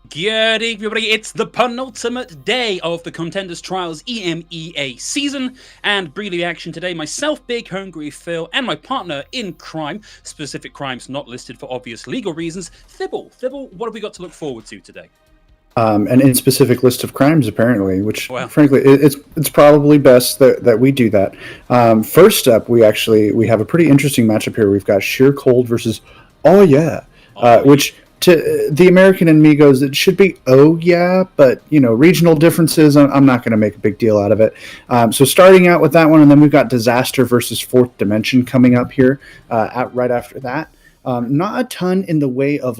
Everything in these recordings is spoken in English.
Good evening, everybody. It's the penultimate day of the Contenders Trials EMEA season, and bringing the action today, myself, Big Hungry Phil, and my partner in crime, specific crimes not listed for obvious legal reasons, Thibble. Thibble, what have we got to look forward to today? An inspecific list of crimes, apparently, which, Well, frankly, it's probably best that we do that. First up, we have a pretty interesting matchup here. We've got Sheer Cold versus Oh Yeah, which to the American and me goes, it should be Oh Yeah, but regional differences. I'm not going to make a big deal out of it. So starting out with that one, and then we've got Disaster versus Fourth Dimension coming up here right after that. Not a ton in the way of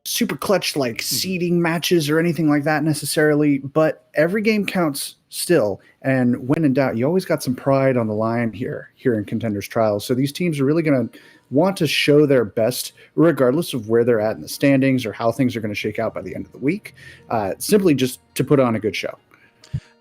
super clutch seeding matches or anything like that necessarily, but every game counts still. And when in doubt, you always got some pride on the line here in Contenders Trials. So these teams are really going to want to show their best regardless of where they're at in the standings or how things are going to shake out by the end of the week, simply just to put on a good show.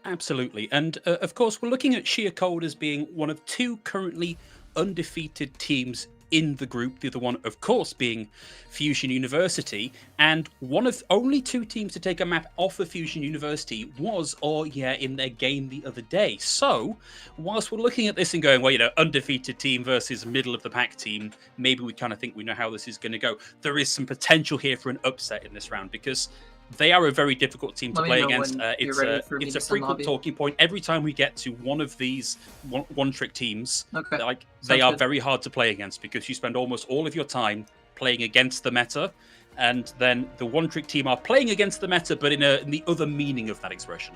Absolutely. And of course, we're looking at Sheer Cold as being one of two currently undefeated teams in the group, the other one, of course, being Fusion University, and one of only two teams to take a map off of Fusion University was in their game the other day. So, whilst we're looking at this and going, well, undefeated team versus middle of the pack team, maybe we kind of think we know how this is going to go. There is some potential here for an upset in this round because they are a very difficult team to play against. It's a frequent talking point. Every time we get to one of these one-trick teams, they are very hard to play against because you spend almost all of your time playing against the meta, and then the one-trick team are playing against the meta, but in the other meaning of that expression.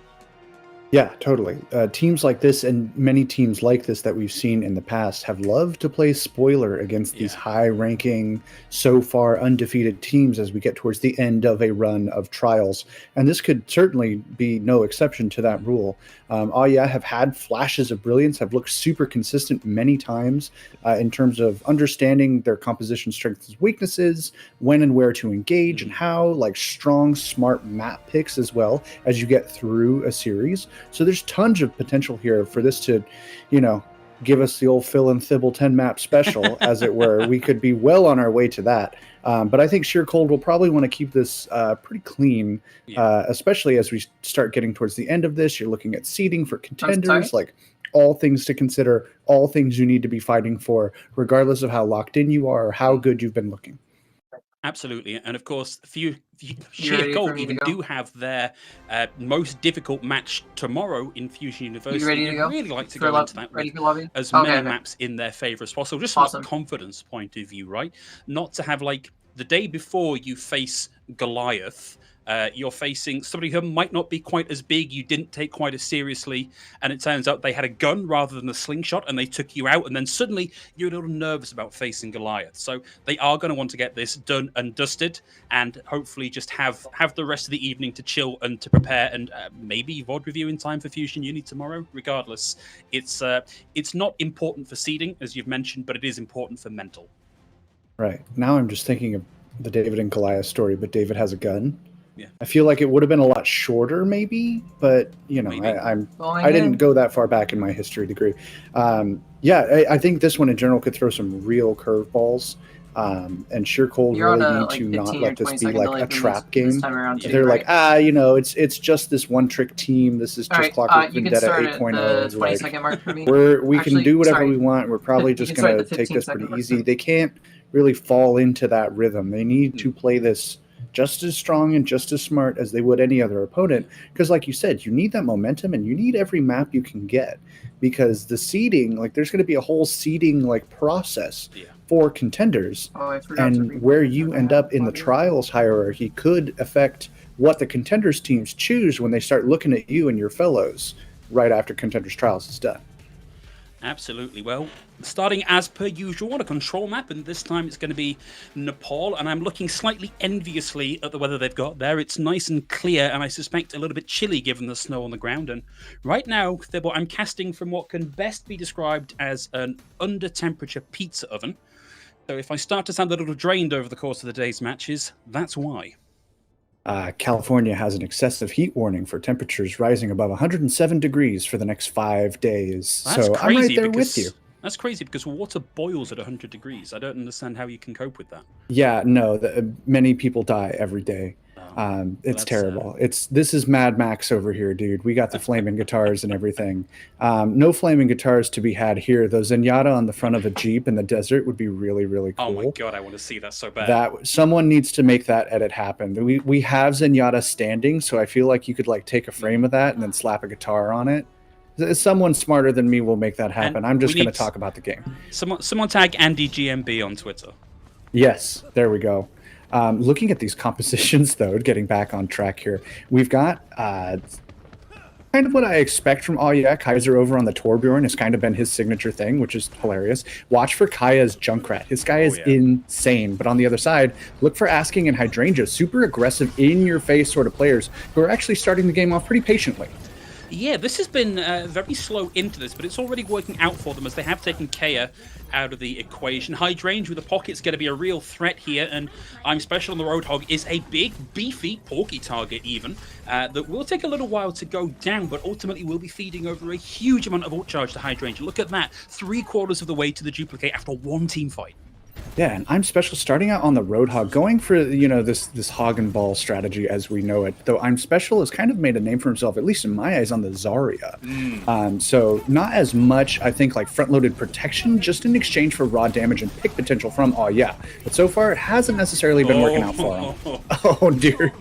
Yeah, totally. Teams like this and many teams like this that we've seen in the past have loved to play spoiler against these high-ranking, so far undefeated teams as we get towards the end of a run of trials. And this could certainly be no exception to that rule. Have had flashes of brilliance, have looked super consistent many times in terms of understanding their composition strengths and weaknesses, when and where to engage, and how, strong, smart map picks as well as you get through a series. So there's tons of potential here for this to, give us the old Phil and Thibble 10 map special, as it were. We could be well on our way to that. But I think Sheer Cold will probably want to keep this pretty clean, especially as we start getting towards the end of this. You're looking at seeding for contenders, all things to consider, all things you need to be fighting for, regardless of how locked in you are or how good you've been looking. Absolutely. And of course, Sheer Cold even do have their most difficult match tomorrow in Fusion University. You ready to go? Really like to go into that with as many maps in their favor as possible, just from a confidence point of view, right? Not to have the day before you face Goliath, you're facing somebody who might not be quite as big, you didn't take quite as seriously, and it turns out they had a gun rather than a slingshot and they took you out, and then suddenly you're a little nervous about facing Goliath. So they are going to want to get this done and dusted and hopefully just have the rest of the evening to chill and to prepare, and maybe VOD review in time for Fusion Uni tomorrow. Regardless, it's not important for seeding, as you've mentioned, but it is important for mental. Right. Now I'm just thinking of the David and Goliath story, but David has a gun. Yeah. I feel like it would have been a lot shorter, maybe, but I didn't go that far back in my history degree. I think this one in general could throw some real curveballs. And Sheer Cold really need to not let this be like a trap game. They're like, it's just this one trick team. This is just Clockwork Vendetta 8.0. We can do whatever we want. We're probably just going to take this pretty easy. They can't really fall into that rhythm. They need to play this just as strong and just as smart as they would any other opponent. Because like you said, you need that momentum and you need every map you can get. Because the seeding, there's going to be a whole seeding process for contenders. And where you end up in the trials hierarchy could affect what the contenders teams choose when they start looking at you and your fellows right after contenders trials is done. Absolutely. Well, starting as per usual on a control map, and this time it's going to be Nepal, and I'm looking slightly enviously at the weather they've got there. It's nice and clear, and I suspect a little bit chilly given the snow on the ground. And right now, Thibble, I'm casting from what can best be described as an under-temperature pizza oven. So if I start to sound a little drained over the course of the day's matches, that's why. California has an excessive heat warning for temperatures rising above 107 degrees for the next 5 days. That's so I'm right there with you. That's crazy because water boils at 100 degrees. I don't understand how you can cope with that. Yeah, no, many people die every day. It's terrible. This is Mad Max over here, dude. We got the flaming guitars and everything. No flaming guitars to be had here. Though Zenyatta on the front of a Jeep in the desert would be really, really cool. Oh my god, I want to see that so bad. That someone needs to make that edit happen. We have Zenyatta standing, so I feel like you could like take a frame of that and then slap a guitar on it. Someone smarter than me will make that happen. And I'm just going to talk about the game. Someone tag Andy GMB on Twitter. Yes, there we go. Looking at these compositions, though, getting back on track here, we've got kind of what I expect from Kaiser over on the Torbjorn has kind of been his signature thing, which is hilarious. Watch for Kaya's Junkrat. His guy is insane. But on the other side, look for Asking and Hydrangea, super aggressive, in-your-face sort of players who are actually starting the game off pretty patiently. Yeah, this has been very slow into this, but it's already working out for them as they have taken Kaya out of the equation. Hydrangea with the pocket's going to be a real threat here, and I'm Special on the Roadhog is a big, beefy, porky target even, that will take a little while to go down, but ultimately will be feeding over a huge amount of ult charge to Hydrangea. Look at that, 3/4 of the way to the duplicate after one team fight. Yeah, and I'm Special starting out on the Roadhog, going for, you know, this hog and ball strategy as we know it. Though I'm Special has kind of made a name for himself, at least in my eyes, on the Zarya. So not as much, I think, like front-loaded protection, just in exchange for raw damage and pick potential from But so far, it hasn't necessarily been working out for him. Oh, dear.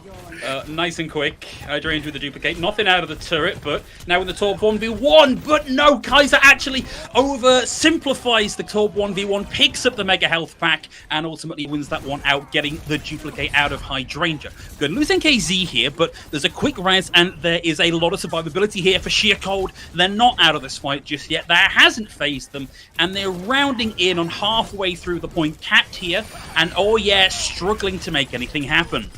Nice and quick. Hydrangea with the duplicate. Nothing out of the turret, but now in the Torb 1v1. But no, Kaiser actually oversimplifies the Torb 1v1, picks up the Mega Health pack, and ultimately wins that one out, getting the duplicate out of Hydrangea. Good, losing KZ here, but there's a quick res, and there is a lot of survivability here for Sheer Cold. They're not out of this fight just yet. That hasn't phased them, and they're rounding in on halfway through the point capped here, and struggling to make anything happen.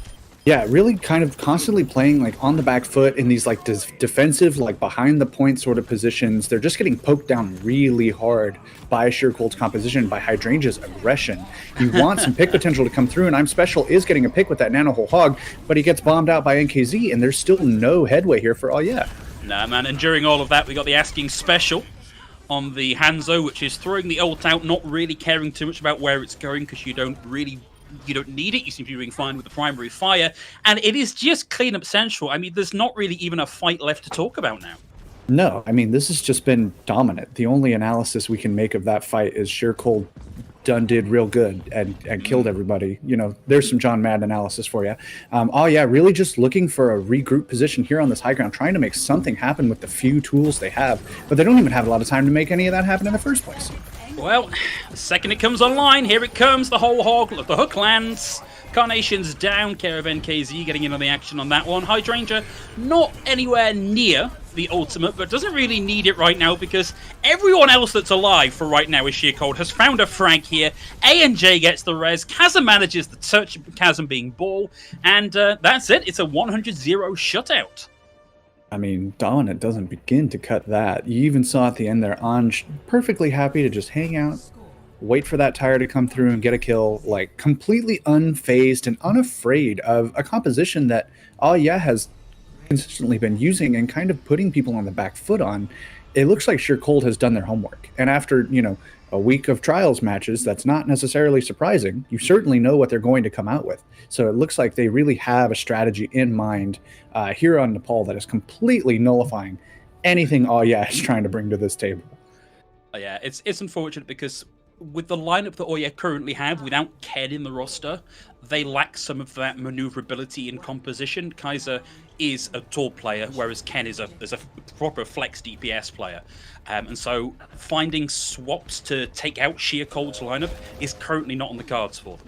Yeah, really kind of constantly playing like on the back foot in these like defensive, like behind the point sort of positions. They're just getting poked down really hard by Sheer Cold's composition, by Hydrangea's aggression. He wants some pick potential to come through, and I'm Special is getting a pick with that Nano Hole Hog, but he gets bombed out by NKZ, and there's still no headway here for Nah, man, and during all of that, we got the Asking Special on the Hanzo, which is throwing the ult out, not really caring too much about where it's going, because you don't need it. You seem to be doing fine with the primary fire, and it is just cleanup central. I mean, there's not really even a fight left to talk about now. No, I mean, this has just been dominant. The only analysis we can make of that fight is Sheer Cold did real good and killed everybody. You know, there's some John Madden analysis for you. Really just looking for a regroup position here on this high ground, trying to make something happen with the few tools they have, but they don't even have a lot of time to make any of that happen in the first place. Well, the second it comes online, here it comes, the whole hog, the hook lands. Carnation's down, care of NKZ getting in on the action on that one. Hydrangea not anywhere near the ultimate, but doesn't really need it right now because everyone else that's alive for right now is Sheer Cold has found a frag here. A&J gets the res, Chasm manages the touch, Chasm being ball, and that's it. It's a 100-0 shutout. I mean, Dominant doesn't begin to cut that. You even saw at the end there, Anj perfectly happy to just hang out, wait for that tire to come through and get a kill, like completely unfazed and unafraid of a composition that has consistently been using and kind of putting people on the back foot on. It looks like Sheer Cold has done their homework. And after, a week of trials matches, that's not necessarily surprising. You certainly know what they're going to come out with. So it looks like they really have a strategy in mind here on Nepal that is completely nullifying anything is trying to bring to this table. Yeah, it's unfortunate because with the lineup that Oya currently have, without Ken in the roster, they lack some of that maneuverability in composition. Kaiser is a tall player, whereas Ken is a proper flex DPS player. And so finding swaps to take out Sheer Cold's lineup is currently not on the cards for them.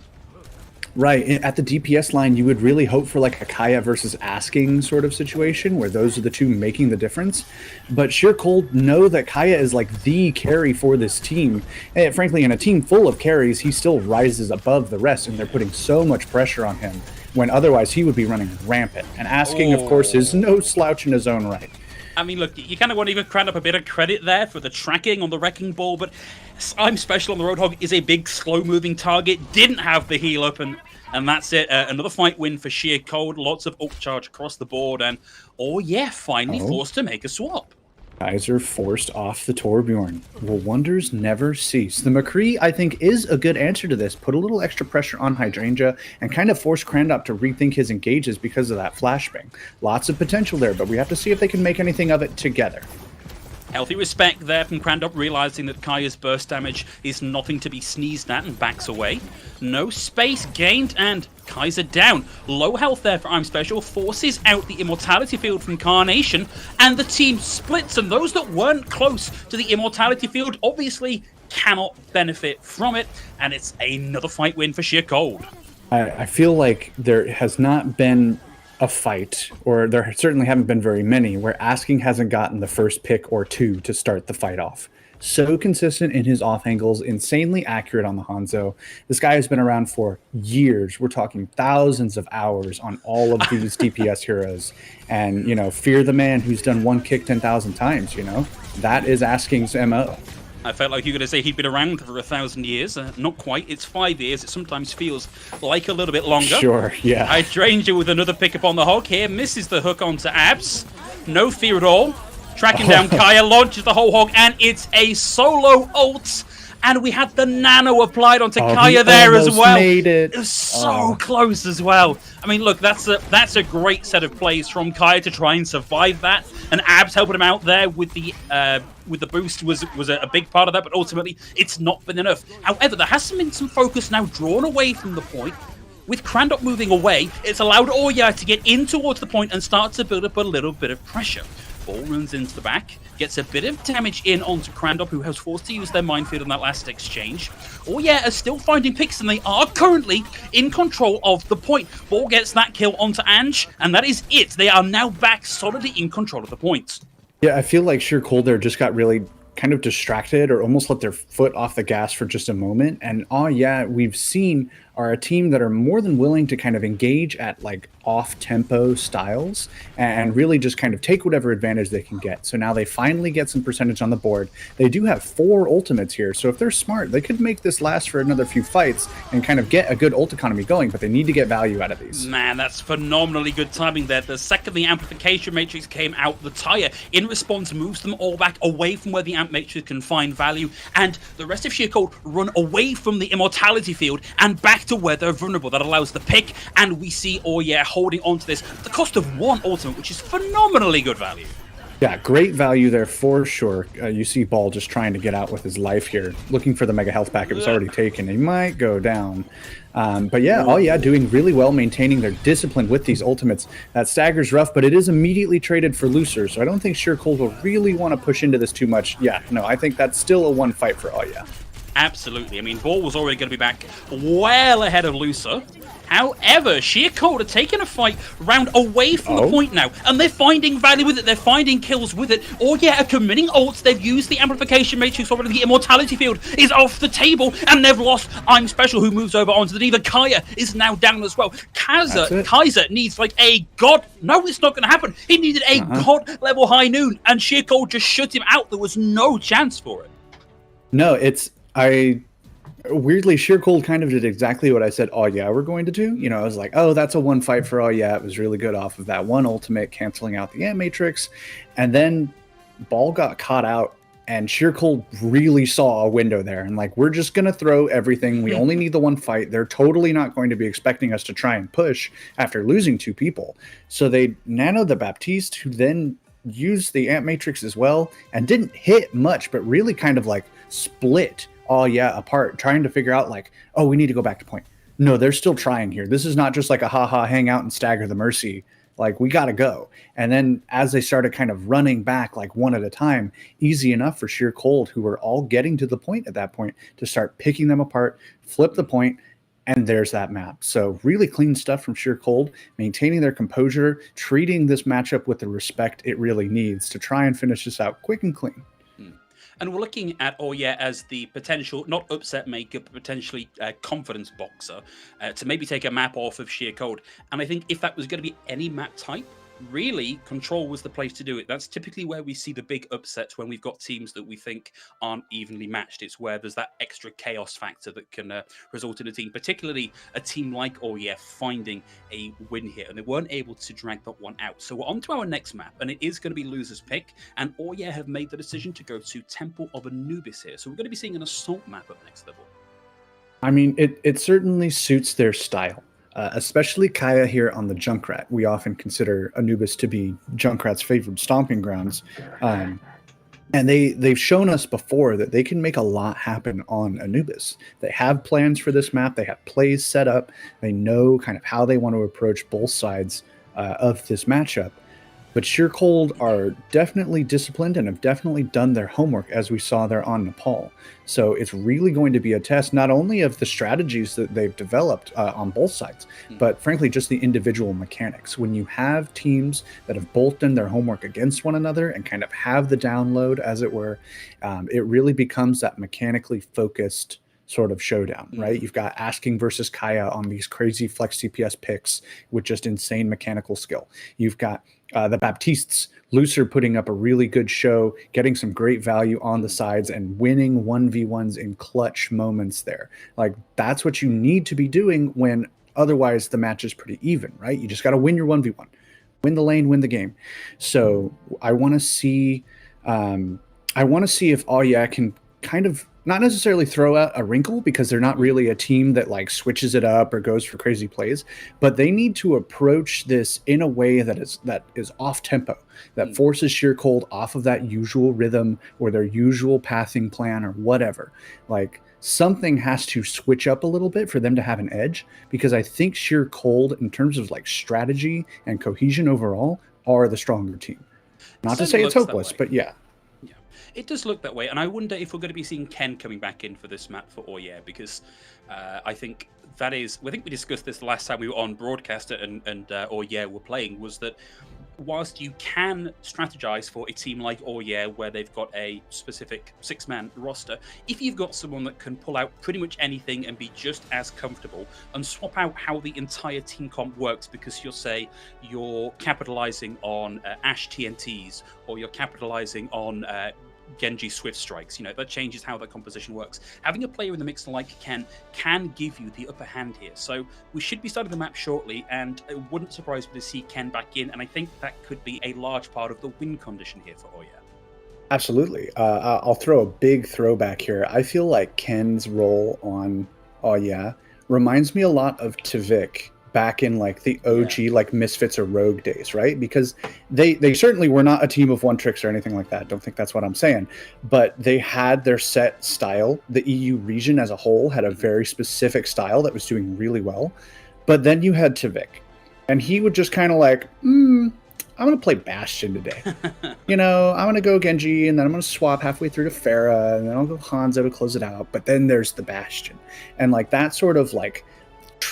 Right. At the DPS line, you would really hope for like a Kaya versus Asking sort of situation where those are the two making the difference. But Sheer Cold know that Kaya is like the carry for this team. And frankly, in a team full of carries, he still rises above the rest, and they're putting so much pressure on him when otherwise he would be running rampant. And Asking, of course, is no slouch in his own right. I mean, look, you kind of want to even credit up a bit of credit there for the tracking on the Wrecking Ball, but I'm Special on the Roadhog is a big, slow-moving target, didn't have the heal up, and that's it. Another fight win for Sheer Cold, lots of ult charge across the board, and finally forced to make a swap. Kaiser forced off the Torbjorn. Will wonders never cease? The McCree, I think, is a good answer to this. Put a little extra pressure on Hydrangea and kind of force Krandop to rethink his engages because of that flashbang. Lots of potential there, but we have to see if they can make anything of it together. Healthy respect there from Krandop, realizing that Kaya's burst damage is nothing to be sneezed at and backs away. No space gained, and Kaiser down. Low health there for I'm Special, forces out the Immortality Field from Carnation, and the team splits, and those that weren't close to the Immortality Field obviously cannot benefit from it, and it's another fight win for Sheer Cold. I feel like there has not been a fight, or there certainly haven't been very many, where Asking hasn't gotten the first pick or two to start the fight off. So consistent in his off angles, insanely accurate on the Hanzo. This guy has been around for years. We're talking thousands of hours on all of these DPS heroes. And, fear the man who's done one kick 10,000 times, That is Asking's MO. I felt like you were going to say he'd been around for 1,000 years. Not quite. It's 5 years. It sometimes feels like a little bit longer. Sure, yeah. Hydrangea with another pickup on the hog here. Misses the hook onto Abs. No fear at all. Tracking down Kaya, launches the whole hog, and it's a solo ult. And we had the nano applied onto Kaya there as well. Made it. It was so close as well. I mean, look, that's a great set of plays from Kaya to try and survive that. And Abs helping him out there with the boost was a big part of that, but ultimately it's not been enough. However, there has been some focus now drawn away from the point. With Krandop moving away, it's allowed Oya to get in towards the point and start to build up a little bit of pressure. Ball runs into the back, gets a bit of damage in onto Krandop, who has forced to use their minefield in that last exchange. Oya are still finding picks, and they are currently in control of the point. Ball gets that kill onto Ange, and that is it. They are now back solidly in control of the point. Yeah, I feel like Sheer Cold there just got really kind of distracted or almost let their foot off the gas for just a moment. And we've seen are a team that are more than willing to kind of engage at like off-tempo styles and really just kind of take whatever advantage they can get. So now they finally get some percentage on the board. They do have 4 ultimates here, so if they're smart, they could make this last for another few fights and kind of get a good ult economy going, but they need to get value out of these. Man, that's phenomenally good timing there. The second the amplification matrix came out, the tire in response moves them all back away from where the amp matrix can find value, and the rest of Sheer Cold run away from the immortality field and back to where they're vulnerable. That allows the pick, and we see holding on to this at the cost of 1 ultimate, which is phenomenally good value. Yeah, great value there for sure. You see Ball just trying to get out with his life here, looking for the mega health pack. It was already taken. He might go down. But yeah, doing really well, maintaining their discipline with these ultimates. That stagger's rough, but it is immediately traded for looser, so I don't think Sheer Cold will really want to push into this too much. Yeah, no, I think that's still a 1 fight for Aya. Absolutely. I mean, Ball was already going to be back well ahead of Lucer. However, Sheer Cold are taking a fight round away from the point now, and they're finding value with it. They're finding kills with it. Are committing ults. They've used the amplification matrix already. The immortality field is off the table, and they've lost I'm Special, who moves over onto the Diva. Kaya is now down as well. Kaiser needs like a god. No, it's not going to happen. He needed a god level high noon, and Sheer Cold just shut him out. There was no chance for it. No, weirdly, Sheer Cold kind of did exactly what I said, we're going to do. I was like, that's a 1 fight for it was really good off of that 1 ultimate, canceling out the Ant Matrix. And then Ball got caught out, and Sheer Cold really saw a window there. And like, we're just going to throw everything. We only need the 1 fight. They're totally not going to be expecting us to try and push after losing 2 people. So they nanoed the Baptiste, who then used the Ant Matrix as well, and didn't hit much, but really kind of like split apart, trying to figure out like, we need to go back to point. No, they're still trying here. This is not just like a hang out and stagger the Mercy. Like, we got to go. And then as they started kind of running back like one at a time, easy enough for Sheer Cold, who were all getting to the point at that point, to start picking them apart, flip the point, and there's that map. So really clean stuff from Sheer Cold, maintaining their composure, treating this matchup with the respect it really needs to try and finish this out quick and clean. And we're looking at Oya as the potential, not upset maker, but potentially confidence boxer to maybe take a map off of Sheer Cold. And I think if that was going to be any map type, really, control was the place to do it. That's typically where we see the big upsets when we've got teams that we think aren't evenly matched. It's where there's that extra chaos factor that can result in a team, particularly a team like Oye finding a win here, and they weren't able to drag that one out. So we're on to our next map, and it is going to be loser's pick, and Oye have made the decision to go to Temple of Anubis here. So we're going to be seeing an assault map up next level. I mean, it certainly suits their style. Especially Kaya here on the Junkrat. We often consider Anubis to be Junkrat's favorite stomping grounds. And they've shown us before that they can make a lot happen on Anubis. They have plans for this map. They have plays set up. They know kind of how they want to approach both sides of this matchup. But Sheer Cold are definitely disciplined and have definitely done their homework, as we saw there on Nepal. So it's really going to be a test not only of the strategies that they've developed on both sides, but frankly, just the individual mechanics. When you have teams that have both done their homework against one another and kind of have the download, as it were, it really becomes that mechanically focused sort of showdown, right? You've got Asking versus Kaya on these crazy flex CPS picks with just insane mechanical skill. You've got the Baptistes, Lucer putting up a really good show, getting some great value on the sides and winning 1v1s in clutch moments there. Like, that's what you need to be doing when otherwise the match is pretty even, right? You just got to win your 1v1, win the lane, win the game. So I want to see if Oye can kind of not necessarily throw out a wrinkle, because they're not really a team that like switches it up or goes for crazy plays, but they need to approach this in a way that is off tempo, that forces Sheer Cold off of that usual rhythm or their usual pathing plan or whatever. Like, something has to switch up a little bit for them to have an edge, because I think Sheer Cold, in terms of like strategy and cohesion overall, are the stronger team. Not to say it's hopeless, but yeah. It does look that way, and I wonder if we're going to be seeing Ken coming back in for this map for Oye, because I think that is... I think we discussed this the last time we were on broadcast and Oye were playing, was that whilst you can strategize for a team like Oye, where they've got a specific six-man roster, if you've got someone that can pull out pretty much anything and be just as comfortable and swap out how the entire team comp works, because you're capitalizing on Ash TNTs, or you're capitalizing on Genji Swift Strikes, that changes how the composition works. Having a player in the mix like Ken can give you the upper hand here. So we should be starting the map shortly, and it wouldn't surprise me to see Ken back in, and I think that could be a large part of the win condition here for Oye. Absolutely. I'll throw a big throwback here. I feel like Ken's role on Oye reminds me a lot of Tvik back in like the OG like Misfits or Rogue days, right? Because they certainly were not a team of one tricks or anything like that. Don't think that's what I'm saying. But they had their set style. The EU region as a whole had a very specific style that was doing really well. But then you had Tvik, and he would just kind of like, I'm going to play Bastion today. I'm going to go Genji, and then I'm going to swap halfway through to Pharah, and then I'll go Hanzo to close it out. But then there's the Bastion. And like that sort of like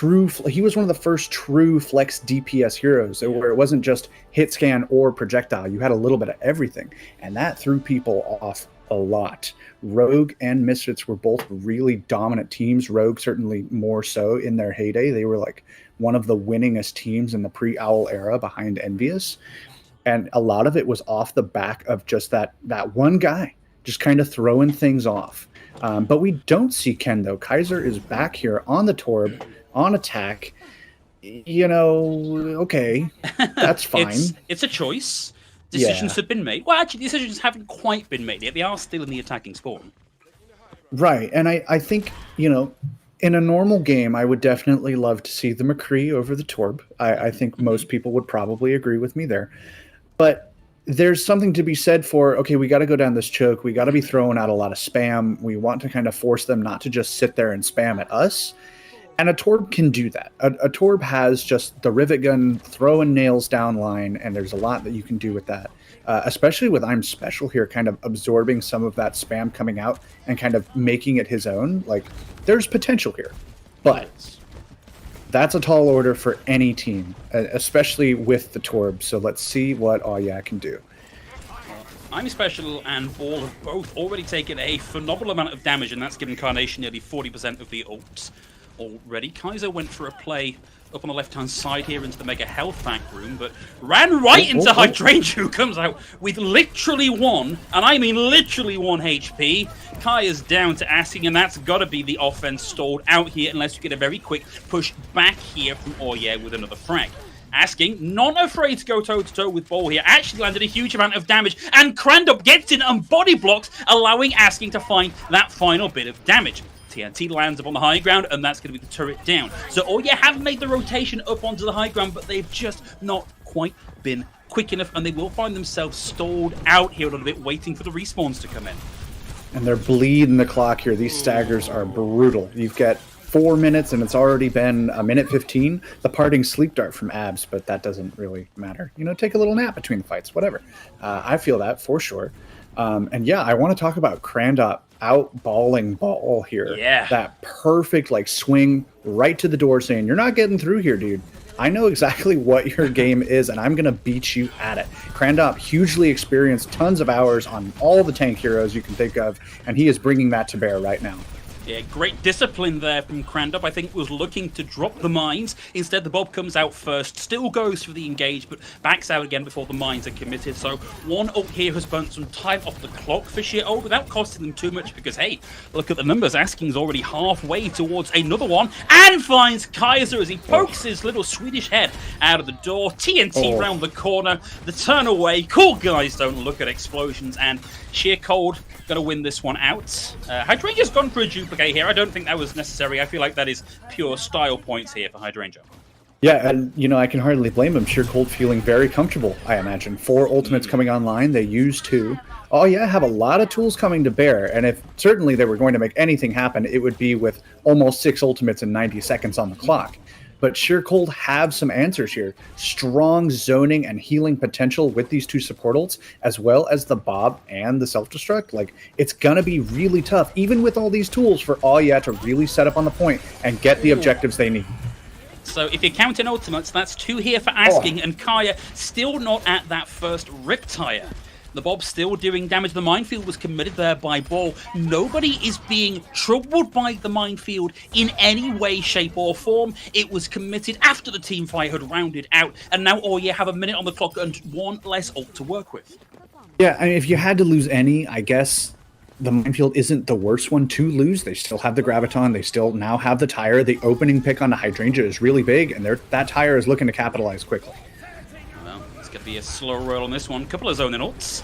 he was one of the first true flex DPS heroes, where it wasn't just hit scan or projectile. You had a little bit of everything, and that threw people off a lot. Rogue and Misfits were both really dominant teams. Rogue certainly more so in their heyday. They were like one of the winningest teams in the pre-Owl era behind Envious, and a lot of it was off the back of just that one guy just kind of throwing things off. But we don't see Ken, though. Kaiser is back here on the Torb, on attack. Okay, that's fine. It's a choice. Decisions have been made. Well, actually, decisions haven't quite been made yet. They are still in the attacking spawn. Right, and I think, in a normal game, I would definitely love to see the McCree over the Torb. I think most people would probably agree with me there. But there's something to be said for, okay, we got to go down this choke. We got to be throwing out a lot of spam. We want to kind of force them not to just sit there and spam at us. And a Torb can do that. A Torb has just the rivet gun, throwing nails down line, and there's a lot that you can do with that. Especially with I'm Special here, kind of absorbing some of that spam coming out and kind of making it his own. Like, there's potential here. But that's a tall order for any team, especially with the Torb. So let's see what Oye can do. I'm Special and Ball have both already taken a phenomenal amount of damage, and that's given Carnation nearly 40% of the ults already. Kaiser went for a play up on the left-hand side here into the Mega Health Pack room, but ran right into Hydrangea, who comes out with literally 1, and I mean literally 1 HP. Kaya's down to Asking, and that's got to be the offense stalled out here unless you get a very quick push back here from Oye with another frag. Asking, not afraid to go toe-to-toe with Ball here, actually landed a huge amount of damage, and Crandup gets in and body blocks, allowing Asking to find that final bit of damage. TNT lands up on the high ground, and that's going to be the turret down. So Oye have made the rotation up onto the high ground, but they've just not quite been quick enough, and they will find themselves stalled out here a little bit, waiting for the respawns to come in. And they're bleeding the clock here. These staggers are brutal. You've got 4 minutes, and it's already been 1:15. The parting sleep dart from Abs, but that doesn't really matter. You know, take a little nap between the fights, whatever. I feel that for sure. And yeah, I want to talk about Crandop outballing Ball here. Yeah. That perfect like swing right to the door saying, you're not getting through here, dude. I know exactly what your game is, and I'm going to beat you at it. Crandop, hugely experienced, tons of hours on all the tank heroes you can think of, and he is bringing that to bear right now. Yeah, great discipline there from Crandup. I think was looking to drop the mines. Instead, the Bob comes out first, still goes for the engage, but backs out again before the mines are committed. So one up here has burnt some time off the clock for Sheo without costing them too much because, hey, look at the numbers. Asking's already halfway towards another one and finds Kaiser as he pokes his little Swedish head out of the door. TNT round the corner, the turn away. Cool guys don't look at explosions, and Sheer Cold going to win this one out. Hydrangea's gone for a duplicate here. I don't think that was necessary. I feel like that is pure style points here for Hydrangea. Yeah, and you know, I can hardly blame him. Sheer Cold feeling very comfortable, I imagine. 4 ultimates coming online. They use 2. Oh yeah, have a lot of tools coming to bear. And if certainly they were going to make anything happen, it would be with almost 6 ultimates and 90 seconds on the clock. But Sheer Cold have some answers here. Strong zoning and healing potential with these 2 support ults, as well as the Bob and the self-destruct. Like, it's going to be really tough, even with all these tools, for Oye to really set up on the point and get the objectives they need. So if you're counting ultimates, that's 2 here for Asking, and Kaya still not at that first Riptire. The Bob still doing damage. The minefield was committed there by Ball. Nobody is being troubled by the minefield in any way, shape, or form. It was committed after the team fight had rounded out, and now Oye have a minute on the clock and 1 less ult to work with. Yeah, I mean, if you had to lose any, I guess the minefield isn't the worst one to lose. They still have the Graviton. They still now have the tire. The opening pick on the Hydrangea is really big, and that tire is looking to capitalize quickly. Going to be a slow roll on this one. Couple of zoning ults.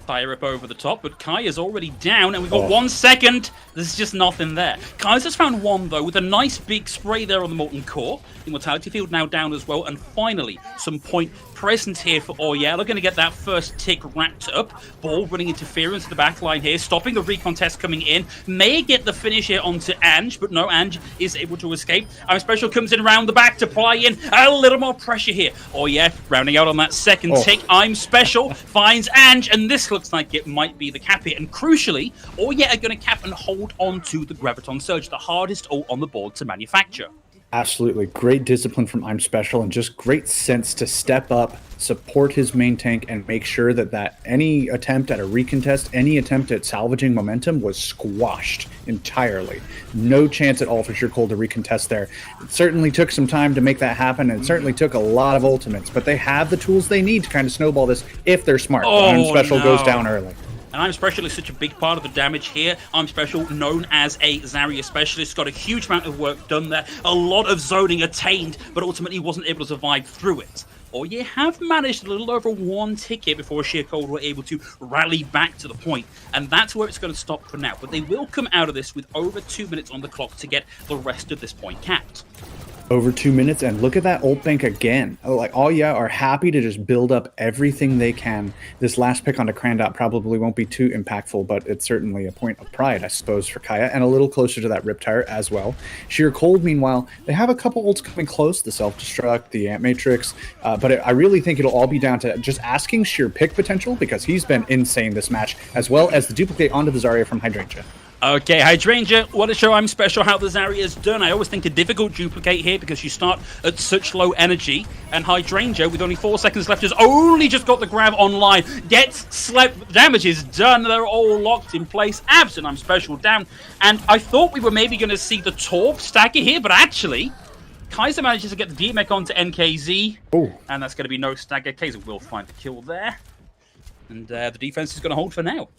Fire up over the top, but Kaya's already down, and we've got 1 second. There's just nothing there. Kaya's just found 1, though, with a nice big spray there on the Molten Core. Immortality Field now down as well, and finally, some point presence here for Oye. They're going to get that first tick wrapped up. Ball running interference to the back line here, stopping the recon test coming in. May get the finish here onto Ange, but no, Ange is able to escape. I'm Special comes in around the back to apply in a little more pressure here. Oye rounding out on that second tick. I'm Special finds Ange, and this looks like it might be the cap here. And crucially, Oye are going to cap and hold on to the Graviton Surge, the hardest ult on the board to manufacture. Absolutely. Great discipline from I'm Special, and just great sense to step up, support his main tank, and make sure that any attempt at a recontest, any attempt at salvaging momentum was squashed entirely. No chance at all for Sheer Cold to recontest there. It certainly took some time to make that happen, and it certainly took a lot of ultimates, but they have the tools they need to kind of snowball this if they're smart. I'm Special goes down early. And I'm Special is such a big part of the damage here. I'm Special, known as a Zarya specialist, got a huge amount of work done there. A lot of zoning attained, but ultimately wasn't able to survive through it. Oye have managed a little over 1 tick here before Sheer Cold were able to rally back to the point. And that's where it's going to stop for now. But they will come out of this with over 2 minutes on the clock to get the rest of this point capped. Over 2 minutes, and look at that ult bank again. Like, Oye are happy to just build up everything they can. This last pick onto Crandop probably won't be too impactful, but it's certainly a point of pride, I suppose, for Kaya, and a little closer to that Riptire as well. Sheer Cold, meanwhile, they have a couple ults coming close, the Self-Destruct, the Ant Matrix, but I really think it'll all be down to just asking Sheer pick potential, because he's been insane this match, as well as the duplicate onto the Zarya from Hydrangea. Okay, Hydrangea, what a show. I'm Special how the Zarya is done. I always think a difficult duplicate here because you start at such low energy, and Hydrangea, with only 4 seconds left, has only just got the grab online. Gets slept, damage is done, they're all locked in place. Abs and I'm Special down, and I thought we were maybe going to see the Torp stacker here, but actually, Kaiser manages to get the DMEC onto NKZ. Oh. And that's going to be no stagger. Kaiser will find the kill there. And the defense is going to hold for now.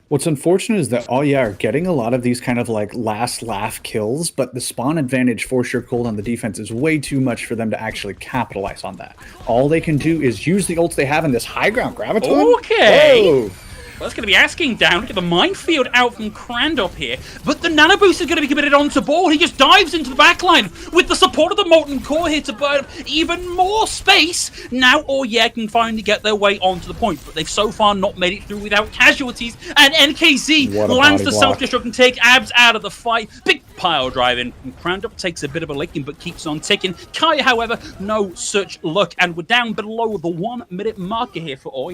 What's unfortunate is that are getting a lot of these kind of like last laugh kills, but the spawn advantage for Sure Cold on the defense is way too much for them to actually capitalize on that. All they can do is use the ults they have in this high ground graviton. Okay. Whoa. Well, that's going to be asking down. Look at the minefield out from Crandop here. But the Nano Boost is going to be committed onto ball. He just dives into the backline with the support of the Molten Core here to burn up even more space. Now, can finally get their way onto the point. But they've so far not made it through without casualties. And NKZ lands the self-destruct and take Abs out of the fight. Big pile drive in. And Crandop takes a bit of a licking but keeps on ticking. Kaya, however, no such luck. And we're down below the 1 minute marker here for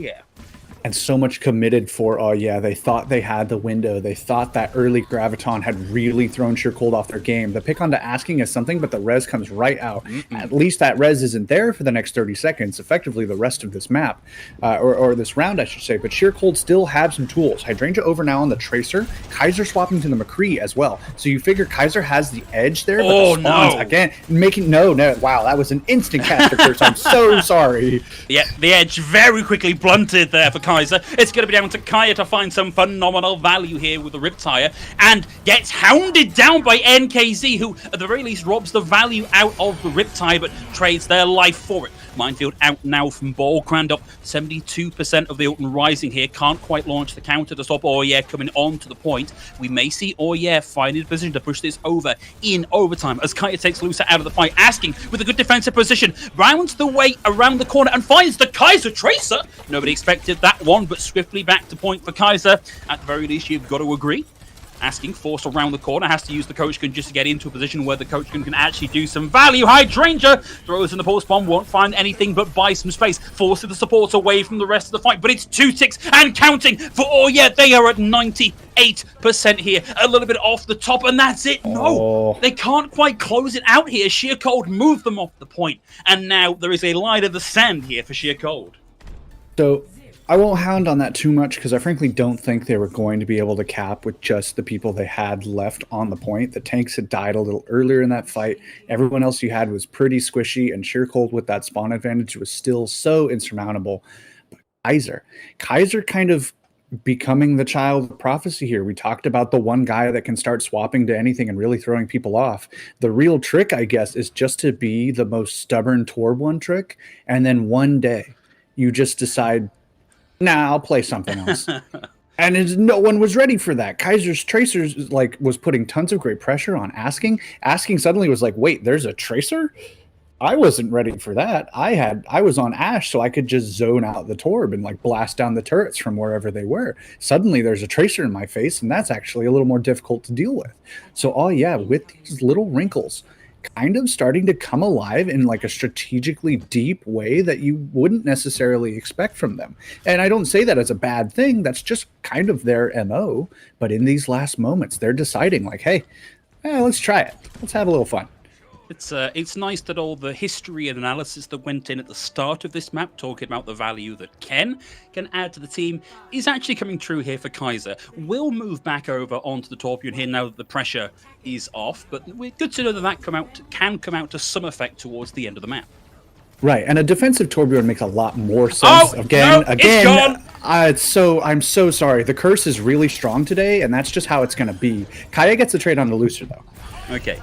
And so much committed for they thought they had the window. They thought that early graviton had really thrown Sure Cold off their game. The pick onto asking is something, but the res comes right out. At least that res isn't there for the next 30 seconds, effectively the rest of this map, or this round, I should say. But Sure Cold still have some tools. Hydrangea over now on the Tracer. Kaiser swapping to the McCree as well. So you figure Kaiser has the edge there, but the spawns, again, making... No, wow, that was an instant caster curse. I'm so sorry. Yeah, the edge very quickly blunted there for Kaiser. It's going to be down to Kaya to find some phenomenal value here with the Riptire and gets hounded down by NKZ, who at the very least robs the value out of the Riptire but trades their life for it. Minefield out now from Ball. Crandop, 72% of the ult and rising here. Can't quite launch the counter to stop coming on to the point. We may see finding a position to push this over in overtime as Kaya takes Lusa out of the fight, asking with a good defensive position, rounds the way around the corner and finds the Kaiser Tracer. Nobody expected that one, but swiftly back to point for Kaiser. At the very least, you've got to agree. Asking, forced around the corner, has to use the Coach Gun just to get into a position where the Coach Gun can actually do some value. Hydrangea throws in the pulse bomb, won't find anything but buy some space, forces the supports away from the rest of the fight, but it's 2 ticks and counting for they are at 98% here, a little bit off the top, and that's it. No, they can't quite close it out here. Sheer Cold moved them off the point, and now there is a line of the sand here for Sheer Cold. So I won't hound on that too much because I frankly don't think they were going to be able to cap with just the people they had left on the point. The tanks had died a little earlier in that fight. Everyone else you had was pretty squishy, and Sheer Cold with that spawn advantage was still so insurmountable. But Kaiser kind of becoming the child of prophecy here. We talked about the one guy that can start swapping to anything and really throwing people off. The real trick, I guess, is just to be the most stubborn toward one trick, and then one day you just decide, nah, I'll play something else. And no one was ready for that. Kaiser's Tracers was putting tons of great pressure on asking. Asking suddenly was like, wait, there's a Tracer? I wasn't ready for that. I was on Ashe, so I could just zone out the Torb and blast down the turrets from wherever they were. Suddenly there's a Tracer in my face, and that's actually a little more difficult to deal with. So with these little wrinkles kind of starting to come alive in a strategically deep way that you wouldn't necessarily expect from them. And I don't say that as a bad thing. That's just kind of their MO. But in these last moments, they're deciding hey, let's try it. Let's have a little fun. It's nice that all the history and analysis that went in at the start of this map, talking about the value that Ken can add to the team, is actually coming true here for Kaiser. We'll move back over onto the Torbjorn here now that the pressure is off, but we're good to know that can come out to some effect towards the end of the map. Right, and a defensive Torbjorn makes a lot more sense. It's gone. I'm so sorry. The curse is really strong today, and that's just how it's going to be. Kaya gets a trade on the Lucer, though. Okay.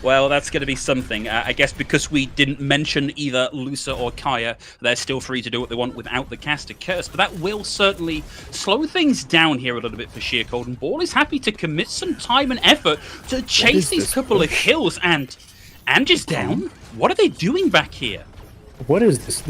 Well, that's going to be something. I guess because we didn't mention either Lucer or Kaya, they're still free to do what they want without the caster curse. But that will certainly slow things down here a little bit for Sheer Cold. And Ball is happy to commit some time and effort to chase these couple of kills. And just down. What are they doing back here? What is this?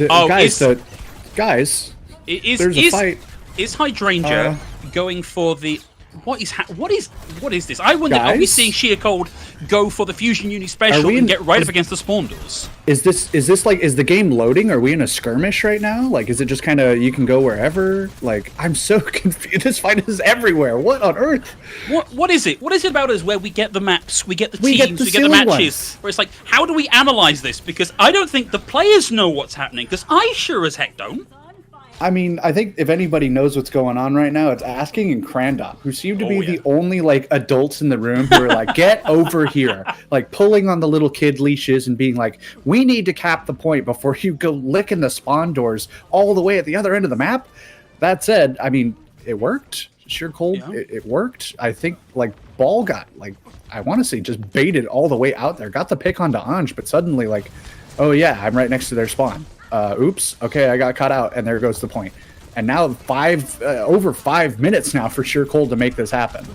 Guys, there's a fight. Is Hydrangea going for the... What is this? I wonder, are we seeing Sheer Cold go for the Fusion Uni special and get right up against the spawn doors? Is the game loading? Are we in a skirmish right now? Is it just kind of you can go wherever? I'm so confused. This fight is everywhere. What on earth? What is it? What is it about us where we get the maps, we get the teams, we get the matches? Where it's how do we analyze this? Because I don't think the players know what's happening, because I sure as heck don't. I mean, I think if anybody knows what's going on right now, it's Asking and Crandop, who seem to be Oh, yeah. the only like adults in the room who are like, get over here, like pulling on the little kid leashes and being like, we need to cap the point before you go licking the spawn doors all the way at the other end of the map. That said, I mean, it worked. Sheer Cold, Yeah. it worked. I think like Ball got like, I want to say just baited all the way out there, got the pick onto Anj, but suddenly like, oh yeah, I'm right next to their spawn. Oops, okay, I got cut out, and there goes the point. And now over 5 minutes now for Sheer Cold to make this happen.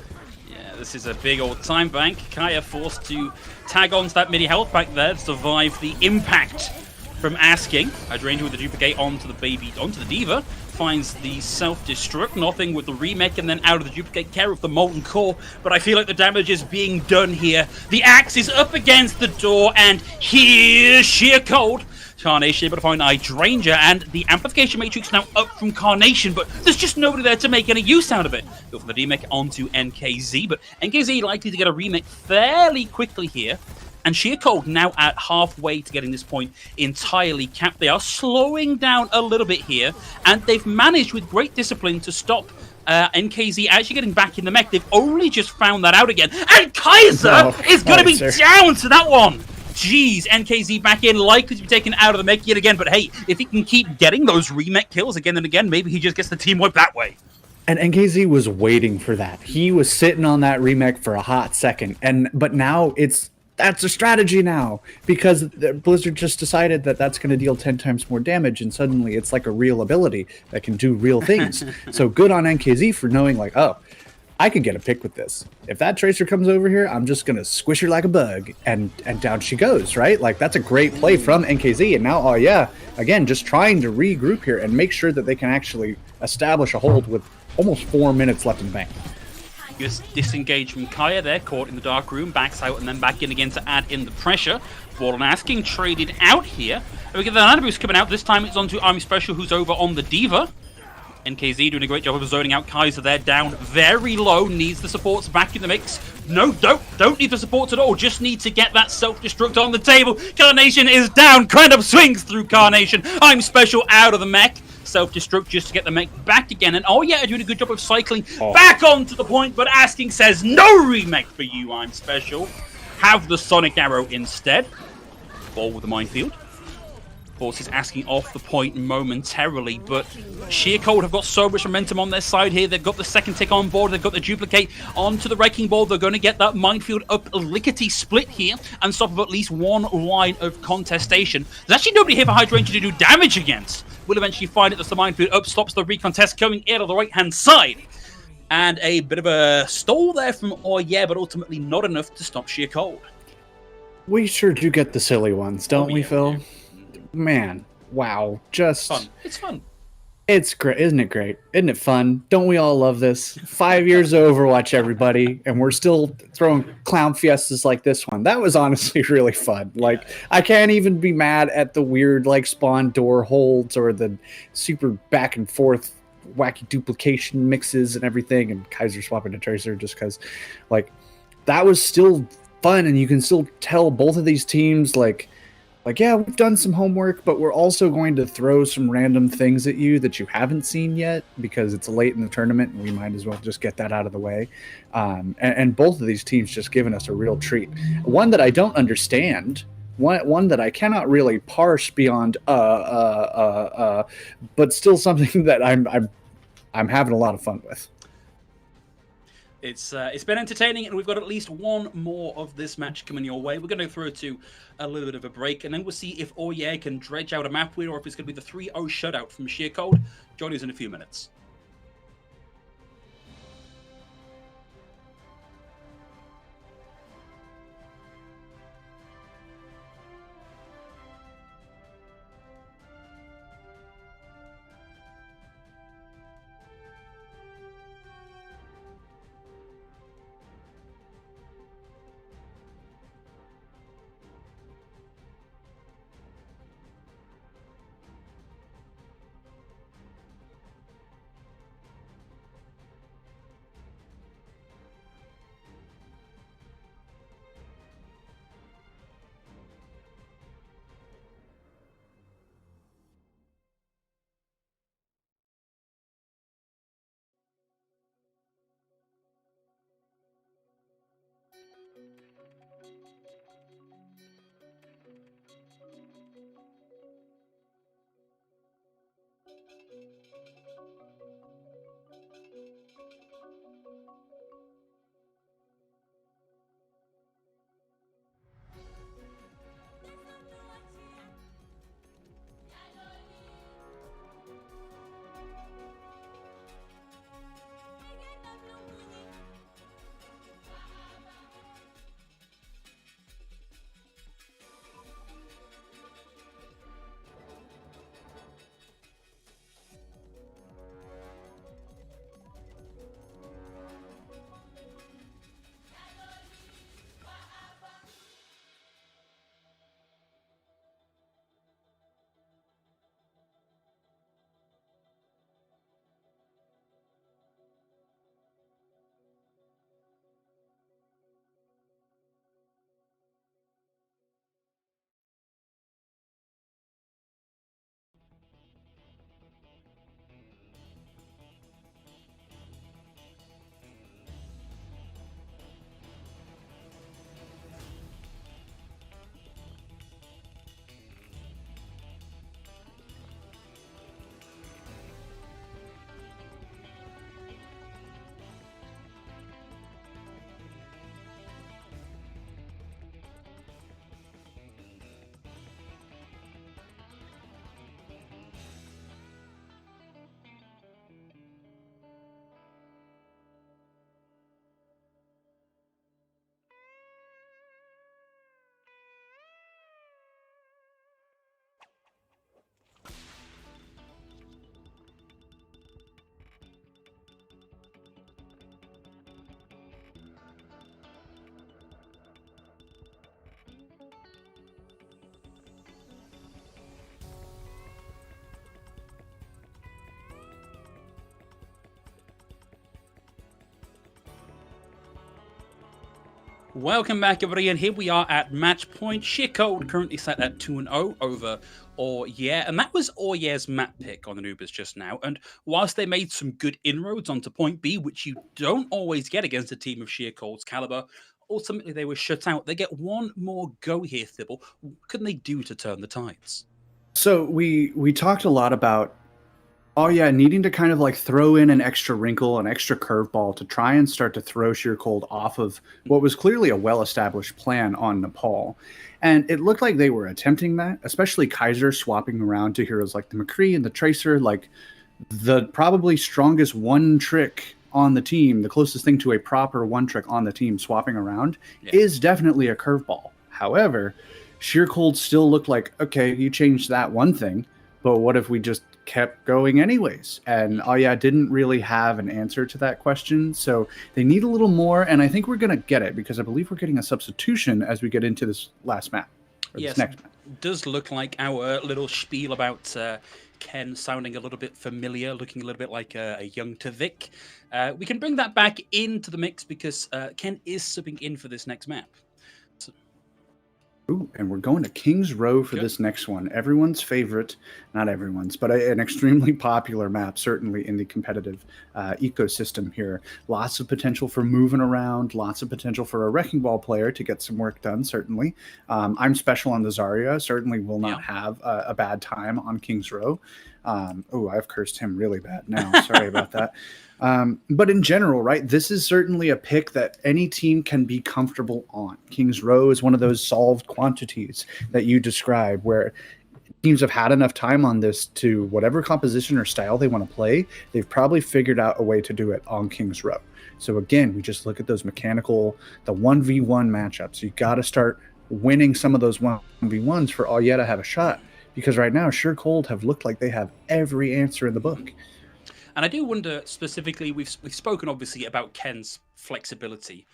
Yeah, this is a big old time bank. Kaya forced to tag onto that mini health back there to survive the impact from Asking. Hydrangea with the duplicate onto the Diva. Finds the self-destruct, nothing with the remake, and then out of the duplicate, care of the Molten Core. But I feel like the damage is being done here. The axe is up against the door, and here's Sheer Cold. Carnation able to find Hydrangea, and the Amplification Matrix now up from Carnation, but there's just nobody there to make any use out of it. Go for the remake onto NKZ, but NKZ likely to get a remake fairly quickly here. And Sheer Cold now at halfway to getting this point entirely capped. They are slowing down a little bit here, and they've managed with great discipline to stop NKZ actually getting back in the mech. They've only just found that out again. And Kaiser is going to be down to that one. Jeez, NKZ back in, likely to be taken out of the mech yet again. But hey, if he can keep getting those remech kills again and again, maybe he just gets the team wipe that way. And NKZ was waiting for that. He was sitting on that remech for a hot second. But now that's a strategy now, because Blizzard just decided that that's going to deal 10 times more damage, and suddenly it's like a real ability that can do real things. So good on NKZ for knowing like, oh, I could get a pick with this. If that Tracer comes over here, I'm just going to squish her like a bug, and down she goes, right? Like, that's a great play from NKZ. And now, oh yeah, again, just trying to regroup here and make sure that they can actually establish a hold with almost 4 minutes left in the bank. Just disengage from Kaya there, caught in the dark room, backs out and then back in again to add in the pressure. Ball and Asking traded out here. And we get the Nana boost coming out. This time it's onto Army Special, who's over on the Diva. NKZ doing a great job of zoning out Kaiser there, down very low, needs the supports back in the mix. No, don't need the supports at all, just need to get that self-destruct on the table. Carnation is down, kind of swings through Carnation. I'm Special out of the mech. Self-destruct just to get the mech back again, and oh yeah, doing a good job of cycling back onto the point, but Asking says no remake for you, I'm Special. Have the Sonic Arrow instead. Ball with the minefield. Forces Asking off the point momentarily, but Sheer Cold have got so much momentum on their side here. They've got the second tick on board, they've got the duplicate onto the Wrecking Ball. They're going to get that minefield up lickety split here and stop at least one line of contestation. There's actually nobody here for Hydrangea to do damage against. We'll eventually find it as the minefield up stops the recontest coming in on the right hand side. And a bit of a stall there from Oye, but ultimately not enough to stop Sheer Cold. We sure do get the silly ones, don't we, Phil? Man, wow, just fun. It's fun. It's great, isn't it great? Isn't it fun? Don't we all love this? 5 years of Overwatch, everybody, and we're still throwing clown fiestas like this one. That was honestly really fun. Like, I can't even be mad at the weird like spawn door holds or the super back and forth wacky duplication mixes and everything, and Kaiser swapping to Tracer just because, like, that was still fun, and you can still tell both of these teams like, yeah, we've done some homework, but we're also going to throw some random things at you that you haven't seen yet because it's late in the tournament and we might as well just get that out of the way. And both of these teams just given us a real treat. One that I don't understand, one that I cannot really parse beyond, but still something that I'm having a lot of fun with. It's been entertaining, and we've got at least one more of this match coming your way. We're going to throw to a little bit of a break, and then we'll see if Oye can dredge out a map win or if it's going to be the 3-0 shutout from Sheer Cold. Join us in a few minutes. Welcome back, everybody, and here we are at match point. Sheer Cold currently set at 2-0 over Yeah, and that was Yeah's map pick on the Anubis just now. And whilst they made some good inroads onto point B, which you don't always get against a team of Sheer Cold's caliber, ultimately they were shut out. They get one more go here, Thibble. What can they do to turn the tides? So we talked a lot about needing to kind of like throw in an extra wrinkle, an extra curveball to try and start to throw Sheer Cold off of what was clearly a well-established plan on Nepal. And it looked like they were attempting that, especially Kaiser swapping around to heroes like the McCree and the Tracer, like the probably strongest one trick on the team, the closest thing to a proper one trick on the team swapping around is definitely a curveball. However, Sheer Cold still looked like, okay, you changed that one thing, but what if we just kept going anyways? And didn't really have an answer to that question. So they need a little more, and I think we're going to get it because I believe we're getting a substitution as we get into this last map. Yes, this next map. Does look like our little spiel about Ken sounding a little bit familiar, looking a little bit like a young Tavik. We can bring that back into the mix because Ken is subbing in for this next map. Ooh, and we're going to King's Row for this next one. Everyone's favorite, not everyone's, but an extremely popular map, certainly in the competitive ecosystem here. Lots of potential for moving around, lots of potential for a Wrecking Ball player to get some work done, certainly. I'm special on the Zarya, certainly will not have a bad time on King's Row. I've cursed him really bad now. Sorry about that. But in general, right, this is certainly a pick that any team can be comfortable on. King's Row is one of those solved quantities that you describe where teams have had enough time on this to whatever composition or style they want to play, they've probably figured out a way to do it on King's Row. So again, we just look at those mechanical, the 1v1 matchups. You got to start winning some of those 1v1s for Yeah to have a shot. Because right now, Sheer Cold have looked like they have every answer in the book. And I do wonder specifically, we've spoken obviously about Ken's flexibility.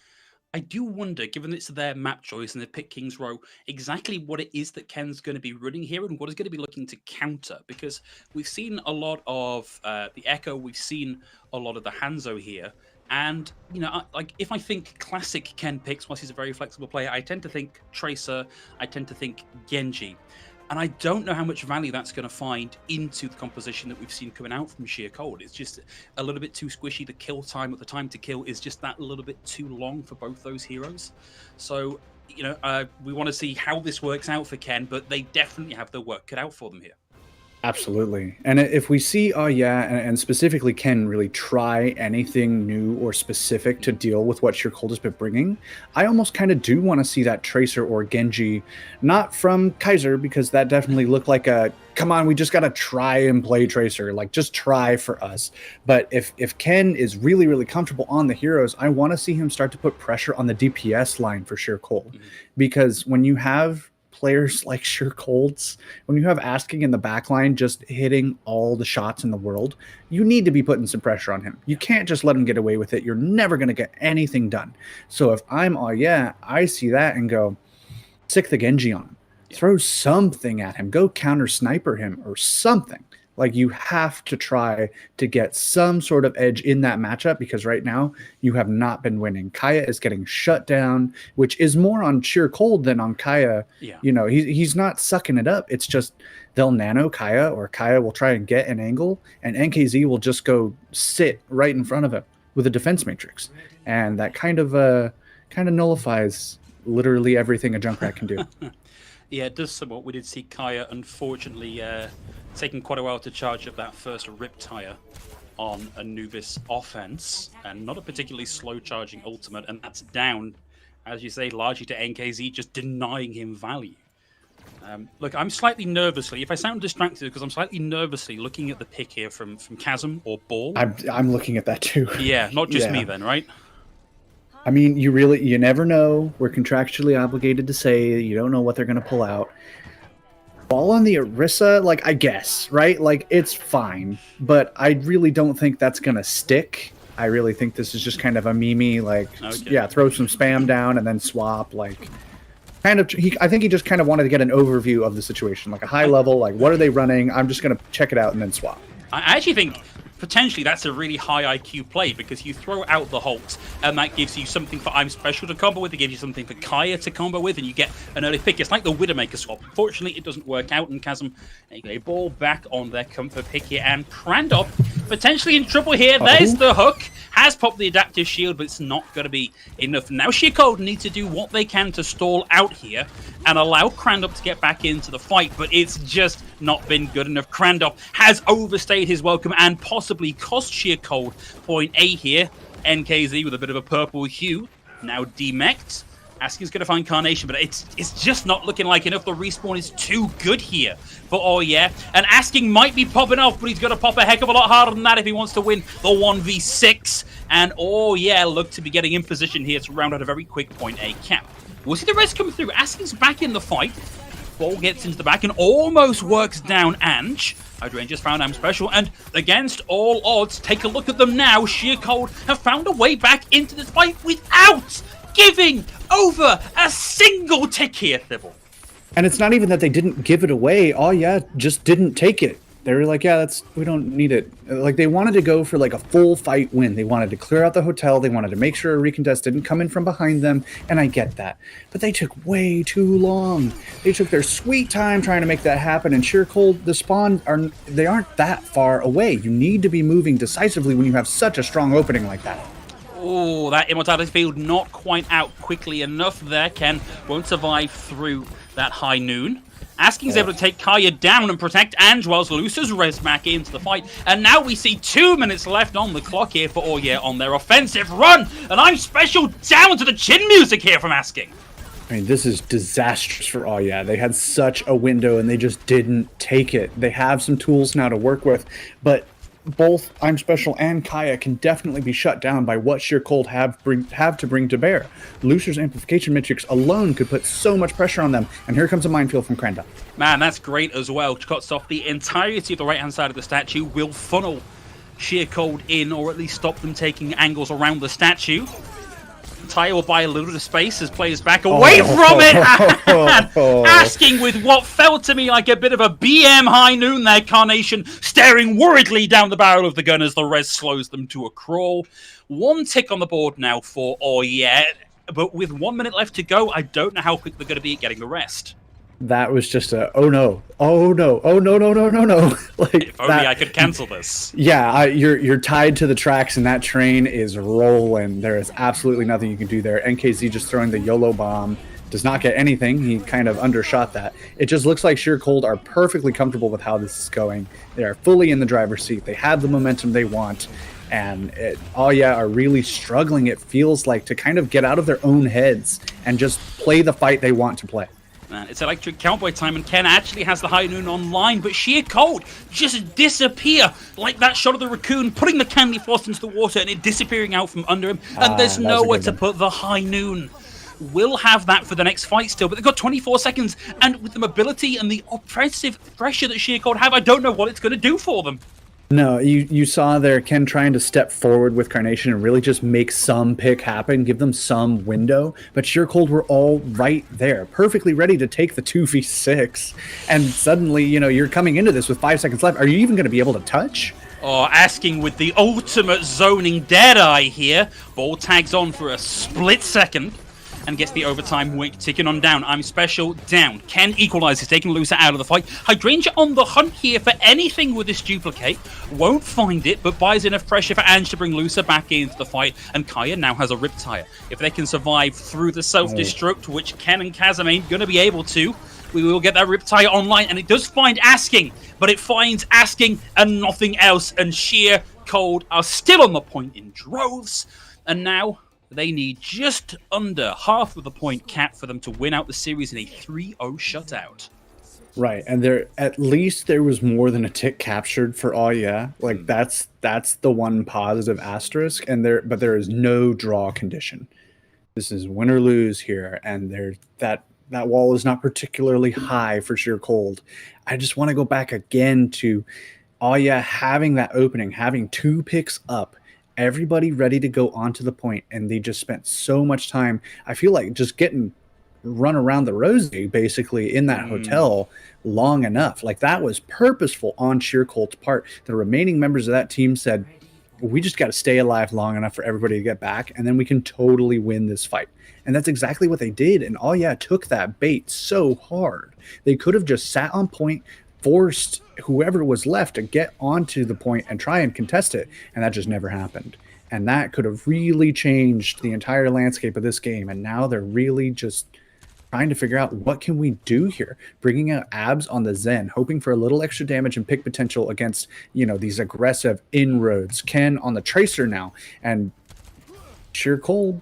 I do wonder, given it's their map choice and they pick King's Row, exactly what it is that Ken's going to be running here and what is going to be looking to counter. Because we've seen a lot of the Echo, we've seen a lot of the Hanzo here. And, you know, like if I think classic Ken picks, whilst he's a very flexible player, I tend to think Tracer, I tend to think Genji. And I don't know how much value that's going to find into the composition that we've seen coming out from Sheer Cold. It's just a little bit too squishy. The kill time, or the time to kill, is just that little bit too long for both those heroes. So, you know, we want to see how this works out for Ken, but they definitely have their work cut out for them here. Absolutely. And if we see, oh yeah, and specifically Ken really try anything new or specific to deal with what Sheer Cold has been bringing, I almost kind of do want to see that Tracer or Genji, not from Kaiser, because that definitely looked like a, come on, we just got to try and play Tracer, like just try for us. But if Ken is really, really comfortable on the heroes, I want to see him start to put pressure on the DPS line for Sheer Cold. Because when you have players like Sheer Colds, when you have Asking in the backline just hitting all the shots in the world, you need to be putting some pressure on him. You can't just let him get away with it. You're never going to get anything done. So if I'm, oh yeah, I see that and go, stick the Genji on him. Throw something at him. Go counter sniper him or something. Like, you have to try to get some sort of edge in that matchup, because right now you have not been winning. Kaya is getting shut down, which is more on Sheer Cold than on Kaya. Yeah. You know, he's not sucking it up. It's just they'll nano Kaya, or Kaya will try and get an angle, and NKZ will just go sit right in front of him with a defense matrix. And that kind of nullifies literally everything a Junkrat can do. Yeah, it does somewhat. We did see Kaya, unfortunately, taking quite a while to charge up that first Riptire on Anubis offense, and not a particularly slow charging ultimate, and that's down, as you say, largely to NKZ just denying him value. Look, I'm slightly nervously, if I sound distracted, because I'm slightly nervously looking at the pick here from Chasm or Ball. I'm looking at that too. Yeah, not just me then, right? I mean, you never know. We're contractually obligated to say you don't know what they're going to pull out. Ball on the Orisa, like, I guess, right? Like, it's fine, but I really don't think that's going to stick. I really think this is just kind of a meme, like, okay, yeah, throw some spam down and then swap, like, kind of, I think he just kind of wanted to get an overview of the situation, like a high level, like, what are they running? I'm just going to check it out and then swap. I actually think potentially that's a really high IQ play, because you throw out the Hulks and that gives you something for I'm Special to combo with, it gives you something for Kaya to combo with, and you get an early pick. It's like the Widowmaker swap. Unfortunately, it doesn't work out, and Chasm a ball back on their comfort pick here, and Krandop potentially in trouble here. There's the hook. Has popped the adaptive shield, but it's not going to be enough. Now Sheer Cold need to do what they can to stall out here and allow Krandop to get back into the fight, but it's just not been good enough. Krandop has overstayed his welcome and possibly cost Sheer Cold point A here. NKZ with a bit of a purple hue, now demeched. Asking's going to find Carnation, but it's just not looking like enough. The respawn is too good here for Oh Yeah. And Asking might be popping off, but he's got to pop a heck of a lot harder than that if he wants to win the 1v6. And Oh Yeah look to be getting in position here to round out a very quick point A cap. We'll see the rest come through. Asking's back in the fight. Ball gets into the back and almost works down Ange. Hydrangea's found I'm Special, and against all odds, take a look at them now. Sheer Cold have found a way back into this fight without giving over a single tick here, Thibble. And it's not even that they didn't give it away. Oh yeah, just didn't take it. They were like, yeah, we don't need it. Like, they wanted to go for like a full fight win. They wanted to clear out the hotel. They wanted to make sure a recontest didn't come in from behind them. And I get that. But they took way too long. They took their sweet time trying to make that happen. And Sheer Cold, the spawn, they aren't that far away. You need to be moving decisively when you have such a strong opening like that. Oh, that Immortality field not quite out quickly enough there. Ken won't survive through that high noon. Asking's able to take Kaya down and protect Ange whilst Lucer's res back into the fight. And now we see 2 minutes left on the clock here for Oh Yeah on their offensive run. And I'm Special down to the chin music here from Asking. I mean, this is disastrous for Oh Yeah. They had such a window and they just didn't take it. They have some tools now to work with, but both I'm Special and Kaya can definitely be shut down by what Sheer Cold have to bring to bear. Lucer's amplification matrix alone could put so much pressure on them, and here comes a minefield from Kranda. Man, that's great as well. Cuts off the entirety of the right-hand side of the statue, will funnel Sheer Cold in, or at least stop them taking angles around the statue. Taya will buy a little bit of space as players back away from it. Asking with what felt to me like a bit of a BM high noon there. Carnation staring worriedly down the barrel of the gun as the res slows them to a crawl. 1 tick on the board now for Oh Yeah, but with 1 minute left to go, I don't know how quick they're going to be at getting the rest. That was just a oh no, oh no, oh no, no, no, no, no. Like, if only I could cancel this. Yeah, you're tied to the tracks, and that train is rolling. There is absolutely nothing you can do there. NKZ just throwing the YOLO bomb, does not get anything. He kind of undershot that. It just looks like Sheer Cold are perfectly comfortable with how this is going. They are fully in the driver's seat. They have the momentum they want. And are really struggling, it feels like, to kind of get out of their own heads and just play the fight they want to play. Man, it's electric cowboy time, and Ken actually has the high noon online, but Sheer Cold just disappear like that shot of the raccoon, putting the candy floss into the water and it disappearing out from under him, and there's nowhere to put the high noon. Will have that for the next fight still, but they've got 24 seconds, and with the mobility and the oppressive pressure that Sheer Cold have, I don't know what it's going to do for them. No, you saw there Ken trying to step forward with Carnation and really just make some pick happen, give them some window. But Sheer Cold were all right there, perfectly ready to take the 2v6. And suddenly, you're coming into this with 5 seconds left. Are you even going to be able to touch? Oh, asking with the ultimate zoning Deadeye here. Ball tags on for a split second and gets the overtime wick ticking on down. I'm special, down. Ken equalizes, taking Lusa out of the fight. Hydrangea on the hunt here for anything with this duplicate. Won't find it, but buys enough pressure for Ange to bring Lusa back into the fight. And Kaya now has a Riptire. If they can survive through the self-destruct, which Ken and Kazam ain't going to be able to, we will get that Riptire online. And it does find Asking, but it finds Asking and nothing else. And Sheer Cold are still on the point in droves. And now they need just under half of the point cap for them to win out the series in a 3-0 shutout. Right, and at least there was more than a tick captured for Like that's the one positive asterisk, but there is no draw condition. This is win or lose here, and that wall is not particularly high for Sheer Cold. I just want to go back again to having that opening, having 2 picks up. Everybody ready to go onto the point, and they just spent so much time. I feel like just getting run around the rosy basically in that hotel long enough. Like that was purposeful on Sheer Cold's part. The remaining members of that team said, we just got to stay alive long enough for everybody to get back, and then we can totally win this fight. And that's exactly what they did. And took that bait so hard. They could have just sat on point, forced whoever was left to get onto the point and try and contest it, and that just never happened. And that could have really changed the entire landscape of this game. And now they're really just trying to figure out, what can we do here? Bringing out Abs on the Zen, hoping for a little extra damage and pick potential against these aggressive inroads. Ken on the Tracer now, and Sheer Cold,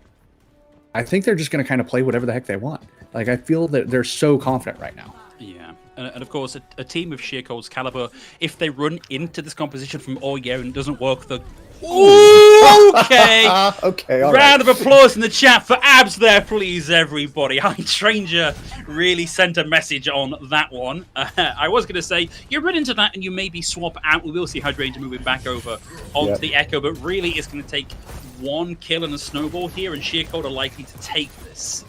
I think they're just going to kind of play whatever the heck they want. Like, I feel that they're so confident right now. Yeah. And of course, a team of Sheer Cold's caliber, if they run into this composition from and it doesn't work, the... Okay! Okay, all Round of applause in the chat for Abs there, please, everybody. Hydrangea really sent a message on that one. I was going to say, you run into that and you maybe swap out. We will see Hydrangea moving back over onto the Echo, but really it's going to take 1 kill and a snowball here, and Sheer Cold are likely to take this.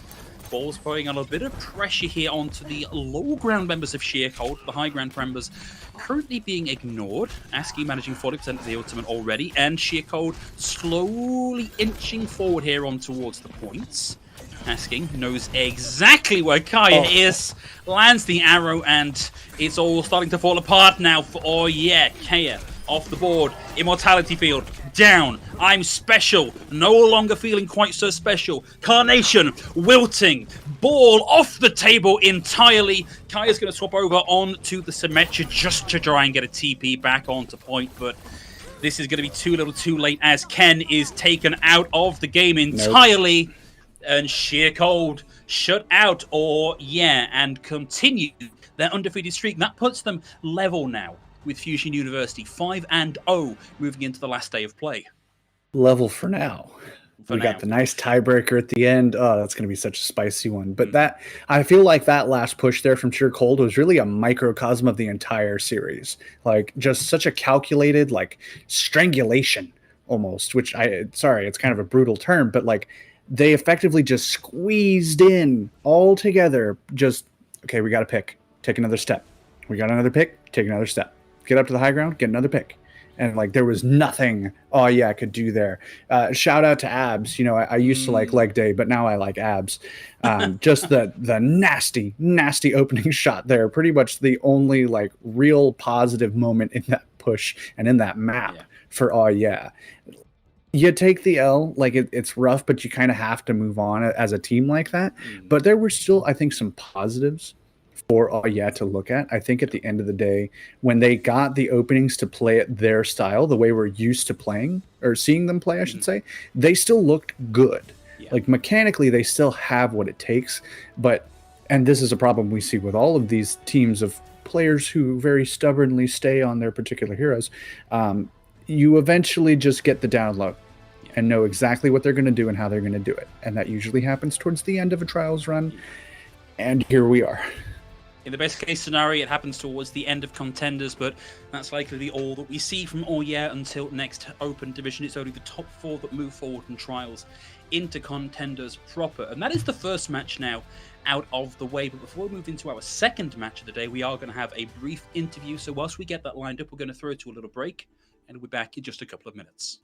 Ball's putting on a bit of pressure here onto the low ground members of Sheer Cold. The high ground members currently being ignored. ASCII managing 40% of the ultimate already, and Sheer Cold slowly inching forward here on towards the points. ASCII knows exactly where Kaya is, lands the arrow, and it's all starting to fall apart now for Kaya off the board. Immortality field down. I'm special. No longer feeling quite so special. Carnation wilting. Ball off the table entirely. Kaya's going to swap over on to the Symmetra just to try and get a TP back onto point, but this is going to be too little too late as Ken is taken out of the game entirely. Nope. And Sheer Cold shut out and continue their undefeated streak. That puts them level now with Fusion University, 5-0, moving into the last day of play. Level for now. We got the nice tiebreaker at the end. Oh, that's going to be such a spicy one. But I feel like that last push there from Sheer Cold was really a microcosm of the entire series. Like, just such a calculated, like, strangulation almost, which it's kind of a brutal term, but like, they effectively just squeezed in all together. Just, okay, we got to pick. Take another step. We got another pick. Take another step. Get up to the high ground, get another pick. And like, there was nothing I could do there. Shout out to Abs. I used to like leg day, but now I like Abs. Just the nasty opening shot there. Pretty much the only like real positive moment in that push and in that map for you take the L, like it's rough, but you kind of have to move on as a team like that. But there were still, I think, some positives for all to look at. I think at the end of the day, when they got the openings to play it their style, the way we're used to playing or seeing them play, I should say, they still looked good. Yeah. Like mechanically, they still have what it takes. But, and this is a problem we see with all of these teams of players who very stubbornly stay on their particular heroes. You eventually just get the download and know exactly what they're going to do and how they're going to do it. And that usually happens towards the end of a Trials run. And here we are. In the best case scenario, it happens towards the end of Contenders, but that's likely all that we see from until next Open Division. It's only the top 4 that move forward from Trials into Contenders proper. And that is the first match now out of the way. But before we move into our second match of the day, we are going to have a brief interview. So whilst we get that lined up, we're going to throw it to a little break, and we'll be back in just a couple of minutes.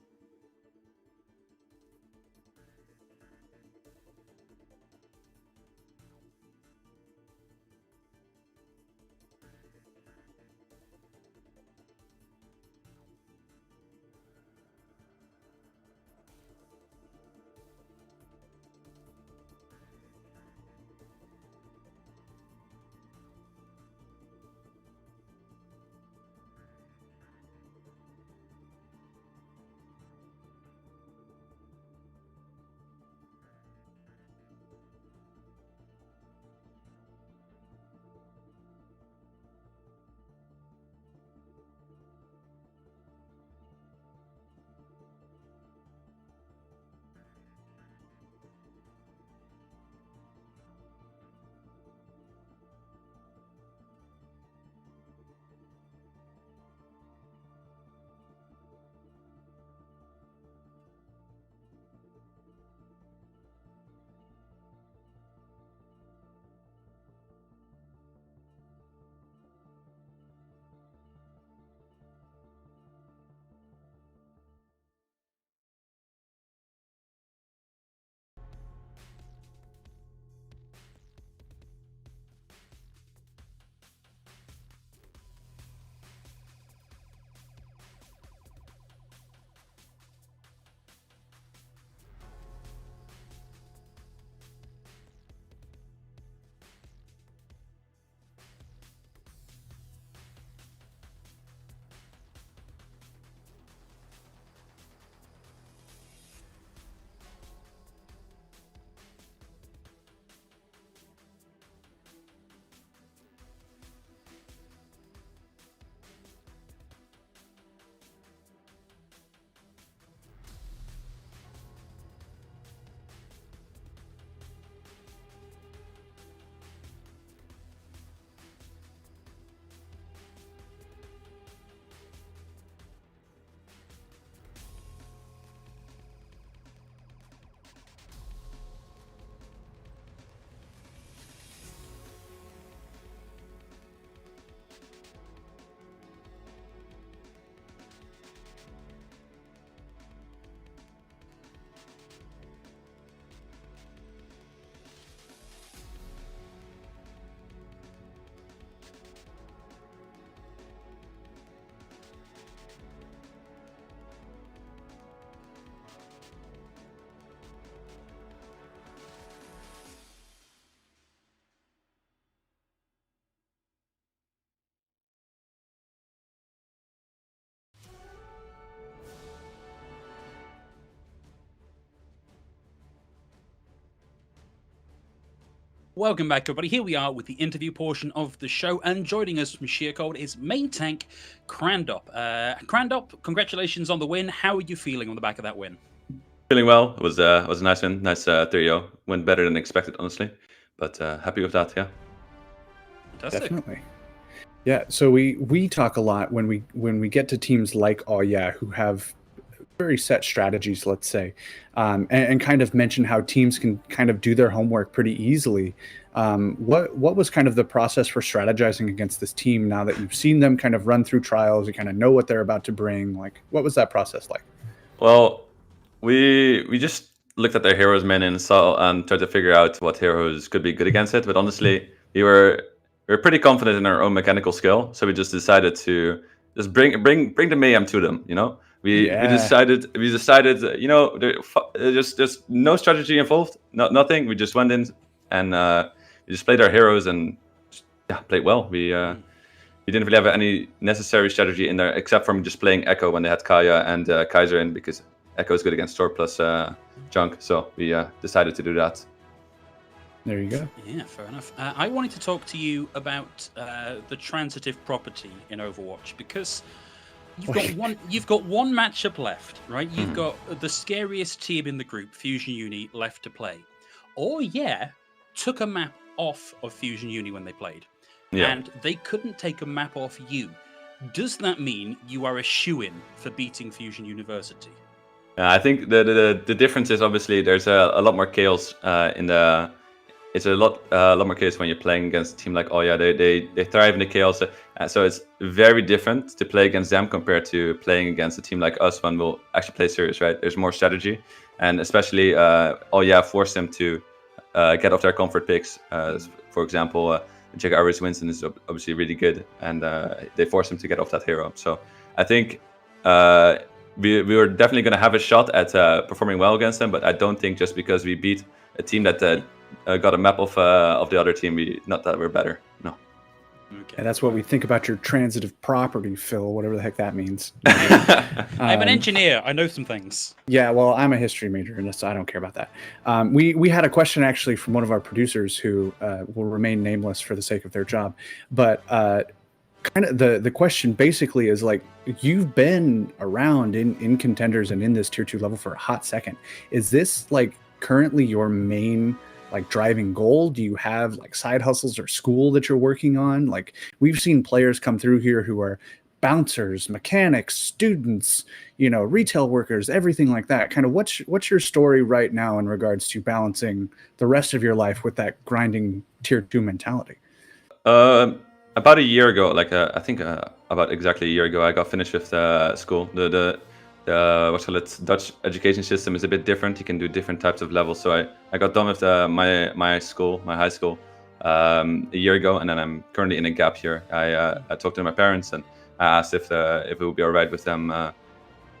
Welcome back, everybody. Here we are with the interview portion of the show, and joining us from Sheercold is main tank Crandop. Crandop, congratulations on the win. How are you feeling on the back of that win? Feeling well. It was a nice win. Nice 3-0. Went better than expected, honestly. But happy with that, yeah. Fantastic. Definitely. Yeah, so we talk a lot when we get to teams like who have very set strategies, let's say, and kind of mention how teams can kind of do their homework pretty easily. What was kind of the process for strategizing against this team now that you've seen them kind of run through trials, you kind of know what they're about to bring? Like, what was that process like? Well, we just looked at their heroes men and tried to figure out what heroes could be good against it. But honestly, we were pretty confident in our own mechanical skill, so we just decided to just bring the mayhem to them, you know. We decided there's no strategy involved, nothing. We just went in and we just played our heroes and played well. We didn't really have any necessary strategy in there except from just playing Echo when they had Kaya and Kaiser in, because Echo is good against Sword plus Junk. So we decided to do that. There you go. Yeah, fair enough. I wanted to talk to you about the transitive property in Overwatch, because you've got one matchup left, right? You've got the scariest team in the group, Fusion Uni, left to play. Took a map off of Fusion Uni when they played. Yeah. And they couldn't take a map off you. Does that mean you are a shoo-in for beating Fusion University? I think the difference is obviously there's a lot more chaos in the. It's a lot more chaos when you're playing against a team like Oya. They thrive in the chaos, so it's very different to play against them compared to playing against a team like us when we'll actually play serious. Right? There's more strategy, and especially Oya forced them to get off their comfort picks. For example, Jack Iris Winston is obviously really good, and they forced him to get off that hero. So I think we were definitely going to have a shot at performing well against them, but I don't think just because we beat a team that got a map of the other team, not that we're better. No. Okay. And that's what we think about your transitive property, Phil, whatever the heck that means. I'm an engineer. I know some things. Yeah, well, I'm a history major, and so I don't care about that. We had a question actually from one of our producers who will remain nameless for the sake of their job. But kind of the question basically is like, you've been around in Contenders and in this tier 2 level for a hot second. Is this like currently your main like driving goal? Do you have like side hustles or school that you're working on? Like, we've seen players come through here who are bouncers, mechanics, students, retail workers, everything like that. Kind of what's your story right now in regards to balancing the rest of your life with that grinding tier 2 mentality? About a year ago, I think about exactly a year ago, I got finished with school. The what's called it, Dutch education system is a bit different. You can do different types of levels. So I got done with my high school a year ago, and then I'm currently in a gap year. I talked to my parents and I asked if it would be all right with them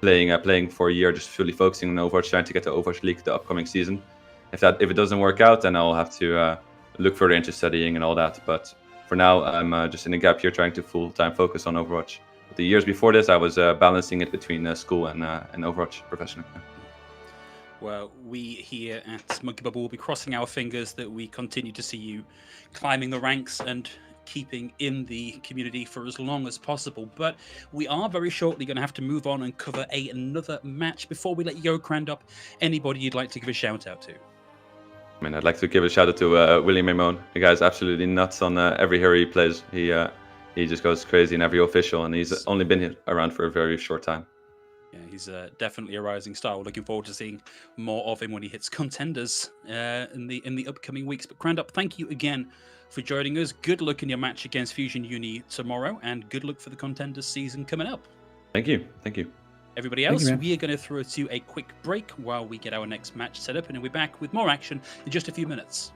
playing for a year, just fully focusing on Overwatch, trying to get to Overwatch League the upcoming season. If it doesn't work out, then I'll have to look further into studying and all that. But for now, I'm just in a gap year, trying to full-time focus on Overwatch. The years before this, I was balancing it between school and Overwatch professionally. Well, we here at Monkey Bubble will be crossing our fingers that we continue to see you climbing the ranks and keeping in the community for as long as possible. But we are very shortly going to have to move on and cover another match. Before we let you go, Crandop, anybody you'd like to give a shout out to? I mean, I'd like to give a shout out to William Mamone. The guy's absolutely nuts on every hero he plays. He just goes crazy in every official, and he's only been around for a very short time. Yeah, he's definitely a rising star. We're looking forward to seeing more of him when he hits Contenders in the upcoming weeks. But Crandop, thank you again for joining us. Good luck in your match against Fusion Uni tomorrow, and good luck for the Contenders season coming up. Thank you. Thank you. Everybody else, we are going to throw to a quick break while we get our next match set up, and we'll be back with more action in just a few minutes.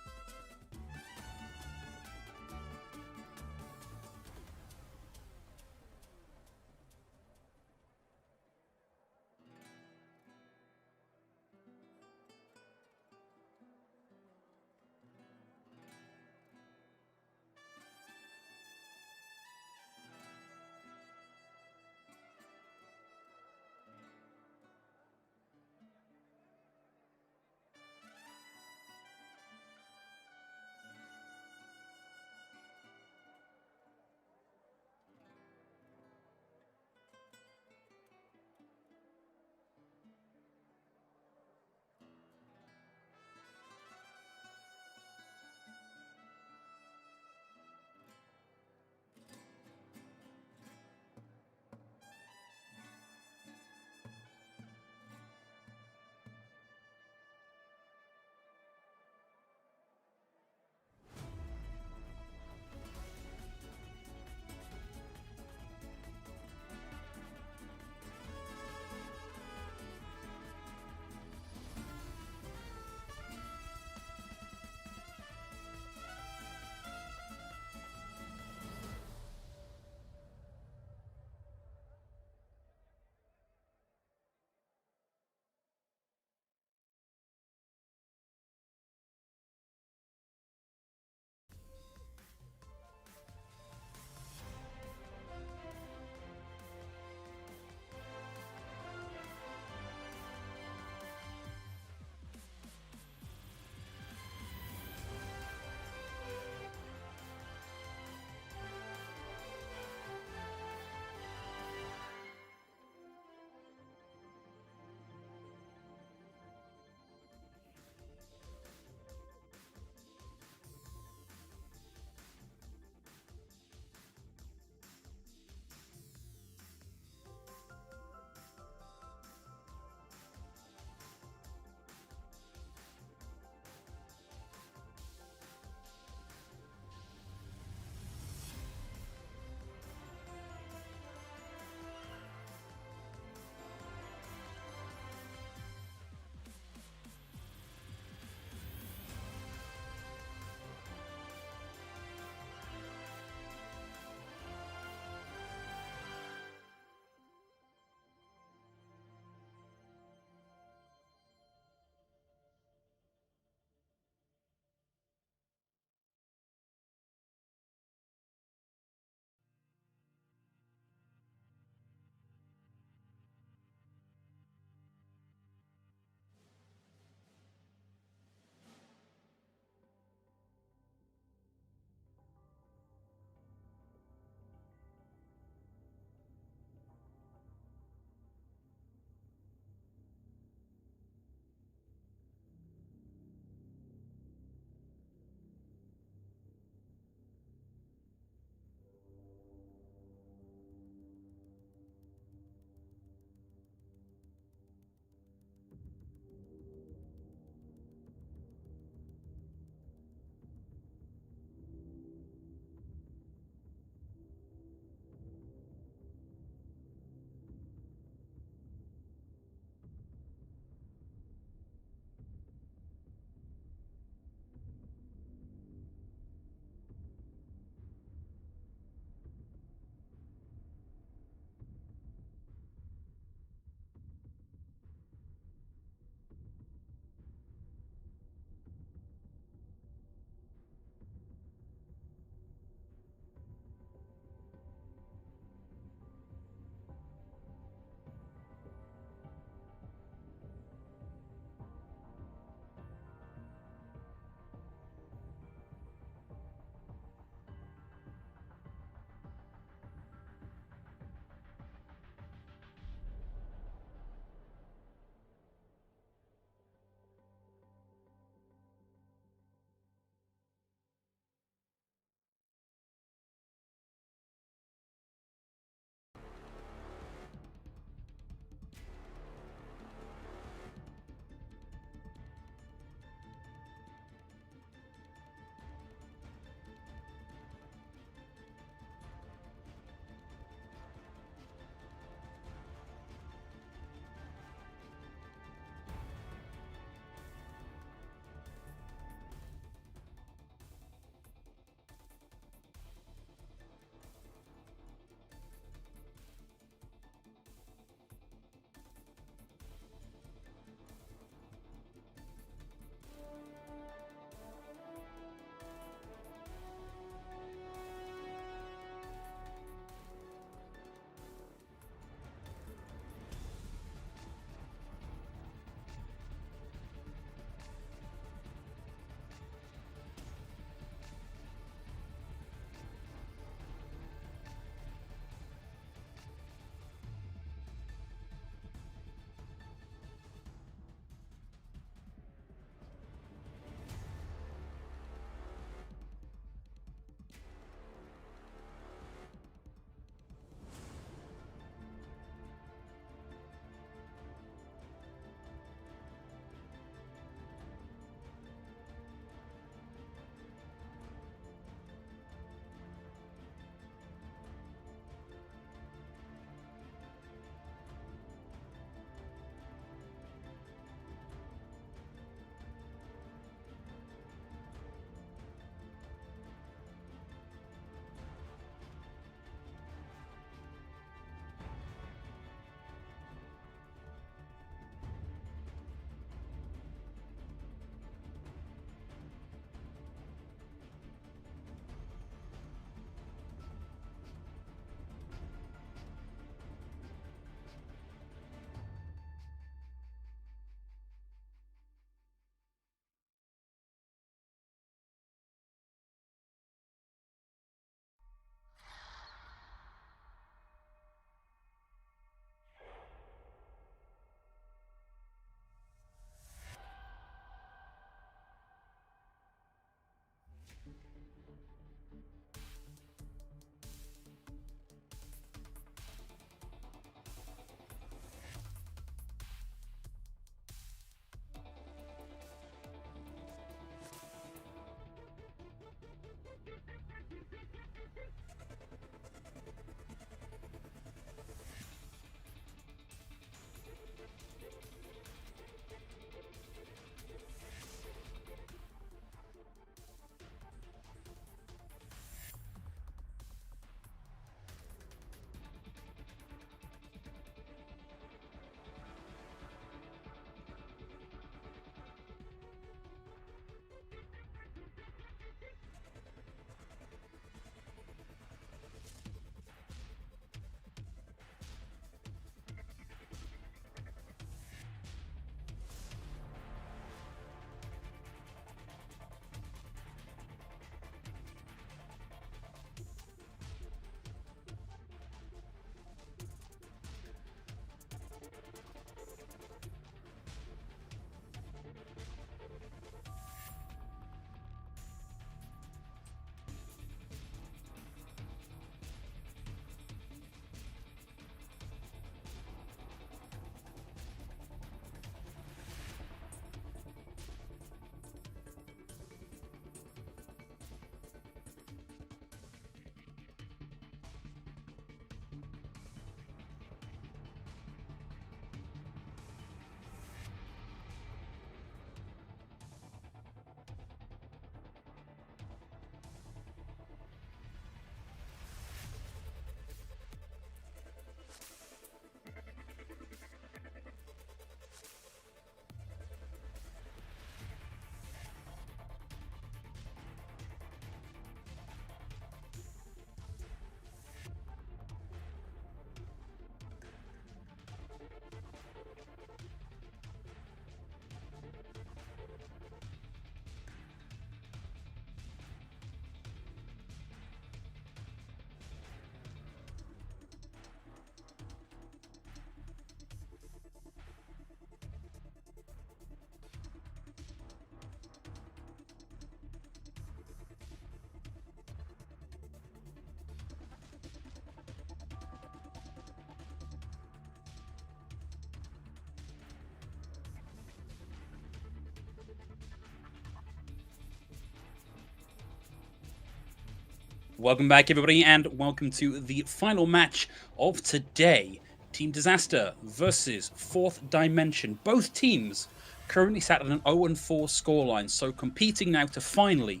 Welcome back, everybody, and welcome to the final match of today. Team Disaster versus Fourth Dimension. Both teams currently sat at an 0-4 scoreline, so competing now to finally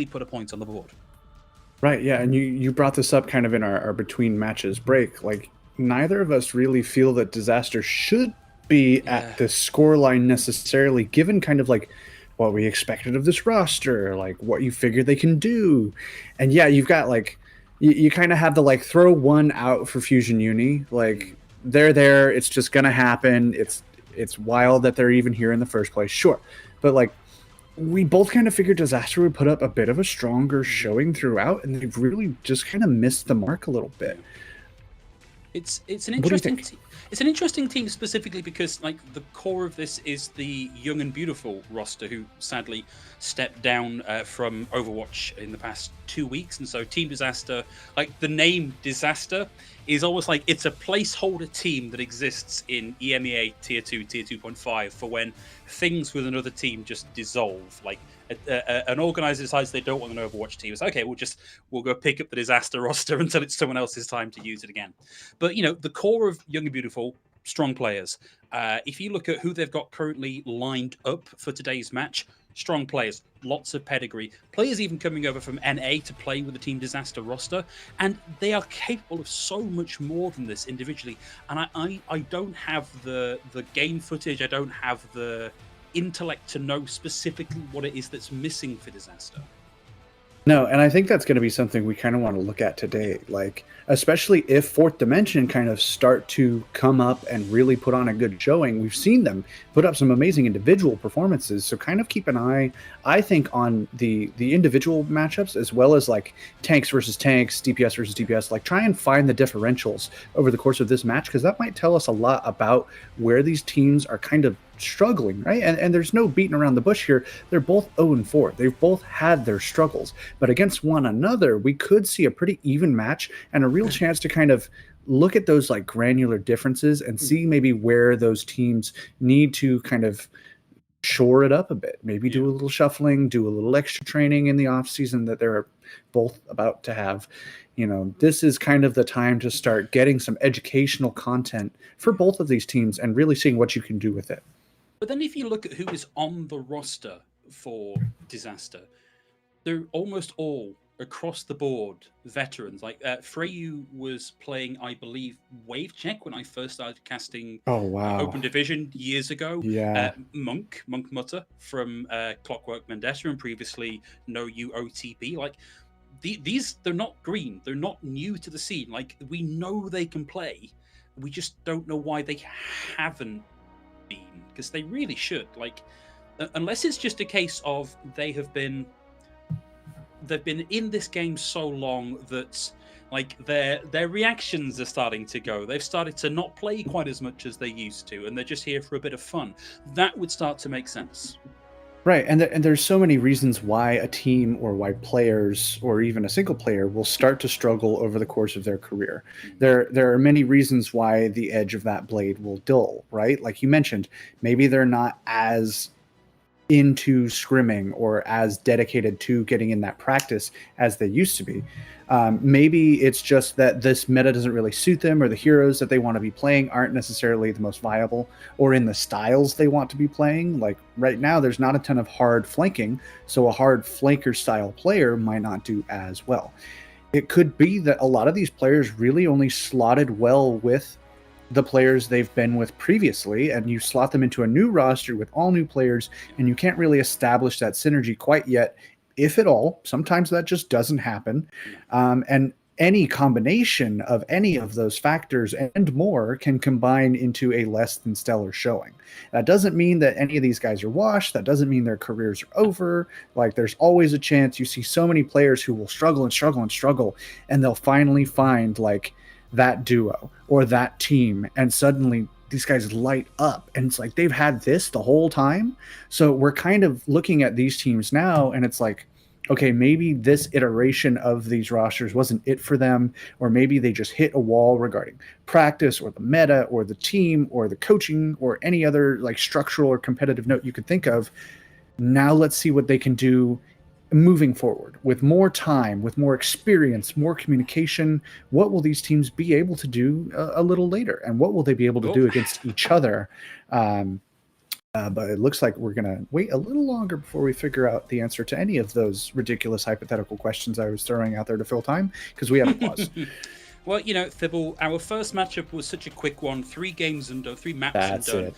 put a point on the board. Right, yeah, and you brought this up kind of in our between matches break. Like, neither of us really feel that Disaster should be at the scoreline necessarily, given kind of like what we expected of this roster, like what you figure they can do. And yeah, you've got like you kind of have to like throw one out for Fusion Uni. Like they're there, it's just gonna happen. It's wild that they're even here in the first place, sure. But like we both kind of figured Disaster would put up a bit of a stronger showing throughout, and they've really just kind of missed the mark a little bit. It's an interesting it's an interesting team specifically because like the core of this is the Young and Beautiful roster, who sadly stepped down from Overwatch in the past 2 weeks, and so Team Disaster, like the name Disaster, is almost like it's a placeholder team that exists in EMEA Tier 2, Tier 2.5 for when things with another team just dissolve. Like an organizer decides they don't want an Overwatch team. It's okay, we'll go pick up the Disaster roster until it's someone else's time to use it again. But you know, the core of Young and Beautiful, strong players. If you look at who they've got currently lined up for today's match, strong players, lots of pedigree. Players even coming over from NA to play with the Team Disaster roster, and they are capable of so much more than this individually. And I don't have the game footage, I don't have the intellect to know specifically what it is that's missing for Disaster. No, and I think that's going to be something we kind of want to look at today. Like, especially if Fourth Dimension kind of start to come up and really put on a good showing. We've seen them put up some amazing individual performances. So kind of keep an eye, I think, on the individual matchups, as well as like tanks versus tanks, DPS versus DPS. Like, try and find the differentials over the course of this match, because that might tell us a lot about where these teams are kind of struggling, right? And there's no beating around the bush here. They're both 0-4. They've both had their struggles, but against one another, we could see a pretty even match and a real chance to kind of look at those like granular differences and see maybe where those teams need to kind of shore it up a bit. Maybe do a little shuffling, do a little extra training in the off season that they're both about to have. You know, this is kind of the time to start getting some educational content for both of these teams and really seeing what you can do with it. But then if you look at who is on the roster for Disaster, they're almost all across the board veterans. Like Freyu was playing, I believe, Wave Check when I first started casting Open Division years ago. Monk Mutter from Clockwork Vendetta, and previously No You OTP. Like these, they're not green. They're not new to the scene. Like we know they can play. We just don't know why they haven't been, because they really should. Like unless it's just a case of they've been in this game so long that like their reactions are starting to go. They've started to not play quite as much as they used to, and they're just here for a bit of fun. That would start to make sense. Right, and there's so many reasons why a team or why players or even a single player will start to struggle over the course of their career. There are many reasons why the edge of that blade will dull, right? Like you mentioned, maybe they're not as into scrimming or as dedicated to getting in that practice as they used to be. Maybe it's just that this meta doesn't really suit them, or the heroes that they want to be playing aren't necessarily the most viable or in the styles they want to be playing. Like right now, there's not a ton of hard flanking, so a hard flanker style player might not do as well. It could be that a lot of these players really only slotted well with the players they've been with previously, and you slot them into a new roster with all new players, and you can't really establish that synergy quite yet, if at all. Sometimes that just doesn't happen. And any combination of any of those factors and more can combine into a less than stellar showing. That doesn't mean that any of these guys are washed. That doesn't mean their careers are over. Like, there's always a chance. You see so many players who will struggle and struggle and struggle, and they'll finally find like that duo or that team, and suddenly these guys light up, and it's like they've had this the whole time. So we're kind of looking at these teams now, and it's like, okay, maybe this iteration of these rosters wasn't it for them, or maybe they just hit a wall regarding practice or the meta or the team or the coaching or any other like structural or competitive note you could think of. Now let's see what they can do moving forward with more time, with more experience, more communication, what will these teams be able to do a little later, and what will they be able to do against each other? But it looks like we're going to wait a little longer before we figure out the answer to any of those ridiculous hypothetical questions I was throwing out there to fill time, because we have a pause. Well, Thibble, our first matchup was such a quick one, 3 games and 3 maps That's and done. it.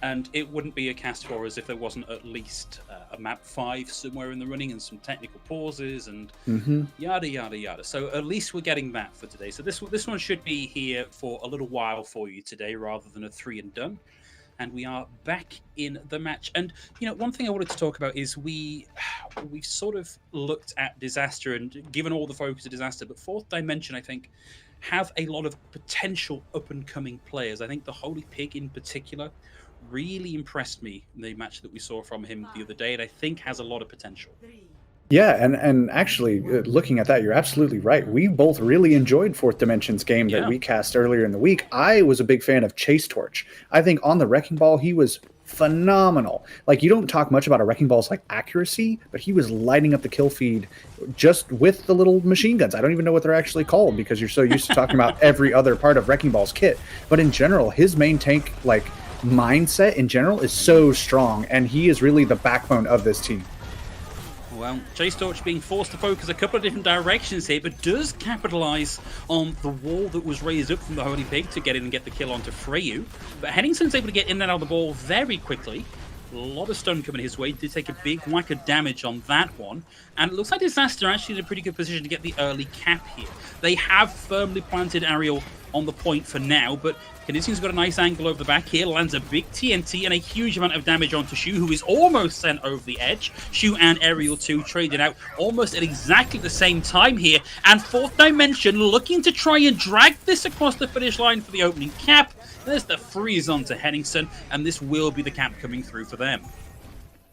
And it wouldn't be a cast for us if there wasn't at least a map 5 somewhere in the running and some technical pauses and yada, yada, yada. So at least we're getting that for today. So this one should be here for a little while for you today rather than a 3 and done. And we are back in the match. And, one thing I wanted to talk about is we've sort of looked at Disaster and given all the focus to Disaster, but Fourth Dimension, I think, have a lot of potential up-and-coming players. I think the Holy Pig in particular really impressed me in the match that we saw from him the other day, and I think has a lot of potential. Yeah, and actually, looking at that, you're absolutely right. We both really enjoyed Fourth Dimension's game that we cast earlier in the week. I was a big fan of Chase Torch. I think on the Wrecking Ball, he was phenomenal. Like, you don't talk much about a Wrecking Ball's accuracy, but he was lighting up the kill feed just with the little machine guns. I don't even know what they're actually called because you're so used to talking about every other part of Wrecking Ball's kit. But in general, his main tank, mindset in general is so strong, and he is really the backbone of this team. Well, Chase Torch being forced to focus a couple of different directions here, but does capitalize on the wall that was raised up from the Holy Pig to get in and get the kill onto Freyu. But Henningson's able to get in and out of the ball very quickly. A lot of stun coming his way. Did take a big whack of damage on that one. And it looks like Disaster actually in a pretty good position to get the early cap here. They have firmly planted Ariel on the point for now, but Canisian's got a nice angle over the back here, lands a big TNT and a huge amount of damage onto Shu, who is almost sent over the edge. Shu and Ariel 2 traded out almost at exactly the same time here, and Fourth Dimension looking to try and drag this across the finish line for the opening cap. There's the freeze onto Henningson, and this will be the cap coming through for them.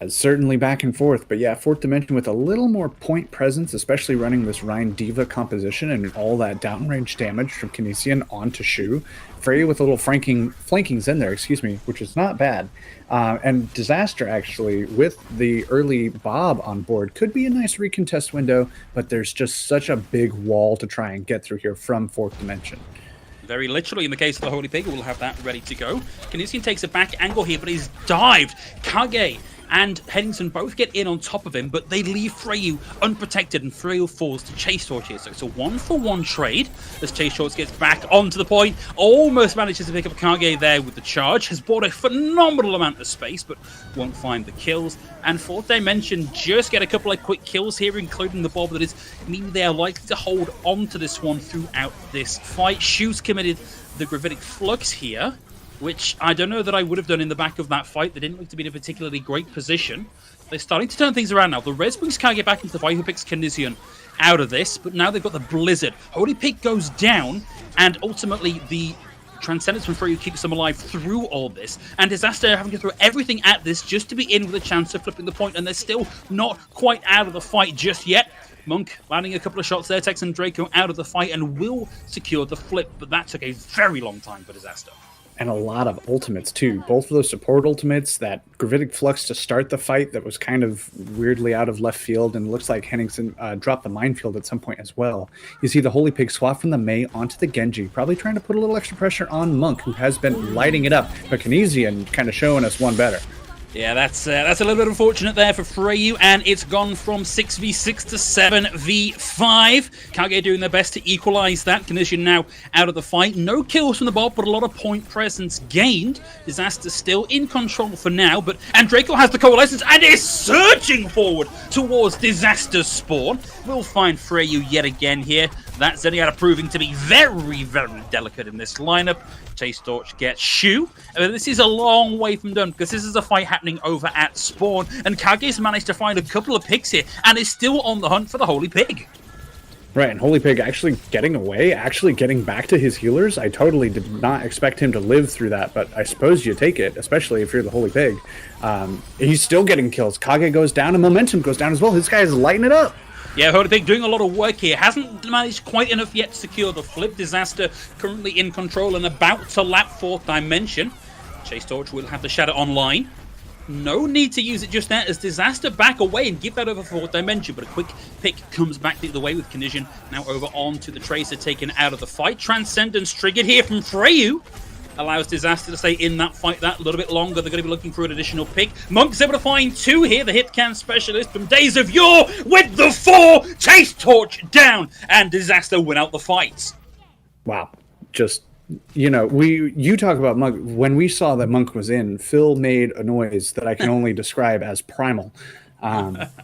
Certainly back and forth, but yeah, Fourth Dimension with a little more point presence, especially running this Rhine Diva composition and all that downrange damage from Canisian onto Shu. Freya with a little flankings in there, which is not bad. And Disaster actually, with the early Bob on board, could be a nice recontest window, but there's just such a big wall to try and get through here from Fourth Dimension. Very literally, in the case of the Holy Pig, we'll have that ready to go. Canisian takes a back angle here, but he's dived. Kage and Henningson both get in on top of him, but they leave Freyu unprotected, and Freyu falls to Chase Torch here. So it's a 1-for-1 trade as Chase Torch gets back onto the point. Almost manages to pick up Kage there with the charge. Has bought a phenomenal amount of space, but won't find the kills. And Fourth Dimension just get a couple of quick kills here, including the Bob that is meaning they are likely to hold on to this one throughout this fight. Shu's committed the Gravitic Flux here, which I don't know that I would have done in the back of that fight. They didn't look to be in a particularly great position. They're starting to turn things around now. The Res brings Kage back into the fight, who picks Canisian out of this, but now they've got the Blizzard. Holy Pig goes down, and ultimately the Transcendence from Freyu keeps them alive through all this, and Disaster having to throw everything at this just to be in with a chance of flipping the point, and they're still not quite out of the fight just yet. Monk landing a couple of shots there, takes Draco out of the fight and will secure the flip, but that took a very long time for Disaster. And a lot of ultimates, too. Both of those support ultimates, that Gravitic Flux to start the fight that was kind of weirdly out of left field, and looks like Henningson dropped the minefield at some point as well. You see the Holy Pig swap from the Mei onto the Genji, probably trying to put a little extra pressure on Monk, who has been lighting it up, but Canisian kind of showing us one better. Yeah, that's a little bit unfortunate there for Freyu, and it's gone from 6v6 to 7v5. Kage doing their best to equalize that. Canisian now out of the fight. No kills from the Bob, but a lot of point presence gained. Disaster still in control for now, but Draco has the coalescence and is surging forward towards Disaster's spawn. We'll find Freyu yet again here. That Zenyatta proving to be very, very delicate in this lineup. Chase Torch gets Shu. This is a long way from done because this is a fight happening over at spawn, and Kage's managed to find a couple of picks here and is still on the hunt for the Holy Pig. Right, and Holy Pig actually getting away, actually getting back to his healers. I totally did not expect him to live through that, but I suppose you take it, especially if you're the Holy Pig. He's still getting kills. Kage goes down and Momentum goes down as well. This guy is lighting it up. Yeah, Holy Pig doing a lot of work here. Hasn't managed quite enough yet to secure the flip. Disaster currently in control and about to lap Fourth Dimension. Chase Torch will have the Shadow online. No need to use it just now as Disaster back away and give that over for Fourth Dimension, but a quick pick comes back the other way with Kinesion now over onto the Tracer taken out of the fight. Transcendence triggered here from Freyu. Allows Disaster to stay in that fight that little bit longer. They're going to be looking for an additional pick. Monk's able to find 2 here. The hit can specialist from Days of Yore with the 4. Chase Torch down, and Disaster win out the fight. Wow. Just, you talk about Monk. When we saw that Monk was in, Phil made a noise that I can only describe as primal.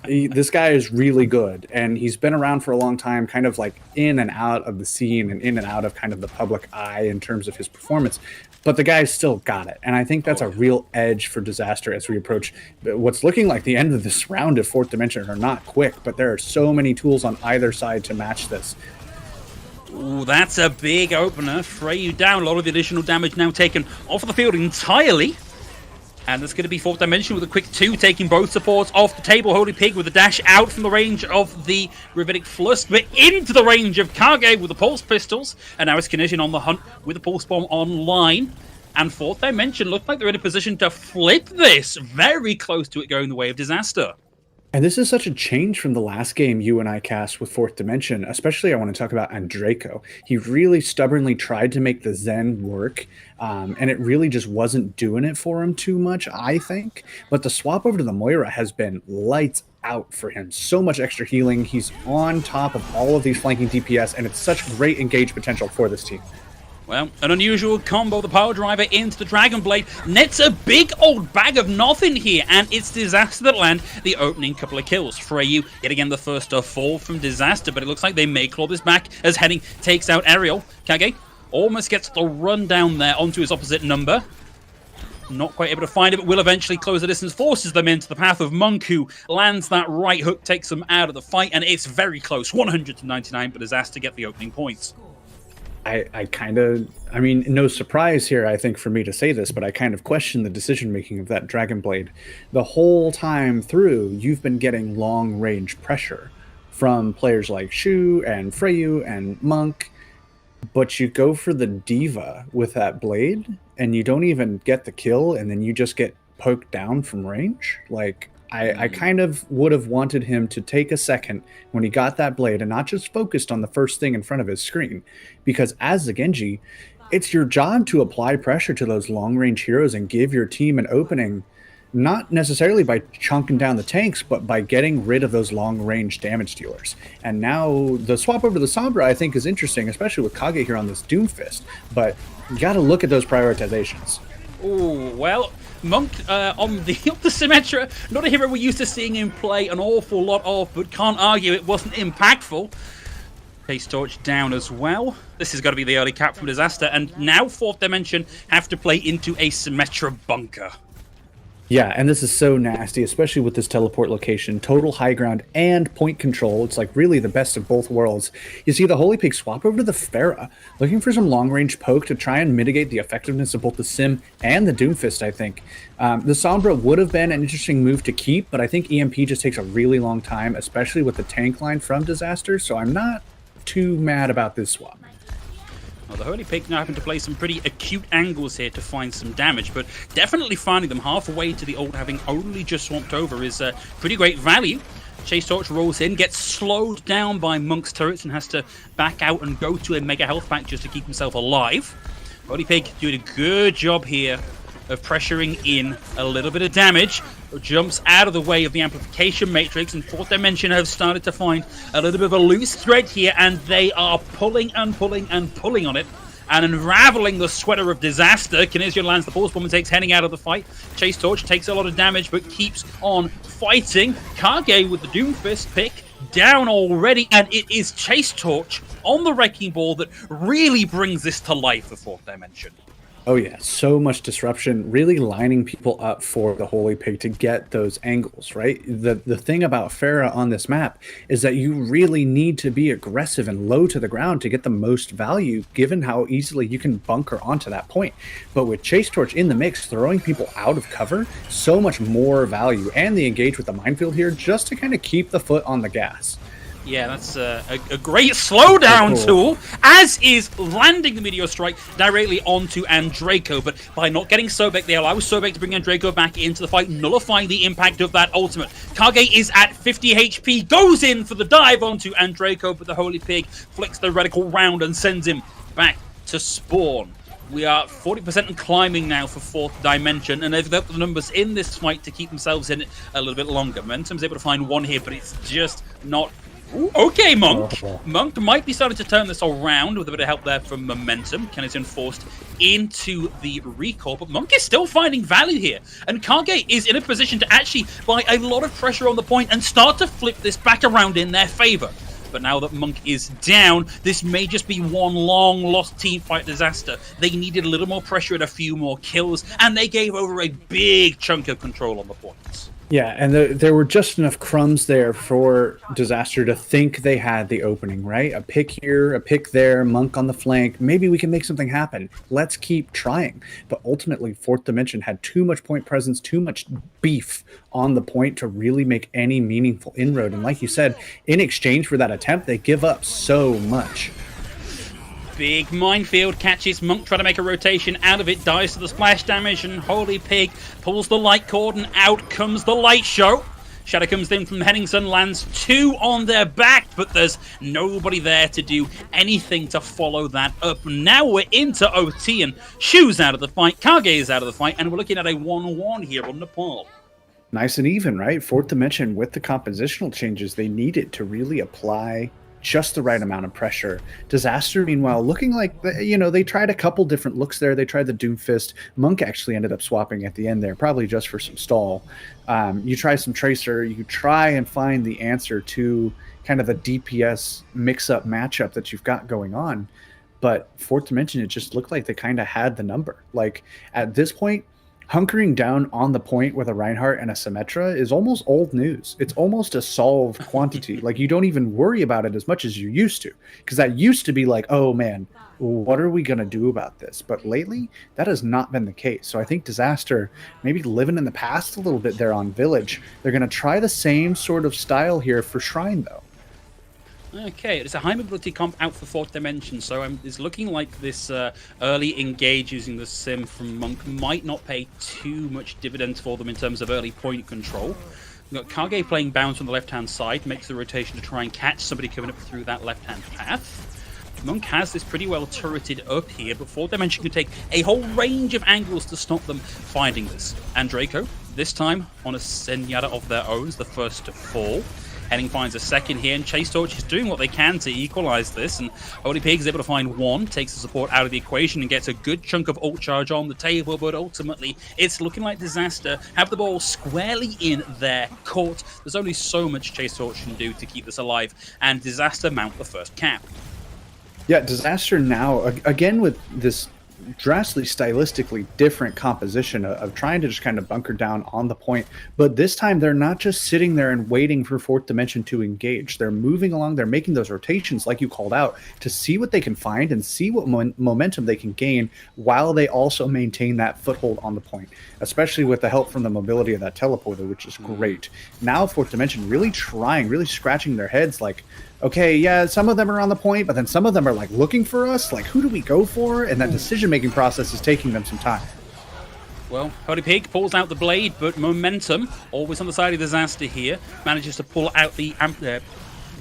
This guy is really good, and he's been around for a long time, kind of like in and out of the scene and in and out of kind of the public eye in terms of his performance. But the guy's still got it, and I think that's a real edge for Disaster as we approach what's looking like the end of this round of Fourth Dimension. Are not quick, but there are so many tools on either side to match this. Ooh, that's a big opener. Freyu down. A lot of the additional damage now taken off of the field entirely. And there's going to be Fourth Dimension with a quick 2, taking both supports off the table. Holy Pig with a dash out from the range of the Gravitic Flust, but into the range of Kage with the Pulse Pistols. And now it's Kinesion on the hunt with the Pulse Bomb online. And Fourth Dimension look like they're in a position to flip this. Very close to it going the way of Disaster. And this is such a change from the last game you and I cast with Fourth Dimension. Especially I want to talk about Andraco. He really stubbornly tried to make the Zen work, and it really just wasn't doing it for him too much, I think. But the swap over to the Moira has been lights out for him. So much extra healing. He's on top of all of these flanking DPS, and it's such great engage potential for this team. Well, an unusual combo. The Power Driver into the Dragon Blade nets a big old bag of nothing here, and it's Disaster that land the opening couple of kills. Freyu, yet again, the first of 4 from Disaster, but it looks like they may claw this back as Henning takes out Ariel. Kage almost gets the run down there onto his opposite number. Not quite able to find it, but will eventually close the distance, forces them into the path of Monk, who lands that right hook, takes them out of the fight, and it's very close, 100 to 99, but Disaster get the opening points. I mean, no surprise here, I think, for me to say this, but I kind of question the decision-making of that Dragon Blade. The whole time through, you've been getting long-range pressure from players like Shu and Freyu and Monk, but you go for the Diva with that blade, and you don't even get the kill, and then you just get poked down from range? Like, I kind of would have wanted him to take a second when he got that blade and not just focused on the first thing in front of his screen. Because as the Genji, it's your job to apply pressure to those long-range heroes and give your team an opening, not necessarily by chunking down the tanks, but by getting rid of those long-range damage dealers. And now the swap over to the Sombra, I think, is interesting, especially with Kage here on this Doomfist. But you got to look at those prioritizations. Oh, well, Monk on the Symmetra, not a hero we're used to seeing him play an awful lot of, but can't argue it wasn't impactful. Chase Torch down as well. This has got to be the early cap from Disaster, and now Fourth Dimension have to play into a Symmetra bunker. Yeah, and this is so nasty, especially with this teleport location. Total high ground and point control. It's like really the best of both worlds. You see the Holy Pig swap over to the Pharah, looking for some long-range poke to try and mitigate the effectiveness of both the Sim and the Doomfist, I think. The Sombra would have been an interesting move to keep, but I think EMP just takes a really long time, especially with the tank line from Disaster, so I'm not too mad about this swap. Well, the Holy Pig now having to play some pretty acute angles here to find some damage, but definitely finding them halfway to the ult, having only just swamped over, is pretty great value. Chase Torch rolls in, gets slowed down by Monk's turrets and has to back out and go to a mega health pack just to keep himself alive. Holy Pig doing a good job here of pressuring in a little bit of damage. Jumps out of the way of the amplification matrix, and Fourth Dimension have started to find a little bit of a loose thread here, and they are pulling and pulling and pulling on it and unraveling the sweater of Disaster. Kinesion lands the Pulse Bomb and takes Henning out of the fight. Chase Torch takes a lot of damage but keeps on fighting. Kage with the Doomfist pick down already, and it is Chase Torch on the Wrecking Ball that really brings this to life for Fourth Dimension. Oh yeah, so much disruption, really lining people up for the Holy Pig to get those angles, right? The thing about Pharah on this map is that you really need to be aggressive and low to the ground to get the most value, given how easily you can bunker onto that point. But with Chase Torch in the mix, throwing people out of cover, so much more value, and the engage with the minefield here just to kind of keep the foot on the gas. Yeah, that's a great slowdown tool, as is landing the Meteor Strike directly onto Andraco. But by not getting Sobek, they allow Sobek to bring Andraco back into the fight, nullifying the impact of that ultimate. Kage is at 50 HP, goes in for the dive onto Andraco, but the Holy Pig flicks the reticle round and sends him back to spawn. We are 40% and climbing now for fourth dimension, and they've got the numbers in this fight to keep themselves in it a little bit longer. Momentum's able to find one here, but it's just not... Ooh, okay, Monk. Monk might be starting to turn this around with a bit of help there from Momentum. Kennison forced into the recall, but Monk is still finding value here. And Kage is in a position to actually buy a lot of pressure on the point and start to flip this back around in their favor. But now that Monk is down, this may just be one long lost team fight disaster. They needed a little more pressure and a few more kills, and they gave over a big chunk of control on the points. Yeah, and there were just enough crumbs there for Disaster to think they had the opening, right? A pick here, a pick there, Monk on the flank. Maybe we can make something happen. Let's keep trying. But ultimately, Fourth Dimension had too much point presence, too much beef on the point to really make any meaningful inroad. And like you said, in exchange for that attempt, they give up so much. Big minefield catches Monk, trying to make a rotation out of it, dies to the splash damage, and Holy Pig pulls the light cord, and out comes the light show. Shadow comes in from Henningsen, lands 2 on their back, but there's nobody there to do anything to follow that up. Now we're into OT, and Shu's out of the fight, Kage is out of the fight, and we're looking at a 1-1 here on Nepal. Nice and even, right? Fourth Dimension, with the compositional changes they needed to really apply just the right amount of pressure. Disaster, meanwhile, looking like, they tried a couple different looks there. They tried the Doomfist. Monk actually ended up swapping at the end there, probably just for some stall. You try some Tracer. You try and find the answer to kind of the DPS mix-up matchup that you've got going on. But Fourth Dimension, it just looked like they kind of had the number. Like, at this point, hunkering down on the point with a Reinhardt and a Symmetra is almost old news. It's almost a solved quantity. Like, you don't even worry about it as much as you used to. Because that used to be like, oh man, what are we going to do about this? But lately, that has not been the case. So I think Disaster, maybe living in the past a little bit there on Village. They're going to try the same sort of style here for Shrine, though. Okay, it's a high mobility comp out for Fourth Dimension, so it's looking like this early engage using the sim from Monk might not pay too much dividends for them in terms of early point control. We've got Kage playing bounce on the left-hand side, makes the rotation to try and catch somebody coming up through that left-hand path. Monk has this pretty well turreted up here, but Fourth Dimension can take a whole range of angles to stop them finding this. Andraco, this time on a Zenyatta of their own, is the first to fall. Henning finds a second here, and Chase Torch is doing what they can to equalize this, and Holy Pig is able to find one, takes the support out of the equation and gets a good chunk of ult charge on the table, but ultimately it's looking like Disaster have the ball squarely in their court. There's only so much Chase Torch can do to keep this alive, and Disaster mount the first cap. Yeah, Disaster now, again with this drastically stylistically different composition of trying to just kind of bunker down on the point, but this time they're not just sitting there and waiting for Fourth Dimension to engage. They're moving along, they're making those rotations like you called out to see what they can find and see what momentum they can gain while they also maintain that foothold on the point, especially with the help from the mobility of that teleporter, which is great. Now Fourth Dimension really trying, really scratching their heads like, okay, yeah, some of them are on the point, but then some of them are like looking for us. Like, who do we go for? And that decision-making process is taking them some time. Well, Holy Pig pulls out the blade, but Momentum, always on the side of Disaster here, manages to pull out the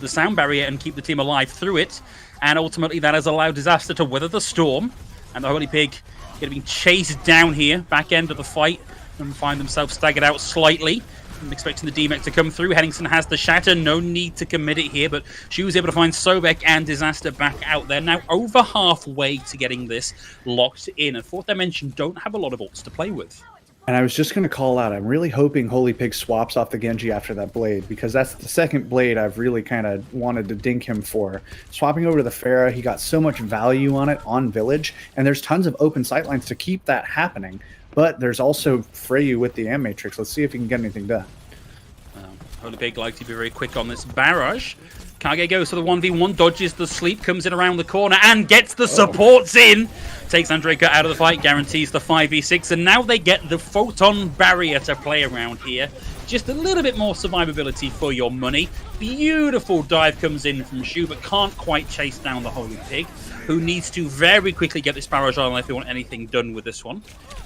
sound barrier and keep the team alive through it. And ultimately, that has allowed Disaster to weather the storm. And the Holy Pig getting chased down here, back end of the fight, and find themselves staggered out slightly. I'm expecting the DMX to come through. Henningsen has the shatter. No need to commit it here, but she was able to find Sobek and Disaster back out there. Now over halfway to getting this locked in. And Fourth Dimension don't have a lot of ults to play with. And I was just going to call out, I'm really hoping Holy Pig swaps off the Genji after that blade, because that's the second blade I've really kind of wanted to dink him for. Swapping over to the Pharah, he got so much value on it on Village, and there's tons of open sightlines to keep that happening. But there's also Freyu with the Am Matrix. Let's see if he can get anything done. Holy Pig like to be very quick on this barrage. Kage goes to the 1v1, dodges the sleep, comes in around the corner, and gets the supports in. Takes Andrejko out of the fight, guarantees the 5v6, and now they get the photon barrier to play around here. Just a little bit more survivability for your money. Beautiful dive comes in from Shu, but can't quite chase down the Holy Pig, who needs to very quickly get this barrage on if they want anything done with this one.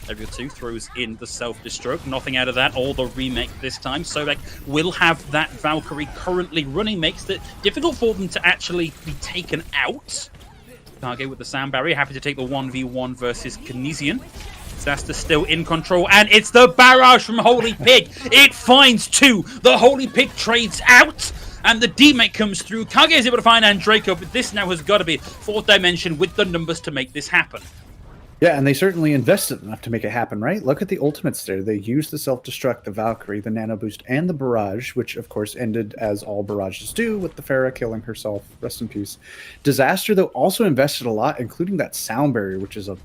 Level 2 throws in the self-destruct. Nothing out of that, or the remake this time. Sobek will have that Valkyrie currently running, makes it difficult for them to actually be taken out. Kage with the sound barrier, happy to take the 1v1 versus Kinesian. Disaster still in control, and it's the barrage from Holy Pig. It finds 2. The Holy Pig trades out, and the D-Mech comes through. Kage is able to find Andrejko, but this now has got to be 4th dimension with the numbers to make this happen. Yeah, and they certainly invested enough to make it happen, right? Look at the ultimates there. They used the self-destruct, the Valkyrie, the nano boost, and the barrage, which of course ended as all barrages do, with the Pharah killing herself. Rest in peace. Disaster, though, also invested a lot, including that sound barrier, which is a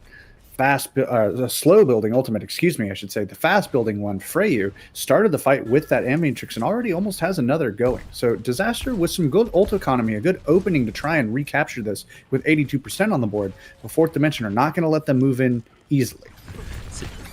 slow building ultimate, I should say. The fast building one, Freyu, started the fight with that Ambientrix and already almost has another going. So Disaster with some good ult economy, a good opening to try and recapture this with 82% on the board. The 4th dimension are not going to let them move in easily.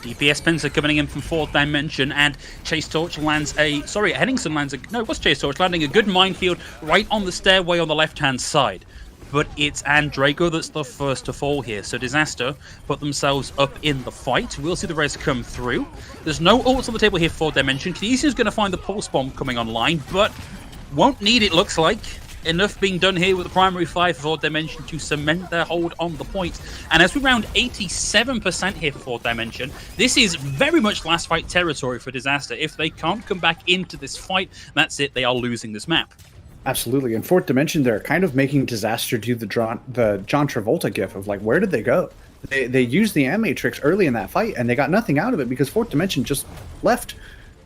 DPS pins are coming in from 4th dimension, and Chase Torch lands Henningsen lands no, it was Chase Torch landing a good minefield right on the stairway on the left-hand side. But it's Andrejko that's the first to fall here. So Disaster put themselves up in the fight. We'll see the res come through. There's no ults on the table here for Dimension. Kinesian's going to find the Pulse Bomb coming online, but won't need it, looks like. Enough being done here with the primary 5 for 4th Dimension to cement their hold on the point. And as we round 87% here for 4th Dimension, this is very much last fight territory for Disaster. If they can't come back into this fight, that's it. They are losing this map. Absolutely. In 4th dimension, they're kind of making Disaster do the John Travolta gif of like, where did they go? They used the Matrix early in that fight, and they got nothing out of it because 4th dimension just left.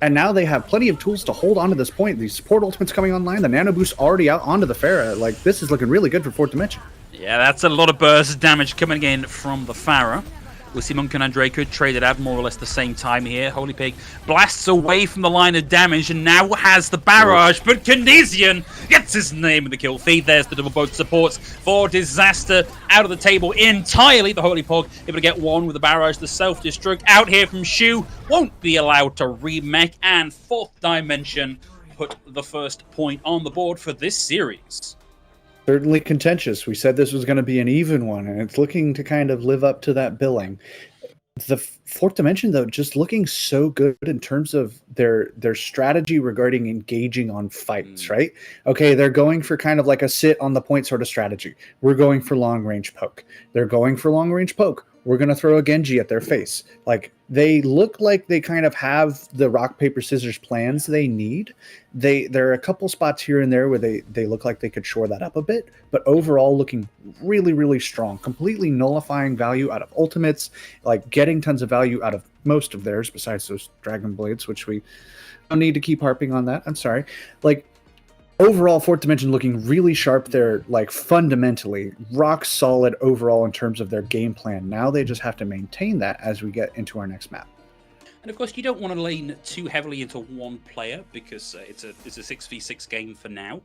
And now they have plenty of tools to hold on to this point. These support ultimates coming online, the nano boost already out onto the Pharah. Like, this is looking really good for 4th dimension. Yeah, that's a lot of burst damage coming in from the Pharah. We'll see Monk and Andrejko traded out more or less the same time here. Holy Pig blasts away from the line of damage and now has the barrage, but Kinesian gets his name in the kill feed. There's the double boat supports for Disaster out of the table entirely. The Holy Pog able to get one with the barrage. The self-destruct out here from Shu won't be allowed to remake, and 4th dimension put the first point on the board for this series. Certainly contentious. We said this was going to be an even one, and it's looking to kind of live up to that billing. The 4th dimension, though, just looking so good in terms of their strategy regarding engaging on fights, right? Okay, they're going for kind of like a sit on the point sort of strategy. We're going for long range poke. They're going for long range poke. We're going to throw a Genji at their face. Like, they look like they kind of have the rock, paper, scissors plans they need. There are a couple spots here and there where they look like they could shore that up a bit, but overall looking really, really strong, completely nullifying value out of ultimates, like getting tons of value out of most of theirs besides those Dragon Blades, which we don't need to keep harping on that. I'm sorry. Like, overall, 4th dimension looking really sharp there, like fundamentally rock solid overall in terms of their game plan. Now they just have to maintain that as we get into our next map. And of course, you don't want to lean too heavily into one player because it's a 6v6 game for now.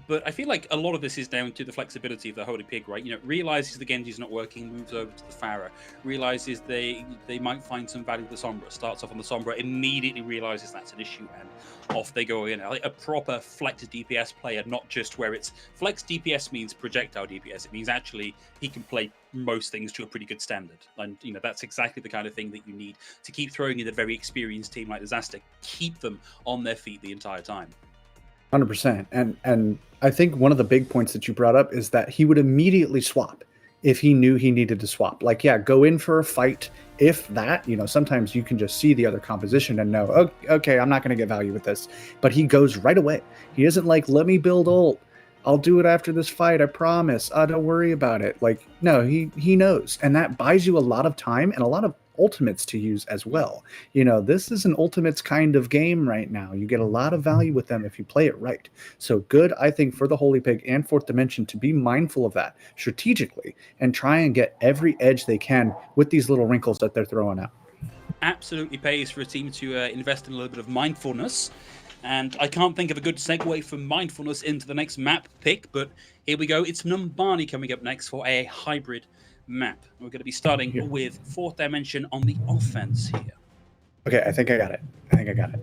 But I feel like a lot of this is down to the flexibility of the Holy Pig, right? You know, realizes the Genji's not working, moves over to the Pharah, realizes they might find some value with the Sombra, starts off on the Sombra, immediately realizes that's an issue, and off they go in. Like a proper flex DPS player, not just where it's flex DPS means projectile DPS. It means actually he can play most things to a pretty good standard. And, you know, that's exactly the kind of thing that you need to keep throwing in a very experienced team like Disaster, keep them on their feet the entire time. 100%. And I think one of the big points that you brought up is that he would immediately swap if he knew he needed to swap. Like, yeah, go in for a fight. If that, you know, sometimes you can just see the other composition and know, oh, okay, I'm not going to get value with this. But he goes right away. He isn't like, let me build ult. I'll do it after this fight, I promise. Don't worry about it. Like, no, he knows. And that buys you a lot of time and a lot of ultimates to use as well. You know, this is an ultimates kind of game right now. You get a lot of value with them if you play it right. So good, I think, for the Holy Pig and 4th dimension to be mindful of that strategically and try and get every edge they can with these little wrinkles that they're throwing out. Absolutely pays for a team to invest in a little bit of mindfulness. And I can't think of a good segue from mindfulness into the next map pick, but here we go. It's Numbani coming up next for a hybrid map. We're going to be starting with 4th Dimension on the offense here. Okay, I think I got it.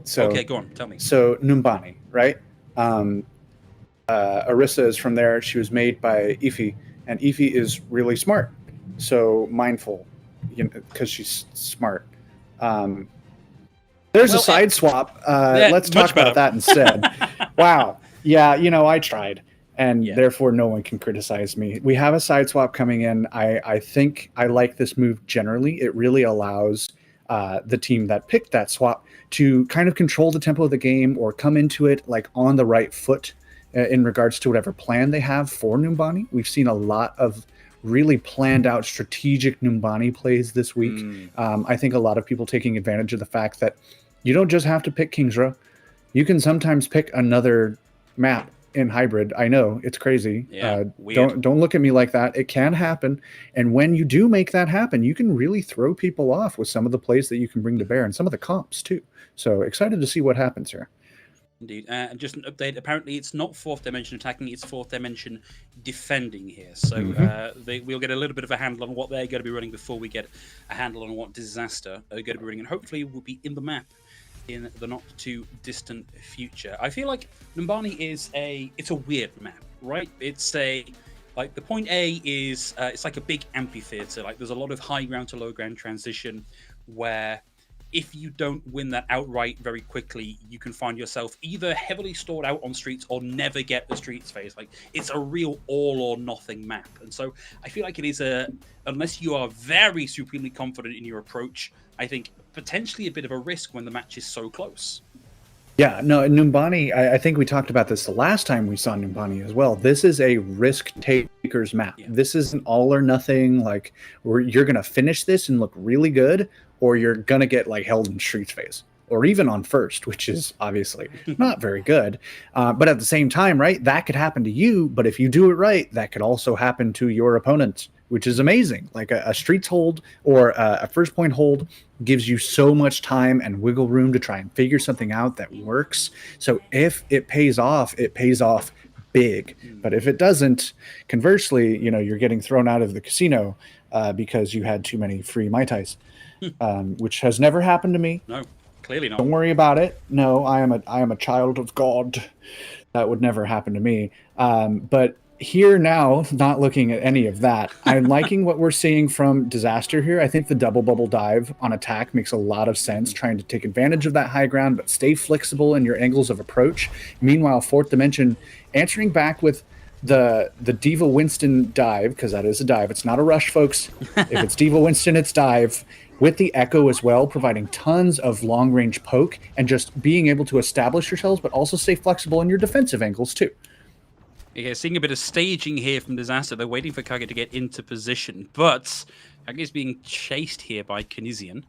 So okay, go on, tell me. So Numbani, right? Orisa is from there. She was made by Ify, and Ify is really smart. So mindful, because she's smart. There's a side swap. Let's talk about that instead. Wow. Yeah, I tried, and therefore no one can criticize me. We have a side swap coming in. I think I like this move generally. It really allows the team that picked that swap to kind of control the tempo of the game or come into it like on the right foot in regards to whatever plan they have for Numbani. We've seen a lot of really planned out strategic Numbani plays this week. I think a lot of people taking advantage of the fact that you don't just have to pick Kingsra. You can sometimes pick another map in hybrid. I know it's crazy. Don't look at me like that. It can happen. And when you do make that happen, you can really throw people off with some of the plays that you can bring to bear and some of the comps too. So excited to see what happens here. Indeed. And just an update, apparently it's not 4th Dimension attacking, it's 4th Dimension defending here. So we'll get a little bit of a handle on what they're going to be running before we get a handle on what Disaster are going to be running. And hopefully we'll be in the map in the not too distant future. I feel like Numbani it's a weird map, right? It's the point A is it's like a big amphitheater. Like there's a lot of high ground to low ground transition where if you don't win that outright very quickly, you can find yourself either heavily stored out on streets or never get the streets phase. Like it's a real all or nothing map. And so I feel like it is unless you are very supremely confident in your approach, I think potentially a bit of a risk when the match is so close. Yeah, no, Numbani, I think we talked about this the last time we saw Numbani as well. This is a risk taker's map. Yeah. This is an all or nothing, like where you're going to finish this and look really good, or you're going to get like held in streets phase, or even on first, which is obviously not very good. But at the same time, right, that could happen to you. But if you do it right, that could also happen to your opponent, which is amazing. Like a streets hold or a first point hold gives you so much time and wiggle room to try and figure something out that works. So if it pays off big. But if it doesn't, conversely, you're getting thrown out of the casino because you had too many free Mai Tais, which has never happened to me. No, clearly not. Don't worry about it. No, I am a child of God. That would never happen to me. But here now, not looking at any of that, I'm liking what we're seeing from Disaster here. I think the double bubble dive on attack makes a lot of sense, trying to take advantage of that high ground, but stay flexible in your angles of approach. Meanwhile, 4th Dimension answering back with the Diva Winston dive, because that is a dive. It's not a rush, folks. If it's Diva Winston, it's dive. With the Echo as well, providing tons of long-range poke and just being able to establish yourselves, but also stay flexible in your defensive angles too. Yeah, seeing a bit of staging here from Disaster. They're waiting for Kage to get into position, but Kage is being chased here by Kinesian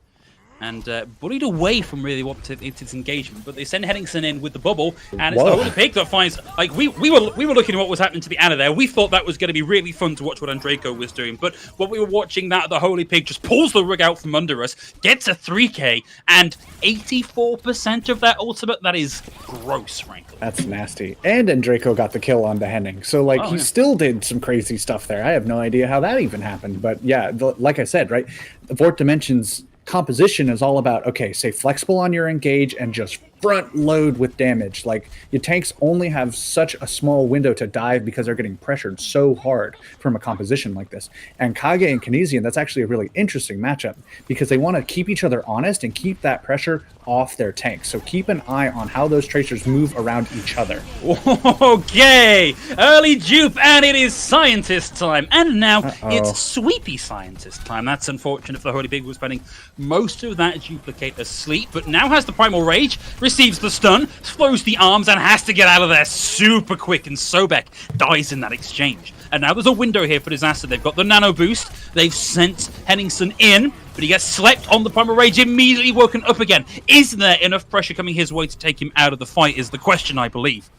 and bullied away from really what its engagement. But they send Henningsen in with the bubble, and it's the Holy Pig that finds. Like we were looking at what was happening to the Ana there. We thought that was going to be really fun to watch what Andraco was doing. But when we were watching that, the Holy Pig just pulls the rug out from under us, gets a 3K, and 84% of that ultimate. That is gross, frankly. That's nasty. And Andraco got the kill on the Henning. So he still did some crazy stuff there. I have no idea how that even happened. But yeah, like I said, right, the 4th Dimension's composition is all about, okay, stay flexible on your engage and just front load with damage. Like your tanks only have such a small window to dive because they're getting pressured so hard from a composition like this. And Kage and Kinesian, that's actually a really interesting matchup because they want to keep each other honest and keep that pressure off their tanks. So keep an eye on how those tracers move around each other. Okay, early dupe, and it is scientist time. And now it's sweepy scientist time. That's unfortunate for the Holy Pig, who was spending most of that duplicate asleep, but now has the Primal Rage, receives the stun, flows the arms, and has to get out of there super quick, and Sobek dies in that exchange. And now there's a window here for Disaster. They've got the nano boost, they've sent Henningsen in, but he gets slept on the Primal Rage, immediately woken up again. Is there enough pressure coming his way to take him out of the fight is the question, I believe.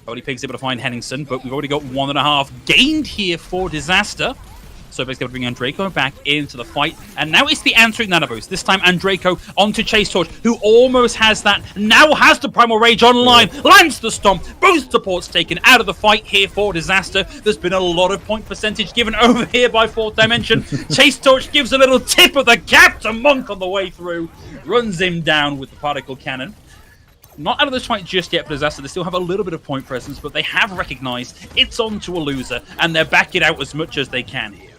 Holy Pig's able to find Henningsen, but we've already got 1.5 gained here for Disaster. Sobek's going to bring Andraco back into the fight. And now it's the answering Nano Boost. This time Andraco onto Chase Torch, who almost has that. Now has the Primal Rage online. Lands the Stomp. Both supports taken out of the fight here for Disaster. There's been a lot of point percentage given over here by Fourth Dimension. Chase Torch gives a little tip of the cap to Monk on the way through. Runs him down with the Particle Cannon. Not out of this fight just yet for Disaster. They still have a little bit of point presence, but they have recognized it's on to a loser, and they're backing out as much as they can here.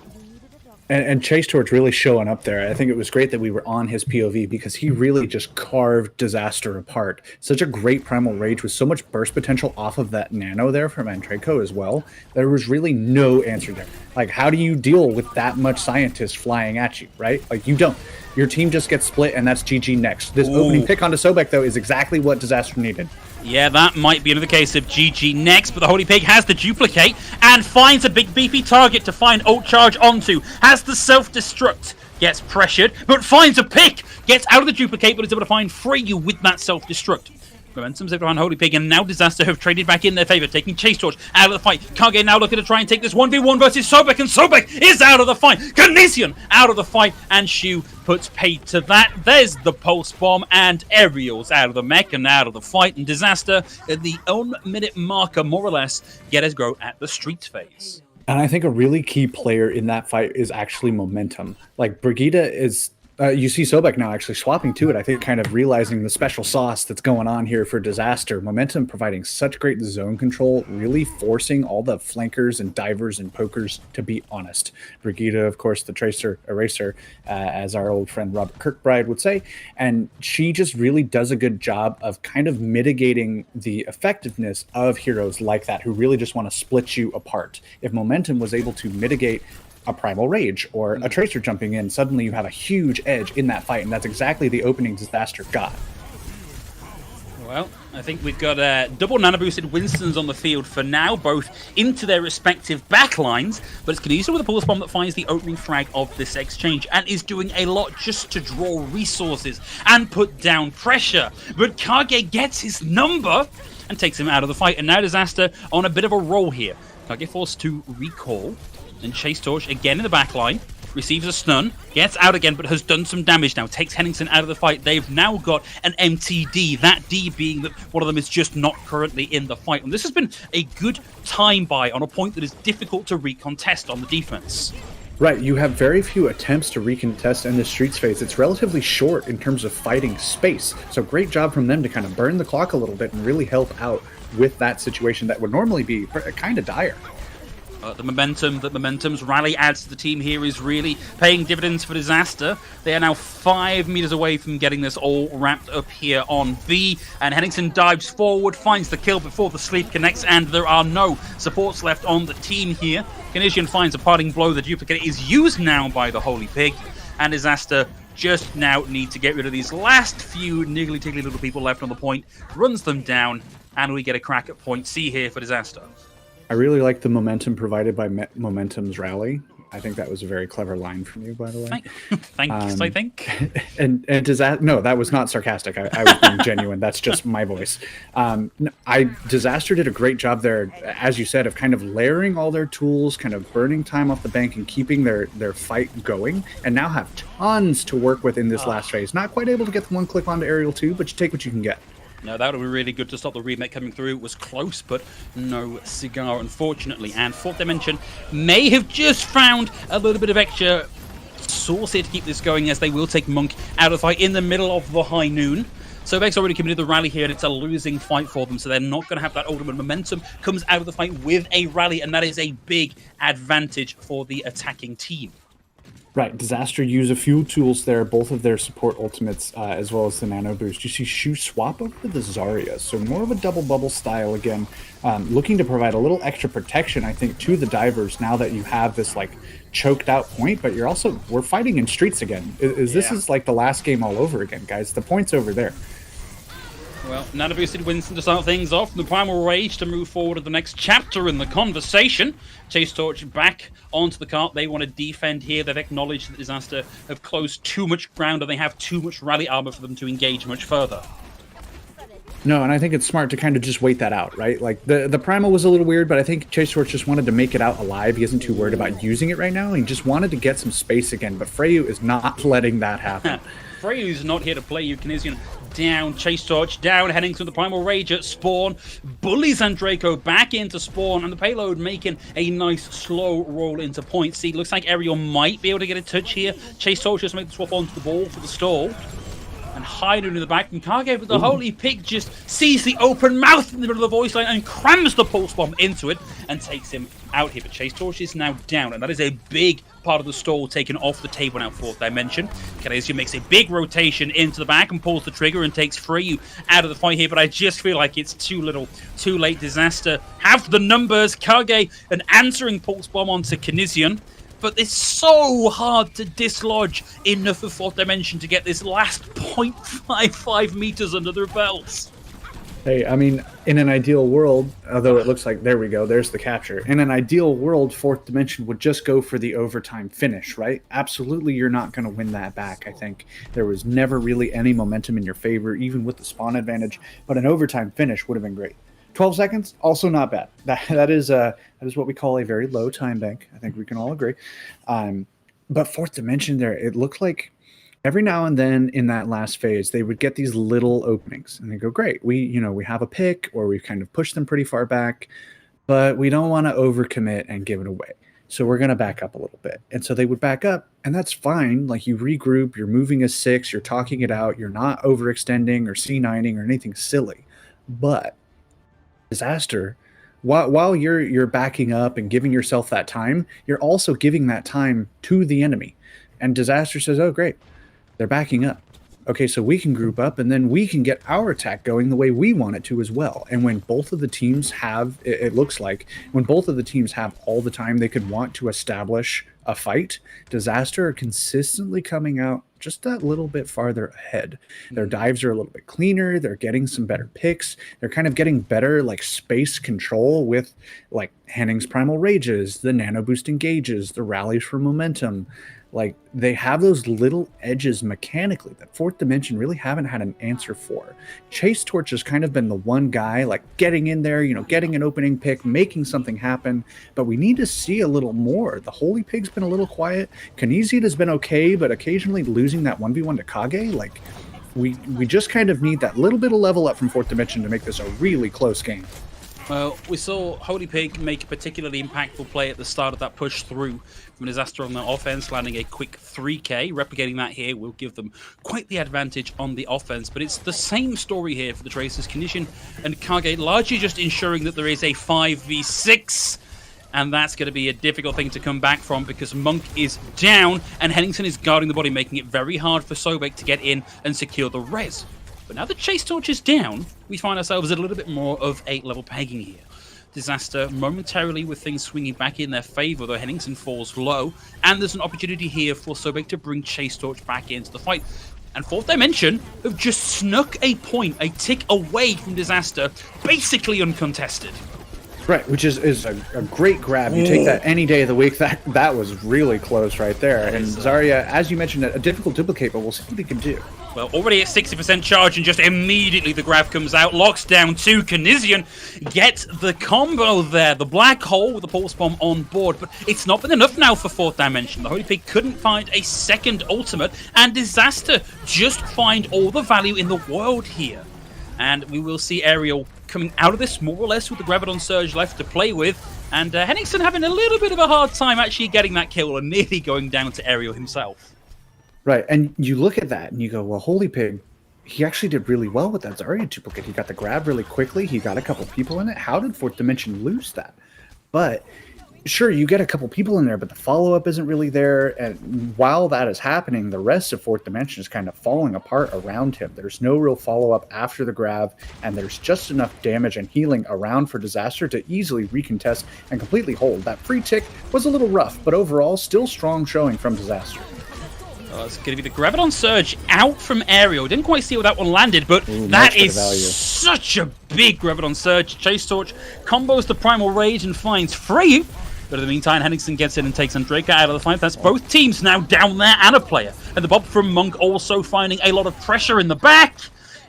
And Chase Torch really showing up there. I think it was great that we were on his POV because he really just carved Disaster apart. Such a great Primal Rage with so much burst potential off of that Nano there from Andraco as well. There was really no answer there. Like, how do you deal with that much Scientist flying at you, right? Like, you don't. Your team just gets split, and that's GG next. This opening pick onto Sobek, though, is exactly what Disaster needed. Yeah, that might be another case of GG next, but the Holy Pig has the duplicate and finds a big beefy target to find ult charge onto. Has the self-destruct, gets pressured, but finds a pick. Gets out of the duplicate, but is able to find Freyu with that self-destruct. Momentum's over on Holy Pig, and now Disaster have traded back in their favor, taking Chase Torch out of the fight. Kage now looking to try and take this 1v1 versus Sobek, and Sobek is out of the fight. Canisian out of the fight, and Shu puts paid to that. There's the Pulse Bomb, and Aerial's out of the mech and out of the fight, and Disaster at the 1 minute marker, more or less, get his go at the streets phase. And I think a really key player in that fight is actually Momentum. Like, Brigitte is... you see Sobek now actually swapping to it, I think, kind of realizing the special sauce that's going on here for Disaster. Momentum providing such great zone control, really forcing all the flankers and divers and pokers to be honest. Brigitte, of course, the Tracer Eraser, as our old friend Robert Kirkbride would say, and she just really does a good job of kind of mitigating the effectiveness of heroes like that, who really just want to split you apart. If Momentum was able to mitigate a Primal Rage or a Tracer jumping in, suddenly you have a huge edge in that fight, and that's exactly the opening Disaster got. Well, I think we've got double nano-boosted Winstons on the field for now, both into their respective backlines, but it's Canisian with a Pulse Bomb that finds the opening frag of this exchange and is doing a lot just to draw resources and put down pressure. But Kage gets his number and takes him out of the fight, and now Disaster on a bit of a roll here. Kage forced to recall, and Chase Torch again in the back line, receives a stun, gets out again, but has done some damage now, takes Henningsen out of the fight. They've now got an MTD, that D being that one of them is just not currently in the fight. And this has been a good time buy on a point that is difficult to recontest on the defense. Right, you have very few attempts to recontest in the streets phase. It's relatively short in terms of fighting space. So great job from them to kind of burn the clock a little bit and really help out with that situation that would normally be kind of dire. The momentum that Momentum's rally adds to the team here is really paying dividends for Disaster. They are now 5 meters away from getting this all wrapped up here on B, and Henningsen dives forward, finds the kill before the sleep connects, and there are no supports left on the team here. Canisian finds a parting blow. The duplicate is used now by the Holy Pig, and Disaster just now need to get rid of these last few niggly-tiggly little people left on the point, runs them down, and we get a crack at point C here for Disaster. I really like the momentum provided by Momentum's rally. I think that was a very clever line from you, by the way. Thanks, I think. And does that? No, that was not sarcastic. I was being genuine. That's just my voice. Disaster did a great job there, as you said, of kind of layering all their tools, kind of burning time off the bank and keeping their fight going, and now have tons to work with in this last phase. Not quite able to get the one click onto Aerial 2, but you take what you can get. No, that would be really good to stop the remake coming through. It was close, but no cigar, unfortunately. And Fourth Dimension may have just found a little bit of extra sauce here to keep this going, as they will take Monk out of the fight in the middle of the high noon. Sobek's already committed the rally here, and it's a losing fight for them, so they're not going to have that ultimate momentum. Comes out of the fight with a rally, and that is a big advantage for the attacking team. Right, Disaster use a few tools there, both of their support ultimates, as well as the Nano Boost. You see Shu swap over to the Zarya, so more of a double bubble style again, looking to provide a little extra protection, I think, to the divers now that you have this, like, choked out point, but we're fighting in streets again. This is like the last game all over again, guys. The point's over there. Well, Nano Boosted Winston to start things off, the Primal Rage to move forward to the next chapter in the conversation. Chase Torch back onto the cart. They want to defend here. They've acknowledged that Disaster have closed too much ground, and they have too much rally armor for them to engage much further. No, and I think it's smart to kind of just wait that out, right? Like the primal was a little weird, but I think Chase Torch just wanted to make it out alive. He isn't too worried about using it right now. He just wanted to get some space again, but Freyu is not letting that happen. Freyu's not here to play you, Kinesian. Down, Chase Torch, down, heading to the Primal Rage at spawn. Bullies Andraco back into spawn, and the payload making a nice slow roll into point. See, looks like Ariel might be able to get a touch here. Chase Torch just make the swap onto the ball for the stall. And hiding in the back from Kage, but the Holy Pig just sees the open mouth in the middle of the voice line and crams the pulse bomb into it and takes him out here. But Chase Torch is now down, and that is a big part of the stall taken off the table now, Fourth Dimension. Kadesu makes a big rotation into the back and pulls the trigger and takes Freyu out of the fight here, but I just feel like it's too little, too late. Disaster have the numbers. Kage an answering pulse bomb onto Kinesian. But it's so hard to dislodge enough of Fourth Dimension to get this last 0.55 meters under their belts. Hey, I mean, in an ideal world, although it looks like, there we go, there's the capture. In an ideal world, Fourth Dimension would just go for the overtime finish, right? Absolutely, you're not going to win that back, I think. There was never really any momentum in your favor, even with the spawn advantage, but an overtime finish would have been great. 12 seconds, also not bad. That is what we call a very low time bank. I think we can all agree. But Fourth Dimension there, it looked like every now and then in that last phase, they would get these little openings and they go, great, we have a pick, or we've kind of pushed them pretty far back, but we don't want to overcommit and give it away. So we're going to back up a little bit. And so they would back up, and that's fine. Like, you regroup, you're moving a 6, you're talking it out, you're not overextending or C9ing or anything silly. But Disaster, while you're backing up and giving yourself that time, you're also giving that time to the enemy. And Disaster says, oh, great, they're backing up. Okay, so we can group up, and then we can get our attack going the way we want it to as well. And when both of the teams have, it looks like, when both of the teams have all the time they could want to establish a fight, Disaster are consistently coming out just that little bit farther ahead. Their dives are a little bit cleaner. They're getting some better picks. They're kind of getting better like space control with like Henning's Primal Rages, the Nano Boost Engages, the rallies for momentum. Like, they have those little edges mechanically that Fourth Dimension really haven't had an answer for. Chase Torch has kind of been the one guy, like, getting in there, getting an opening pick, making something happen, but we need to see a little more. The Holy Pig's been a little quiet. Kinesian has been okay, but occasionally losing that 1v1 to Kage, like, we just kind of need that little bit of level up from Fourth Dimension to make this a really close game. Well, we saw Holy Pig make a particularly impactful play at the start of that push through from Disaster on the offense, landing a quick 3k. Replicating that here will give them quite the advantage on the offense, but it's the same story here for the Tracers. Kinesian and Kage largely just ensuring that there is a 5v6, and that's going to be a difficult thing to come back from because Monk is down and Henningsen is guarding the body, making it very hard for Sobek to get in and secure the res. But now that Chase Torch is down, we find ourselves at a little bit more of a level pegging here. Disaster momentarily with things swinging back in their favor, though Henningsen falls low, and there's an opportunity here for Sobek to bring Chase Torch back into the fight. And Fourth Dimension have just snuck a point, a tick away from Disaster, basically uncontested. Right, which is a great grab. You take that any day of the week. That was really close right there. And Zarya, as you mentioned, a difficult duplicate, but we'll see what he can do. Well, already at 60% charge, and just immediately the grab comes out, locks down to Kinesian, gets the combo there, the black hole with the pulse bomb on board, but it's not been enough now for Fourth Dimension. The Holy Pig couldn't find a second ultimate, and Disaster just find all the value in the world here. And we will see Ariel coming out of this more or less with the Graviton Surge left to play with, and Henningsen having a little bit of a hard time actually getting that kill and nearly going down to Ariel himself. Right, and you look at that and you go, well, Holy Pig, he actually did really well with that Zarya duplicate. He got the grab really quickly. He got a couple people in it. How did Fourth Dimension lose that? But sure, you get a couple people in there, but the follow-up isn't really there. And while that is happening, the rest of Fourth Dimension is kind of falling apart around him. There's no real follow-up after the grab, and there's just enough damage and healing around for Disaster to easily recontest and completely hold. That free tick was a little rough, but overall, still strong showing from Disaster. It's going to be the Graviton Surge out from Ariel. Didn't quite see where that one landed, but that is such a big Graviton Surge. Chase Torch combos the Primal Rage and finds Freyu. But in the meantime, Henningsen gets in and takes Andraka out of the fight. That's both teams now down there and a player. And the Bob from Monk also finding a lot of pressure in the back.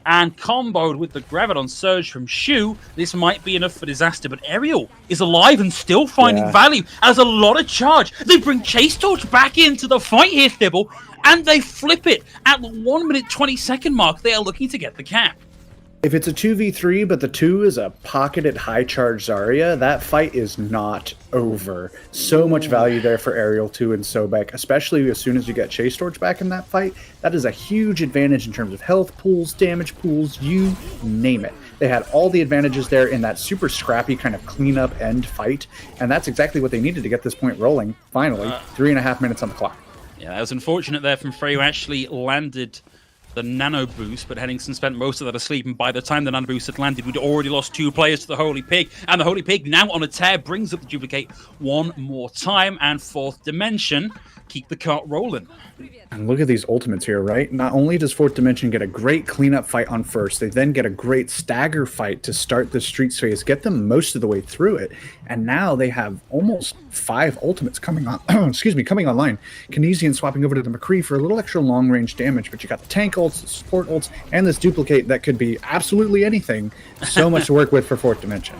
and comboed with the Graviton Surge from Shu. This might be enough for Disaster, but Aerial is alive and still finding value. Has a lot of charge. They bring Chase Torch back into the fight here, Thibble, and they flip it at the 1 minute 20-second mark. They are looking to get the cap. If it's a 2v3, but the 2 is a pocketed high charge Zarya, that fight is not over. So much value there for Aerial 2 and Sobek, especially as soon as you get Chase Torch back in that fight. That is a huge advantage in terms of health pools, damage pools, you name it. They had all the advantages there in that super scrappy kind of cleanup end fight, and that's exactly what they needed to get this point rolling. Finally, 3.5 minutes on the clock. Yeah, that was unfortunate there from Frey, who actually landed the nano boost, but Henningsen spent most of that asleep, and by the time the nano boost had landed, we'd already lost 2 players to the Holy Pig, and the Holy Pig now on a tear brings up the duplicate one more time, and Fourth Dimension keep the cart rolling. And look at these ultimates here, right? Not only does Fourth Dimension get a great cleanup fight on first, they then get a great stagger fight to start the Streets phase, get them most of the way through it, and now they have almost 5 ultimates coming on. Coming online. Kinesian swapping over to the McCree for a little extra long-range damage, but you got the tank ults, the support ults, and this duplicate that could be absolutely anything. So much to work with for Fourth Dimension.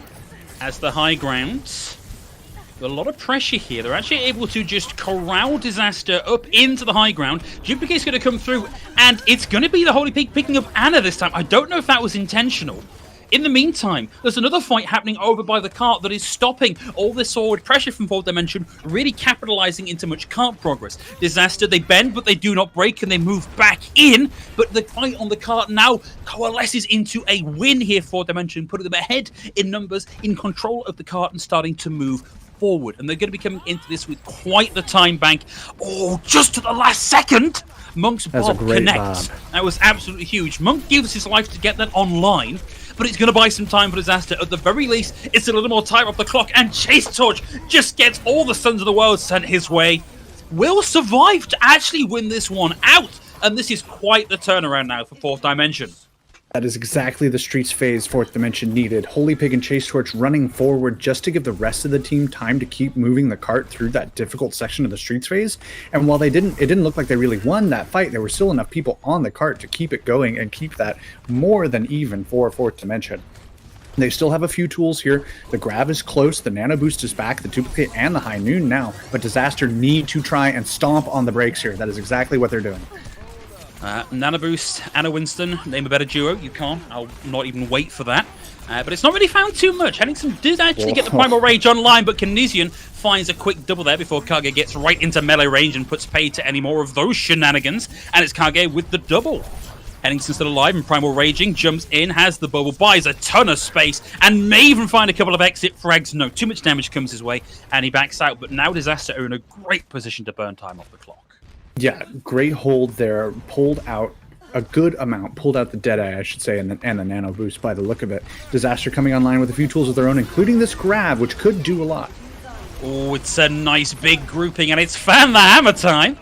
As the high ground, a lot of pressure here. They're actually able to just corral Disaster up into the high ground. Duplicate's going to come through, and it's going to be the Holy Pig picking up Anna this time. I don't know if that was intentional. In the meantime, there's another fight happening over by the cart that is stopping all this forward pressure from Fourth Dimension, really capitalizing into much cart progress. Disaster, they bend, but they do not break, and they move back in. But the fight on the cart now coalesces into a win here for Fourth Dimension, putting them ahead in numbers, in control of the cart, and starting to move forward. And they're going to be coming into this with quite the time bank. Oh, just to the last second, Monk's Bob connects. That was absolutely huge. Monk gives his life to get that online, but it's going to buy some time for Disaster. At the very least, it's a little more time off the clock, and Chase Torch just gets all the Sons of the World sent his way. Will survive to actually win this one out, and this is quite the turnaround now for Fourth Dimension. That is exactly the Streets phase Fourth Dimension needed. Holy Pig and Chase Torch running forward just to give the rest of the team time to keep moving the cart through that difficult section of the Streets phase. And while it didn't look like they really won that fight, there were still enough people on the cart to keep it going and keep that more than even for Fourth Dimension. They still have a few tools here. The grab is close, the nano boost is back, the duplicate and the high noon now, but Disaster need to try and stomp on the brakes here. That is exactly what they're doing. Nano Boost, Anna Winston, name a better duo. You can't. I'll not even wait for that. But it's not really found too much. Henningsen did actually get the Primal Rage online, but Kinesian finds a quick double there before Kage gets right into melee range and puts pay to any more of those shenanigans. And it's Kage with the double. Henningsen still alive and Primal Raging, jumps in, has the bubble, buys a ton of space, and may even find a couple of exit frags. No, too much damage comes his way, and he backs out. But now Disaster are in a great position to burn time off the clock. Yeah, great hold there. Pulled out a good amount. Pulled out the Deadeye, I should say, and the Nano Boost by the look of it. Disaster coming online with a few tools of their own, including this grab, which could do a lot. Oh, it's a nice big grouping, and it's Fan the Hammer time.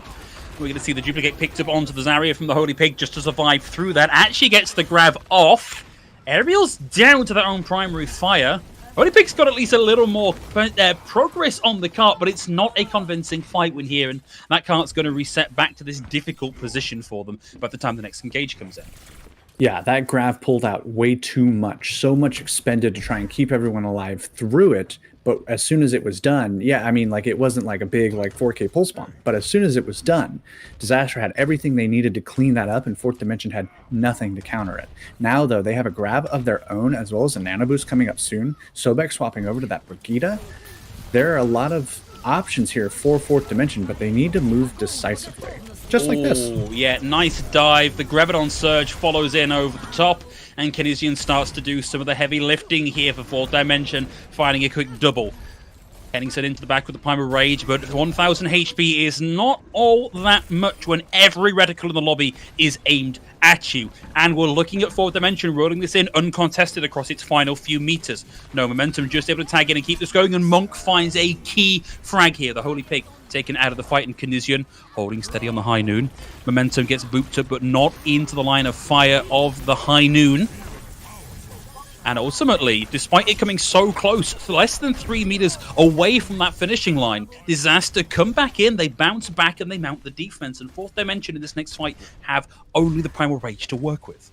We're going to see the duplicate picked up onto the Zarya from the Holy Pig just to survive through that. Actually gets the grab off. Aerial's down to their own primary fire. Holy Pig's got at least a little more progress on the cart, but it's not a convincing fight win here, and that cart's going to reset back to this difficult position for them by the time the next engage comes in. Yeah, that grab pulled out way too much. So much expended to try and keep everyone alive through it. But as soon as it was done, yeah, I mean, like, it wasn't like a big, like, 4K pulse bomb. But as soon as it was done, Disaster had everything they needed to clean that up, and Fourth Dimension had nothing to counter it. Now, though, they have a grab of their own, as well as a nano boost coming up soon. Sobek swapping over to that Brigida. There are a lot of options here for Fourth Dimension, but they need to move decisively. Just like this. Yeah, nice dive. The Graviton Surge follows in over the top, and Kinesian starts to do some of the heavy lifting here for Fourth Dimension, finding a quick double. Henningsen into the back with the Primal Rage, but 1000 HP is not all that much when every reticle in the lobby is aimed at you. And we're looking at Fourth Dimension rolling this in uncontested across its final few meters. No momentum, just able to tag in and keep this going, and Monk finds a key frag here. The Holy Pig taken out of the fight, and Kinesian holding steady on the High Noon. Momentum gets booped up, but not into the line of fire of the High Noon. And ultimately, despite it coming so close, less than 3 meters away from that finishing line, Disaster come back in, they bounce back, and they mount the defense. And Fourth Dimension in this next fight have only the Primal Rage to work with.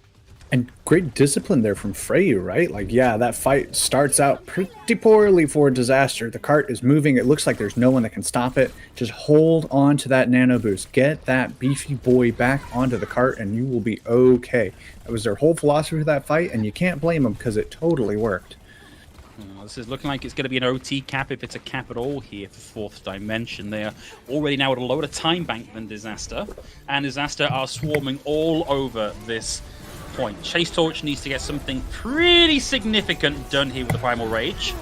And great discipline there from Freyu, right? Like, yeah, that fight starts out pretty poorly for Disaster. The cart is moving. It looks like there's no one that can stop it. Just hold on to that nano boost. Get that beefy boy back onto the cart, and you will be okay. That was their whole philosophy of that fight, and you can't blame them because it totally worked. This is looking like it's going to be an OT cap, if it's a cap at all here for Fourth Dimension. They are already now at a lower time bank than Disaster, and Disaster are swarming all over this point. Chase Torch needs to get something pretty significant done here with the Primal Rage.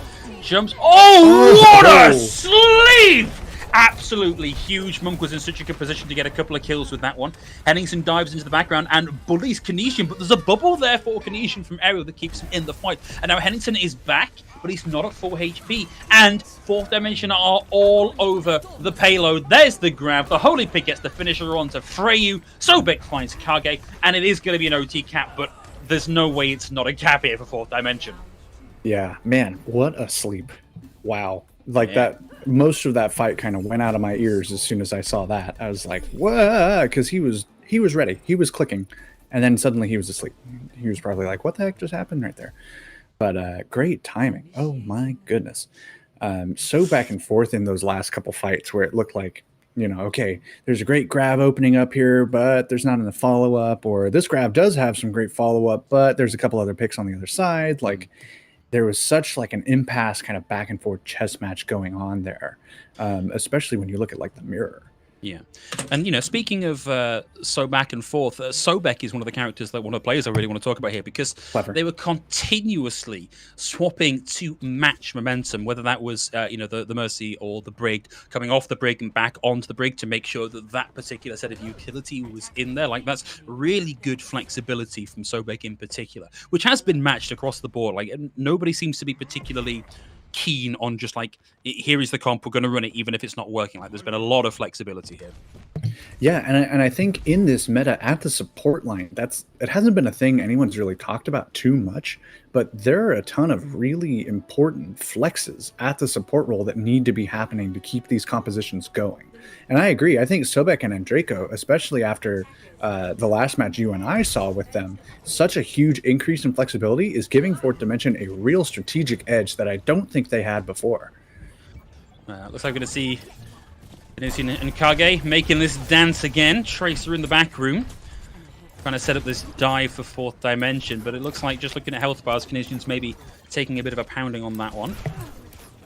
Jumps. Oh, what a sleeve! Absolutely huge. Monk was in such a good position to get a couple of kills with that one. Henningsen dives into the background and bullies Canesian, but there's a bubble there for Canesian from Ariel that keeps him in the fight. And now Henningsen is back, but he's not at full HP. And Fourth Dimension are all over the payload. There's the grab. The Holy Pig gets the finisher on to Freyu. Sobek finds Kage, and it is going to be an OT cap, but there's no way it's not a cap here for Fourth Dimension. Yeah, man, what a sleep. Wow. Like that, most of that fight kind of went out of my ears as soon as I saw that. I was like, what? Because he was ready. He was clicking. And then suddenly he was asleep. He was probably like, what the heck just happened right there? But great timing. Oh my goodness. So back and forth in those last couple fights where it looked like, okay, there's a great grab opening up here, but there's not enough follow-up. Or this grab does have some great follow-up, but there's a couple other picks on the other side. Like, there was such like an impasse kind of back and forth chess match going on there, especially when you look at like the mirror. Yeah. And, speaking of so back and forth, Sobek is one of the characters that one of the players I really want to talk about here, because they were continuously swapping to match momentum, whether that was, the Mercy or the Brig, coming off the Brig and back onto the Brig to make sure that that particular set of utility was in there. Like, that's really good flexibility from Sobek in particular, which has been matched across the board. Like, nobody seems to be particularly keen on just like, here is the comp, we're going to run it even if it's not working. Like, there's been a lot of flexibility here. Yeah, and I think in this meta at the support line, it hasn't been a thing anyone's really talked about too much, but there are a ton of really important flexes at the support role that need to be happening to keep these compositions going. And I agree. I think Sobek and Andraco, especially after the last match you and I saw with them, such a huge increase in flexibility is giving Fourth Dimension a real strategic edge that I don't think they had before. Looks like we're going to see Canesian and Kage making this dance again. Tracer in the back room, trying to set up this dive for Fourth Dimension, but it looks like, just looking at health bars, Canesian's maybe taking a bit of a pounding on that one.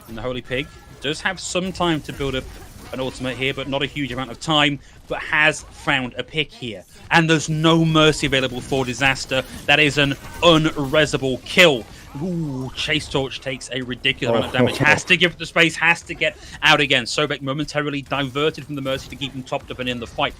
And the Holy Pig does have some time to build up an ultimate here, but not a huge amount of time, but has found a pick here. And there's no mercy available for Disaster. That is an unresable kill. Ooh, Chase Torch takes a ridiculous amount of damage. Has to give it the space, has to get out again. Sobek momentarily diverted from the mercy to keep him topped up and in the fight.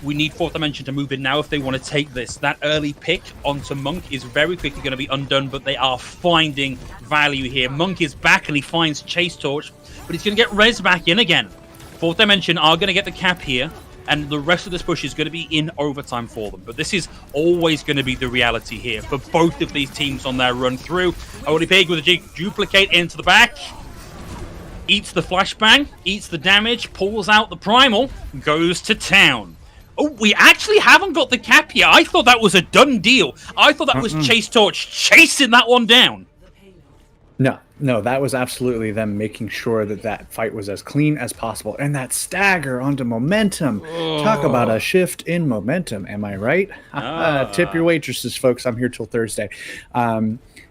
We need Fourth Dimension to move in now if they want to take this. That early pick onto Monk is very quickly going to be undone, but they are finding value here. Monk is back and he finds Chase Torch, but he's going to get Rez back in again. Fourth Dimension are going to get the cap here, and the rest of this push is going to be in overtime for them. But this is always going to be the reality here for both of these teams on their run through. Holy Pig with a duplicate into the back. Eats the flashbang, eats the damage, pulls out the primal, goes to town. Oh, we actually haven't got the cap here. I thought that was a done deal. I thought that was Chase Torch chasing that one down. No, that was absolutely them making sure that that fight was as clean as possible. And that stagger onto momentum. Talk about a shift in momentum. Am I right? Tip your waitresses, folks. I'm here till Thursday.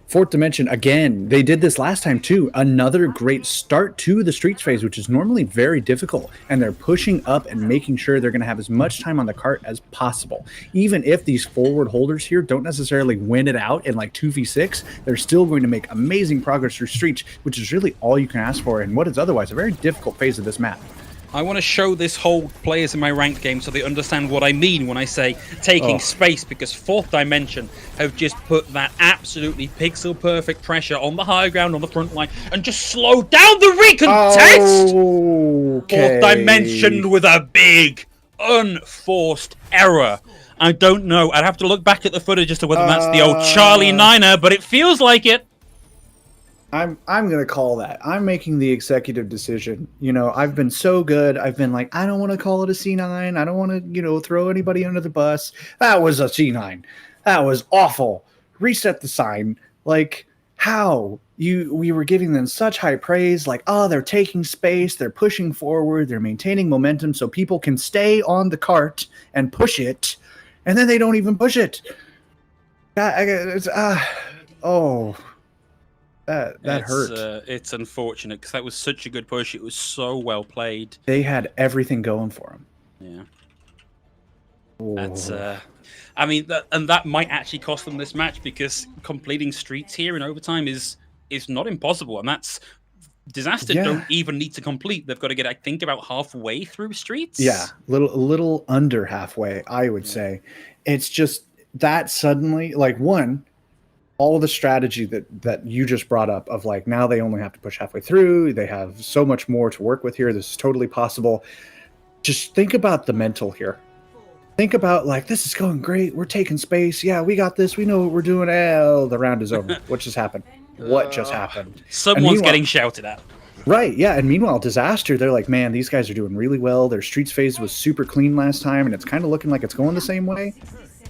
Fourth Dimension, again, they did this last time too. Another great start to the Streets phase, which is normally very difficult. And they're pushing up and making sure they're going to have as much time on the cart as possible. Even if these forward holders here don't necessarily win it out in like 2v6, they're still going to make amazing progress through Streets, which is really all you can ask for in what is otherwise a very difficult phase of this map. I want to show this whole players in my ranked game so they understand what I mean when I say taking space, because Fourth Dimension have just put that absolutely pixel perfect pressure on the high ground, on the front line, and just slowed down the recontest. Okay. Fourth Dimension with a big unforced error. I don't know. I'd have to look back at the footage as to whether that's the old Charlie Niner, but it feels like it. I'm gonna call that. I'm making the executive decision. I've been so good. I've been like, I don't want to call it a C9. I don't want to, throw anybody under the bus. That was a C9. That was awful. Reset the sign. Like, how? We were giving them such high praise, like, oh, they're taking space, they're pushing forward, they're maintaining momentum so people can stay on the cart and push it, and then they don't even push it. Oh, that hurt. It's unfortunate because that was such a good push. It was so well played. They had everything going for them. Yeah. Oh. That's I mean that might actually cost them this match because completing streets here in overtime is not impossible, and that's Disaster don't even need to complete. They've got to get, I think, about halfway through streets. Yeah, a little under halfway, I would say. It's just that suddenly, like, one, all of the strategy that you just brought up of like now they only have to push halfway through. They have so much more to work with here. This is totally possible. Just think about the mental here. Think about like, this is going great. We're taking space. Yeah, we got this. We know what we're doing. The round is over. What just happened? What just happened? Someone's getting shouted at. Right, yeah. And meanwhile, Disaster, they're like, man, these guys are doing really well. Their streets phase was super clean last time, and it's kind of looking like it's going the same way.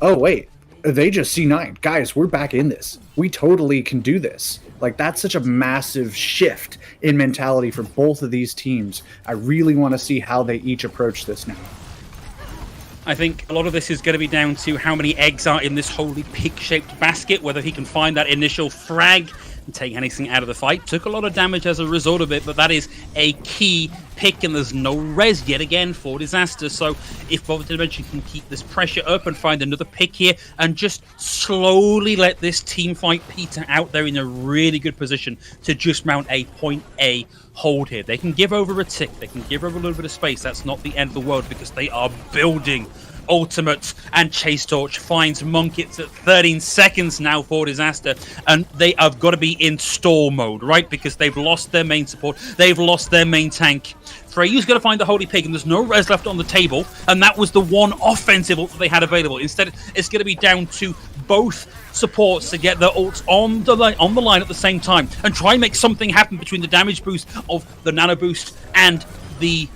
Oh, wait. They just C9. Guys, we're back in this. We totally can do this. Like, that's such a massive shift in mentality for both of these teams. I really want to see how they each approach this now. I think a lot of this is going to be down to how many eggs are in this holy pig-shaped basket, whether he can find that initial frag and take anything out of the fight. Took a lot of damage as a result of it, but that is a key pick, and there's no res yet again for Disaster. So if Fourth Dimension can keep this pressure up and find another pick here and just slowly let this team fight peter out, they're in a really good position to just mount a point A hold here. They can give over a tick, they can give over a little bit of space. That's not the end of the world because they are building ultimates, and Chase Torch finds Monk. It's at 13 seconds now for Disaster, and they have got to be in stall mode, right? Because they've lost their main support, they've lost their main tank. Freyu's going to find the Holy Pig, and there's no res left on the table, and that was the one offensive ult that they had available. Instead, it's going to be down to both supports to get their ults on the line at the same time and try and make something happen between the damage boost of the nano boost and the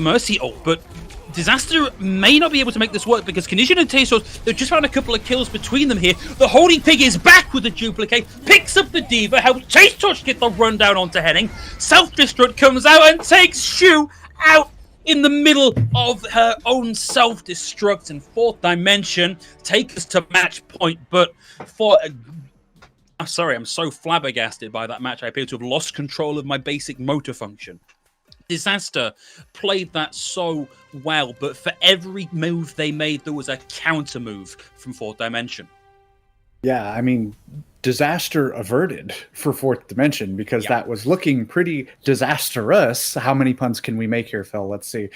Mercy ult. But Disaster may not be able to make this work because Condition and Tastos, they've just found a couple of kills between them here. The Holy Pig is back with the duplicate, picks up the Diva, helps Chase Torch get the rundown onto Henning. Self-Destruct comes out and takes Shu out in the middle of her own self-destruct, and Fourth Dimension take us to match point. But I'm sorry, I'm so flabbergasted by that match. I appear to have lost control of my basic motor function. Disaster played that so well, but for every move they made, there was a counter move from Fourth Dimension. Yeah, I mean, disaster averted for Fourth Dimension because that was looking pretty disastrous. How many puns can we make here, Phil? Let's see.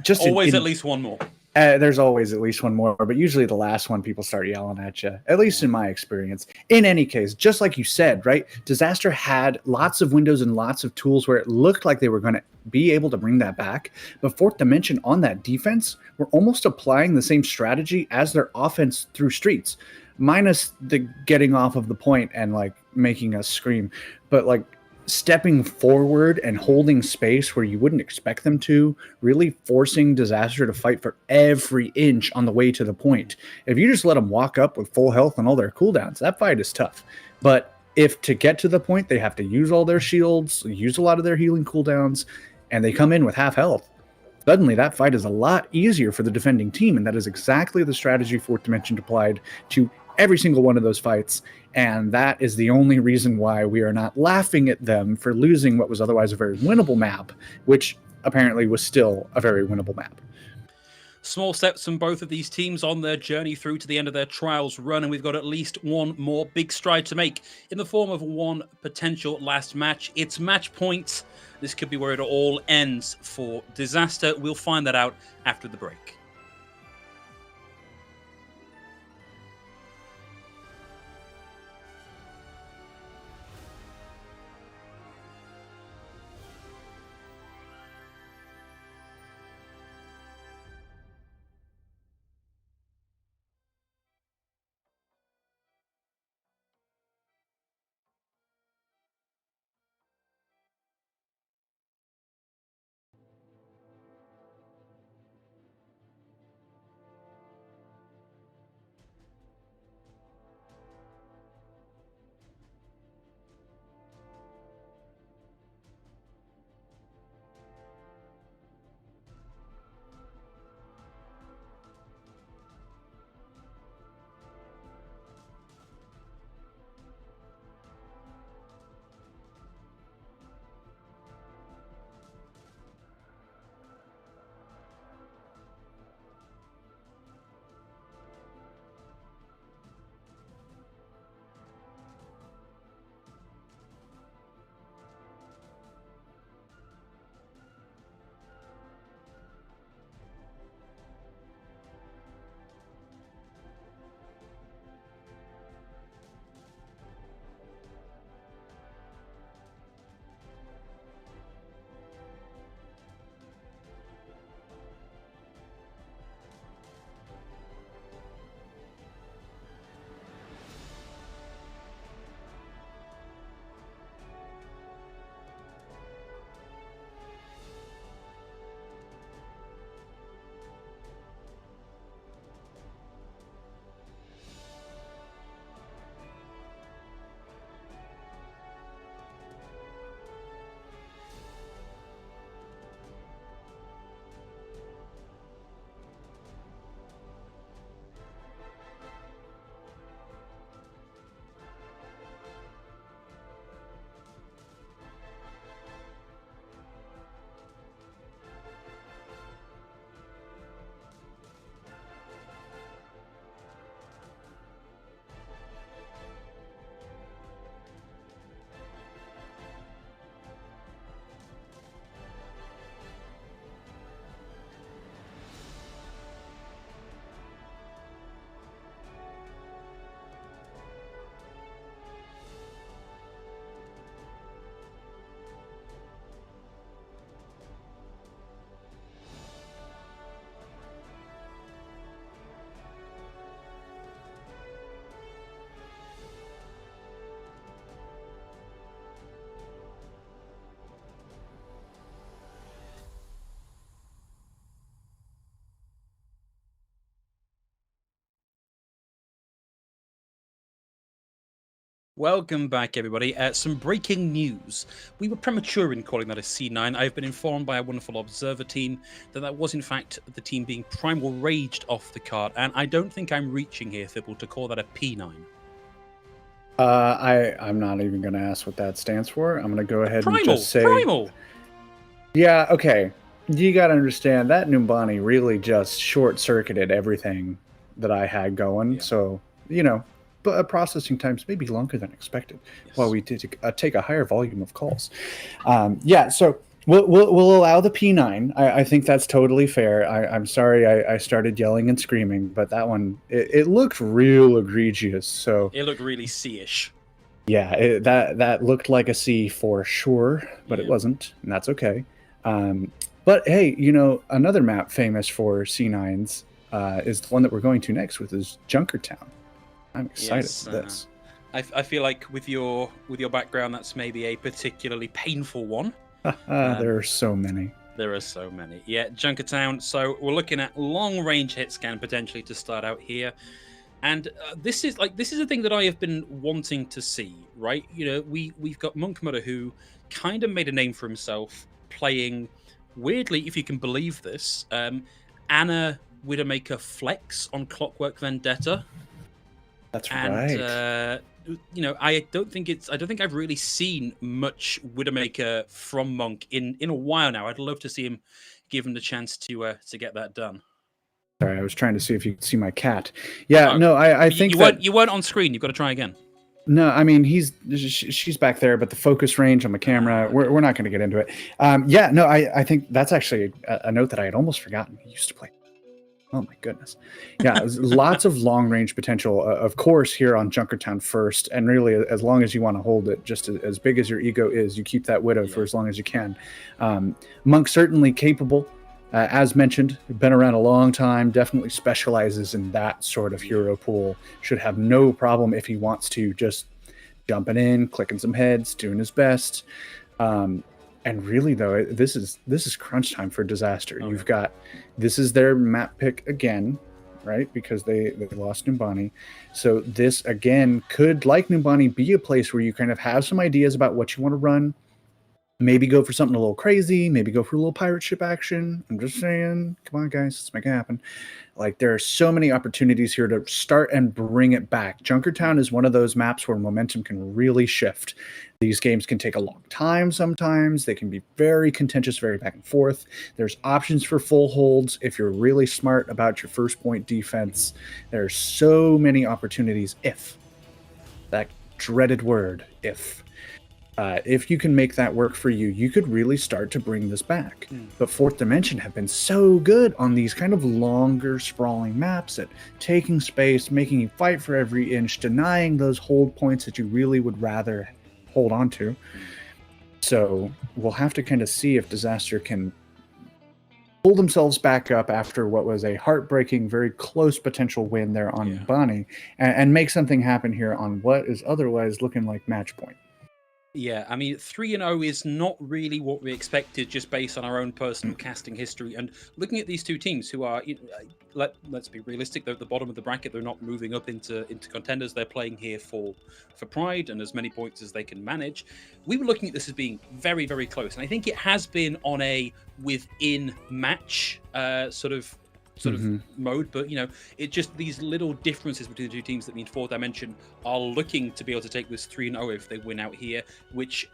Just always at least one more. There's always at least one more, but usually the last one people start yelling at you, at least in my experience. In any case, just like you said, right? Disaster had lots of windows and lots of tools where it looked like they were going to be able to bring that back. But Fourth Dimension on that defense were almost applying the same strategy as their offense through streets, minus the getting off of the point and like making us scream. But like stepping forward and holding space where you wouldn't expect them to, really forcing Disaster to fight for every inch on the way to the point. If you just let them walk up with full health and all their cooldowns, that fight is tough. But if to get to the point, they have to use all their shields, use a lot of their healing cooldowns, and they come in with half health, suddenly that fight is a lot easier for the defending team, and that is exactly the strategy Fourth Dimension applied to every single one of those fights, and that is the only reason why we are not laughing at them for losing what was otherwise a very winnable map, which apparently was still a very winnable map. Small steps from both of these teams on their journey through to the end of their trials run, and we've got at least one more big stride to make in the form of one potential last match. It's match point. This could be where it all ends for Disaster. We'll find that out after the break. Welcome back, everybody. Some breaking news. We were premature in calling that a C9. I've been informed by a wonderful observer team that was, in fact, the team being Primal Raged off the card, and I don't think I'm reaching here, Thibble, to call that a P9. I'm not even going to ask what that stands for. I'm going to go ahead and just say... Primal! Yeah, okay. You got to understand, that Numbani really just short-circuited everything that I had going, Yeah. so, but processing times may be longer than expected while we did take a higher volume of calls. So we'll allow the P9. I think that's totally fair. I'm sorry I started yelling and screaming, but that one, it looked real egregious. So it looked really C-ish. Yeah, that looked like a C for sure, but it wasn't, and that's okay. But hey, another map famous for C9s is the one that we're going to next, with is Junkertown. I'm excited for this. I feel like with your background, that's maybe a particularly painful one. There are so many. There are so many. Yeah, Junkertown. So we're looking at long-range hit scan potentially to start out here, and this is a thing that I have been wanting to see. Right? We've got Monk Mudder, who kind of made a name for himself playing, weirdly, if you can believe this, Anna Widowmaker Flex on Clockwork Vendetta. That's right. I don't think I've really seen much Widowmaker from Monk in a while now. I'd love to see him, give him the chance to get that done. Sorry, I was trying to see if you could see my cat. Yeah, no, I think you weren't on screen. You've got to try again. No, I mean she's back there, but the focus range on the camera, okay. we're not going to get into it. I think that's actually a note that I had almost forgotten. He used to play. Oh my goodness. Yeah, lots of long range potential, of course, here on Junkertown first. And really, as long as you want to hold it, just as big as your ego is, you keep that Widow for as long as you can. Monk certainly capable, as mentioned, been around a long time, definitely specializes in that sort of hero pool. Should have no problem if he wants to, just jumping in, clicking some heads, doing his best. And really, though, this is crunch time for Disaster. You've got, this is their map pick again, right? Because they lost Numbani. So this, again, could, like Numbani, be a place where you kind of have some ideas about what you want to run. Maybe go for something a little crazy. Maybe go for a little pirate ship action. I'm just saying, come on, guys, let's make it happen. Like, there are so many opportunities here to start and bring it back. Junkertown is one of those maps where momentum can really shift. These games can take a long time sometimes. They can be very contentious, very back and forth. There's options for full holds if you're really smart about your first point defense. There's so many opportunities if. That dreaded word, if. If you can make that work for you, you could really start to bring this back. But Fourth Dimension have been so good on these kind of longer, sprawling maps at taking space, making you fight for every inch, denying those hold points that you really would rather hold on to. So we'll have to kind of see if Disaster can pull themselves back up after what was a heartbreaking, very close potential win there on Bonnie, and make something happen here on what is otherwise looking like match point. Yeah, I mean, 3-0 is not really what we expected, just based on our own personal casting history. And looking at these two teams, who are, let's be realistic, they're at the bottom of the bracket. They're not moving up into contenders. They're playing here for pride and as many points as they can manage. We were looking at this as being very, very close, and I think it has been on a within match sort of mode, but it just, these little differences between the two teams that mean Fourth Dimension are looking to be able to take this 3-0 if they win out here, which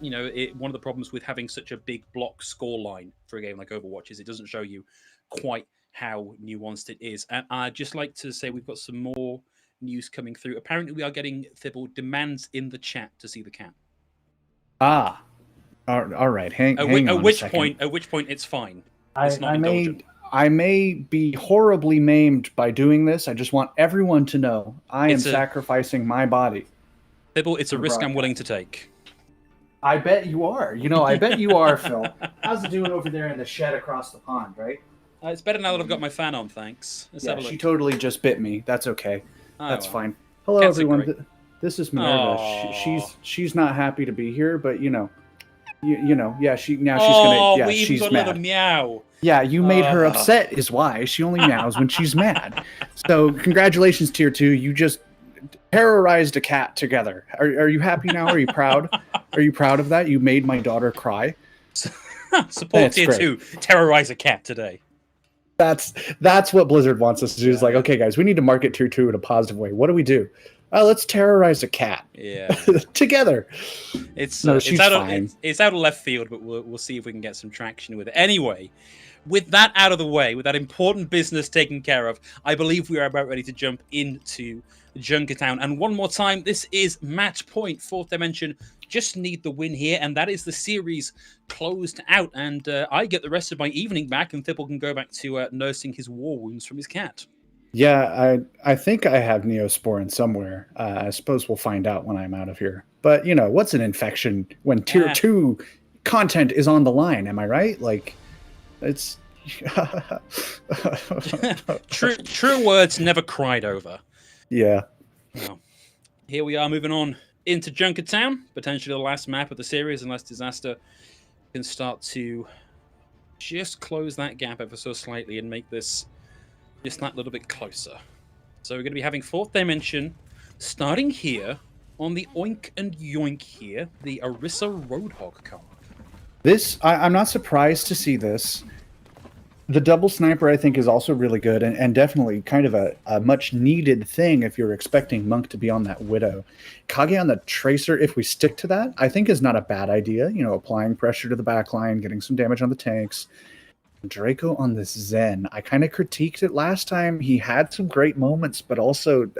one of the problems with having such a big block score line for a game like Overwatch is it doesn't show you quite how nuanced it is. And I'd just like to say we've got some more news coming through. Apparently we are getting Thibble demands in the chat to see the cat. All right. Hang on at which point it's fine. It's not indulgent. I may be horribly maimed by doing this. I just want everyone to know I am sacrificing my body. Thibble, it's a risk I'm willing to take. I bet you are. I bet you are, Phil. How's it doing over there in the shed across the pond, right? It's better now that I've got my fan on, thanks. Let's have a look. She totally just bit me. That's okay. That's fine. Hello, everyone. This is Minerva. She's not happy to be here, but she's gonna. She's mad. Let her meow. Yeah, you made her upset is why. She only meows when she's mad. So congratulations, Tier 2. You just terrorized a cat together. Are you happy now? Are you proud? Are you proud of that? You made my daughter cry. Support tier 2, terrorize a cat today. That's what Blizzard wants us to do. It's like, okay, guys, we need to market tier 2 in a positive way. What do? Let's terrorize a cat. Yeah, together. It's no, it's out of left field, but we'll see if we can get some traction with it. Anyway, with that out of the way, with that important business taken care of, I believe we are about ready to jump into Junkertown. And one more time, this is match point. Fourth Dimension just need the win here, and that is the series closed out. And I get the rest of my evening back, and Thibble can go back to nursing his war wounds from his cat. Yeah, I think I have Neosporin somewhere. I suppose we'll find out when I'm out of here. But, what's an infection when tier 2 content is on the line? Am I right? Like, it's... true words never cried over. Yeah. Well, here we are moving on into Junkertown, potentially the last map of the series, unless Disaster can start to just close that gap ever so slightly and make this just that little bit closer. So we're going to be having Fourth Dimension starting here on the Oink and Yoink here, the Orisa Roadhog co-op. I'm not surprised to see this. The double sniper, I think, is also really good and definitely kind of a much needed thing if you're expecting Monk to be on that Widow. Kage on the Tracer, if we stick to that, I think is not a bad idea. Applying pressure to the backline, getting some damage on the tanks. Draco on this Zen. I kind of critiqued it last time. He had some great moments, but also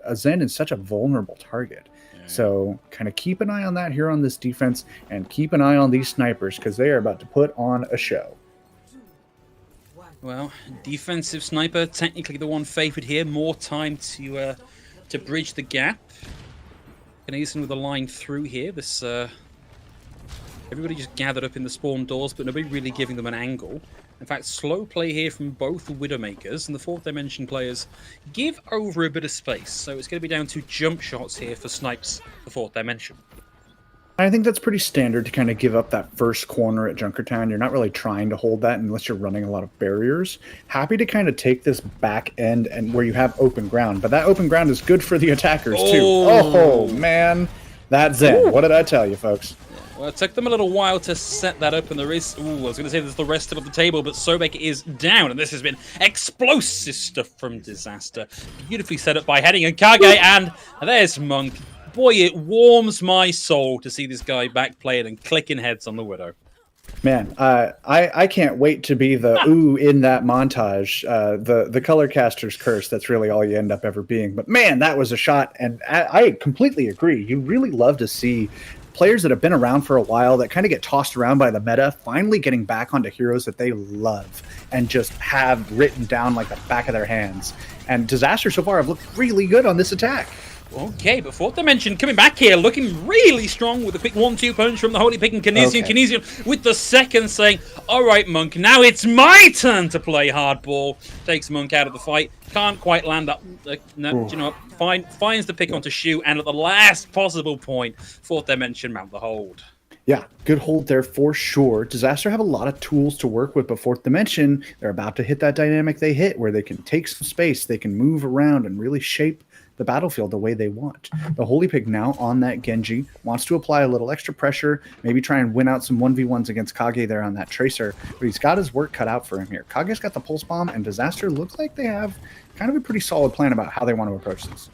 a Zen is such a vulnerable target. So kind of keep an eye on that here on this defense and keep an eye on these snipers because they are about to put on a show. Well, defensive sniper, technically the one favored here. More time to bridge the gap. Canadian with a line through here. This everybody just gathered up in the spawn doors, but nobody really giving them an angle. In fact, slow play here from both Widowmakers, and the Fourth Dimension players give over a bit of space. So it's going to be down to jump shots here for snipes for Fourth Dimension. I think that's pretty standard to kind of give up that first corner at Junkertown. You're not really trying to hold that unless you're running a lot of barriers. Happy to kind of take this back end and where you have open ground, but that open ground is good for the attackers too. Oh man, that Zen. What did I tell you, folks? Well, it took them a little while to set that up, and there is... I was going to say there's the rest of the table, but Sobek is down, and this has been explosive stuff from Disaster. Beautifully set up by Heading and Kage, and there's Monk. Boy, it warms my soul to see this guy back playing and clicking heads on the Widow. Man, I can't wait to be the ooh in that montage, the color caster's curse. That's really all you end up ever being. But man, that was a shot, and I completely agree. You really love to see players that have been around for a while that kind of get tossed around by the meta finally getting back onto heroes that they love and just have written down like the back of their hands. And Disaster so far have looked really good on this attack. Okay, but Fourth Dimension coming back here, looking really strong with a quick 1-2 punch from the Holy Pig and Kinesian. Okay. Kinesian with the second saying, all right, Monk, now it's my turn to play hardball. Takes Monk out of the fight. Can't quite land that. No, you know what? Finds the pick onto Shu, and at the last possible point, Fourth Dimension mount the hold. Yeah, good hold there for sure. Disaster have a lot of tools to work with, but Fourth Dimension, they're about to hit that dynamic they hit where they can take some space, they can move around and really shape the battlefield the way they want. The Holy Pig now on that Genji, wants to apply a little extra pressure, maybe try and win out some 1v1s against Kage there on that Tracer, but he's got his work cut out for him here. Kage's got the Pulse Bomb, and Disaster looks like they have kind of a pretty solid plan about how they want to approach this.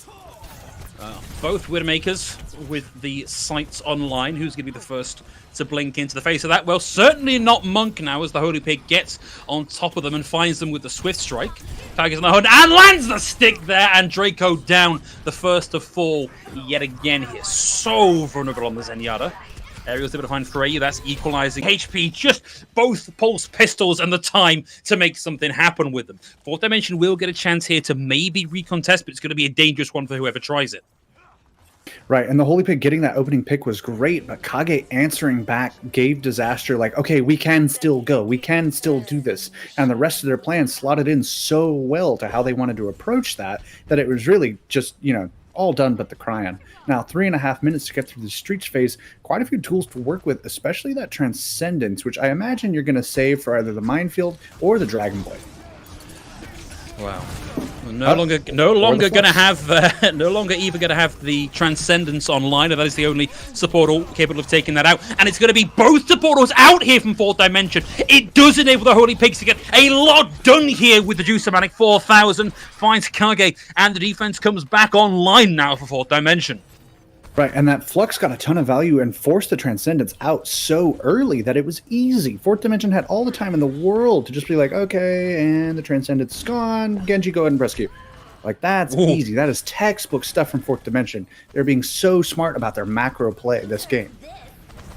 Both Widowmakers with the sights online. Who's going to be the first to blink into the face of that? Well, certainly not Monk now, as the Holy Pig gets on top of them and finds them with the Swift Strike. Kage's on the hood and lands the stick there, and Draco down, the first to fall yet again here. So vulnerable on the Zenyatta. Ariel's able to find Frey, that's equalizing HP, just both pulse pistols and the time to make something happen with them. Fourth Dimension will get a chance here to maybe recontest, but it's going to be a dangerous one for whoever tries it. Right, and the Holy Pig getting that opening pick was great, but Kage answering back gave Disaster like, okay, we can still go, we can still do this. And the rest of their plan slotted in so well to how they wanted to approach that it was really just, all done but the Cryon. Now, 3.5 minutes to get through the Streets phase. Quite a few tools to work with, especially that Transcendence, which I imagine you're going to save for either the Minefield or the Dragon Blade. Wow. No longer going to have the Transcendence online, and that is the only support all capable of taking that out. And it's going to be both supporters out here from 4th Dimension. It does enable the Holy Pigs to get a lot done here with the Juice-O-Matic 4000. Finds Kage, and the defense comes back online now for 4th Dimension. Right, and that Flux got a ton of value and forced the Transcendence out so early that it was easy. 4th Dimension had all the time in the world to just be like, okay, and the Transcendence is gone. Genji, go ahead and press Q. Like, that's easy. That is textbook stuff from 4th Dimension. They're being so smart about their macro play this game.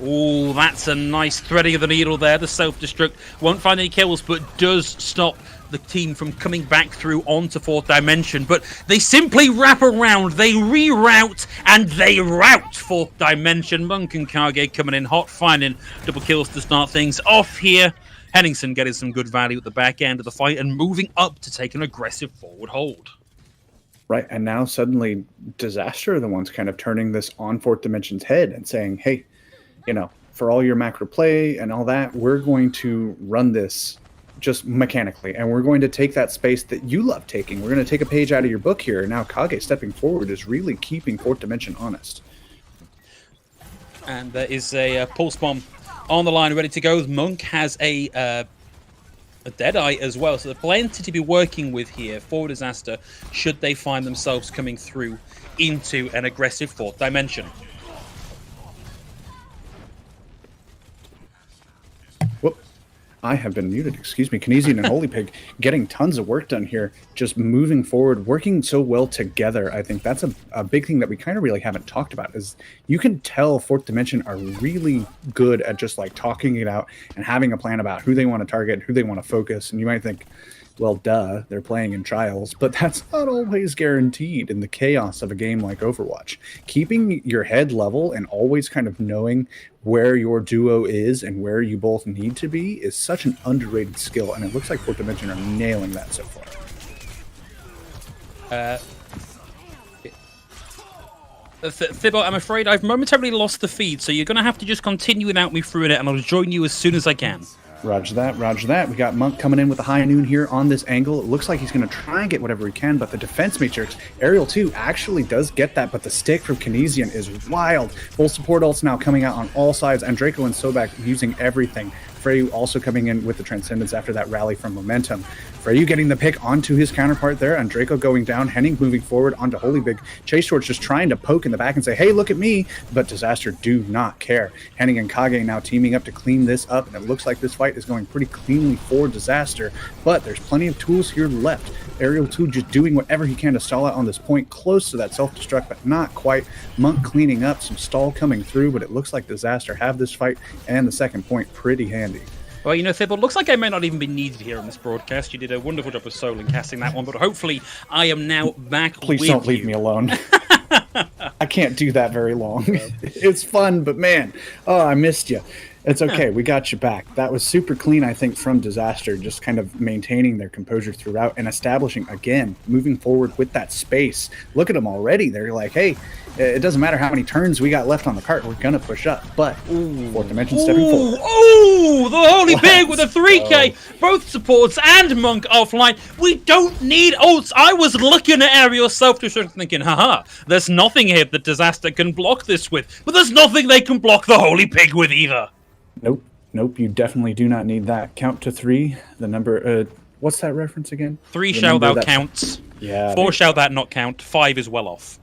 Oh, that's a nice threading of the needle there. The self-destruct won't find any kills, but does stop the team from coming back through onto 4th Dimension. But they simply wrap around, they reroute, and they rout 4th Dimension. Monk and Kage coming in hot, finding double kills to start things off here. Henningsen getting some good value at the back end of the fight and moving up to take an aggressive forward hold. Right, and now suddenly Disaster are the ones kind of turning this on 4th Dimension's head and saying, hey, you know, for all your macro play and all that, we're going to run this just mechanically, and we're going to take that space that you love taking. We're going to take a page out of your book here. Now Kage stepping forward is really keeping 4th Dimension honest. And there is a pulse bomb on the line ready to go. Monk has a Deadeye as well, so there's plenty to be working with here for Disaster should they find themselves coming through into an aggressive 4th Dimension. Whoop. I have been muted, excuse me. Kinesian and Holy Pig getting tons of work done here, just moving forward, working so well together. I think that's a big thing that we kind of really haven't talked about, is you can tell 4th Dimension are really good at just like talking it out and having a plan about who they want to target, who they want to focus. And you might think, well, duh, they're playing in trials, but that's not always guaranteed in the chaos of a game like Overwatch. Keeping your head level and always kind of knowing where your duo is and where you both need to be is such an underrated skill, and it looks like 4th Dimension are nailing that so far. Thibbo, I'm afraid I've momentarily lost the feed, so you're going to have to just continue without me through it, and I'll join you as soon as I can. Roger that, roger that. We got Monk coming in with a high noon here on this angle. It looks like he's going to try and get whatever he can, but the defense matrix, Aerial 2, actually does get that, but the stick from Kinesian is wild. Full support ults now coming out on all sides, and Draco and Sobak using everything. Freyu also coming in with the Transcendence after that rally from Momentum. Freyu getting the pick onto his counterpart there, and Draco going down, Henning moving forward onto Holy Big. Chase Torch just trying to poke in the back and say, hey, look at me, but Disaster do not care. Henning and Kage now teaming up to clean this up, and it looks like this fight is going pretty cleanly for Disaster, but there's plenty of tools here left. Aerial 2 just doing whatever he can to stall out on this point, close to that self-destruct, but not quite. Monk cleaning up, some stall coming through, but it looks like Disaster have this fight and the second point pretty handy. Well, you know, Thibble, looks like I may not even be needed here on this broadcast. You did a wonderful job of solo casting that one, but hopefully I am now back with you. Please don't leave me alone. I can't do that very long. It's fun, but man, oh, I missed you. It's okay. We got you back. That was super clean, I think, from Disaster, just kind of maintaining their composure throughout and establishing, again, moving forward with that space. Look at them already. They're like, hey, it doesn't matter how many turns we got left on the cart. We're going to push up. But 4th Dimension stepping forward. Oh, the Holy Pig with a 3K. Both supports and Monk offline. We don't need ults. I was looking at Aerial self-destruct thinking, haha, there's nothing here that Disaster can block this with. But there's nothing they can block the Holy Pig with either. Nope, you definitely do not need that. Count to 3, the number, what's that reference again? 3 shall thou counts. Yeah. 4 shall that not count. 5 is well off.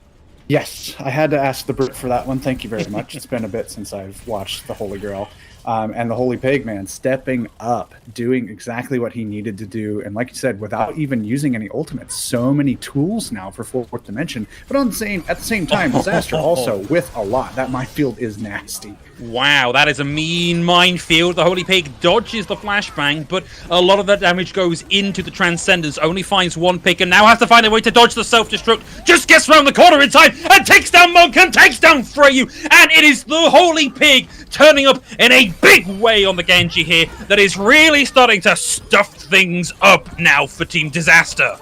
Yes, I had to ask the Brit for that one. Thank you very much. It's been a bit since I've watched the Holy Grail. And the Holy Pig, man, stepping up, doing exactly what he needed to do. And like you said, without even using any ultimates, so many tools now for 4th Dimension. But at the same time, Disaster also with a lot. That minefield is nasty. Wow, that is a mean minefield. The Holy Pig dodges the flashbang, but a lot of that damage goes into the Transcendence. Only finds one pick and now has to find a way to dodge the self-destruct. Just gets around the corner in time and takes down Monk and takes down Freyu. And it is the Holy Pig turning up in a big way on the Genji here that is really starting to stuff things up now for Team Disaster.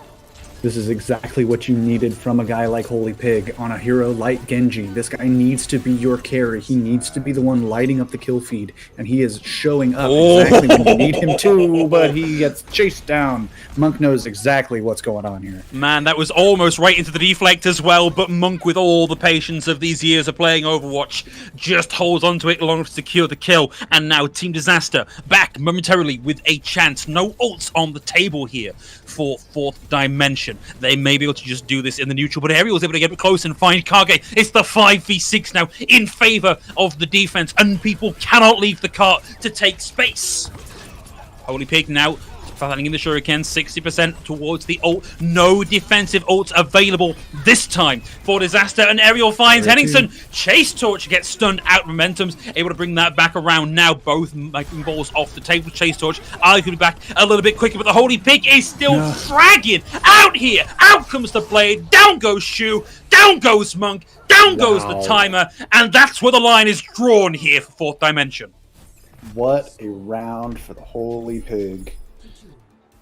This is exactly what you needed from a guy like Holy Pig on a hero like Genji. This guy needs to be your carry. He needs to be the one lighting up the kill feed, and he is showing up exactly when you need him to, but he gets chased down. Monk knows exactly what's going on here. Man, that was almost right into the deflect as well, but Monk, with all the patience of these years of playing Overwatch, just holds onto it long enough to secure the kill. And now Team Disaster back momentarily with a chance. No ults on the table here for Fourth Dimension. They may be able to just do this in the neutral, but Ariel was able to get close and find Kage. It's the 5v6 now in favor of the defense, and people cannot leave the cart to take space. Holy Pig now fighting in the Shuriken, 60% towards the ult. No defensive ults available this time for Disaster, and Ariel finds Henningsen. Chase Torch gets stunned out. Momentum's able to bring that back around now. Both making balls off the table. Chase Torch arguably back a little bit quicker, but the Holy Pig is still dragging out here. Out comes the blade. Down goes Shu. Down goes Monk. Down goes the timer. And that's where the line is drawn here for Fourth Dimension. What a round for the Holy Pig.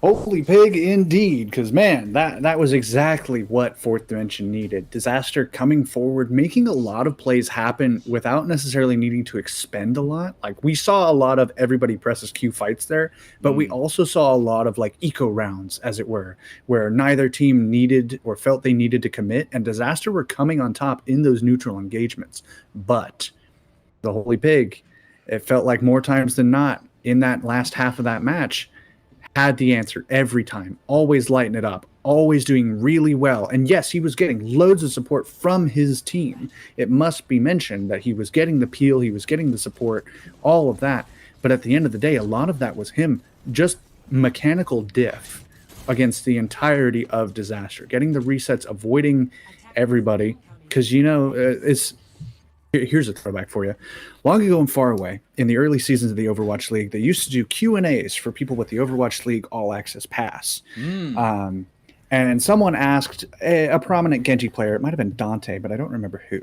Holy Pig indeed, because man, that was exactly what Fourth Dimension needed. Disaster coming forward, making a lot of plays happen without necessarily needing to expend a lot. Like, we saw a lot of everybody presses Q fights there, but we also saw a lot of like eco rounds, as it were, where neither team needed or felt they needed to commit, and Disaster were coming on top in those neutral engagements. But the Holy Pig, it felt like more times than not in that last half of that match, had the answer every time, always lighting it up, always doing really well. And yes, he was getting loads of support from his team. It must be mentioned that he was getting the peel, he was getting the support, all of that. But at the end of the day, a lot of that was him just mechanical diff against the entirety of Disaster, getting the resets, avoiding everybody. Because, you know, here's a throwback for you. Long ago and far away, in the early seasons of the Overwatch League, they used to do Q&As for people with the Overwatch League All Access Pass. And someone asked a prominent Genji player, it might have been Dante, but I don't remember who.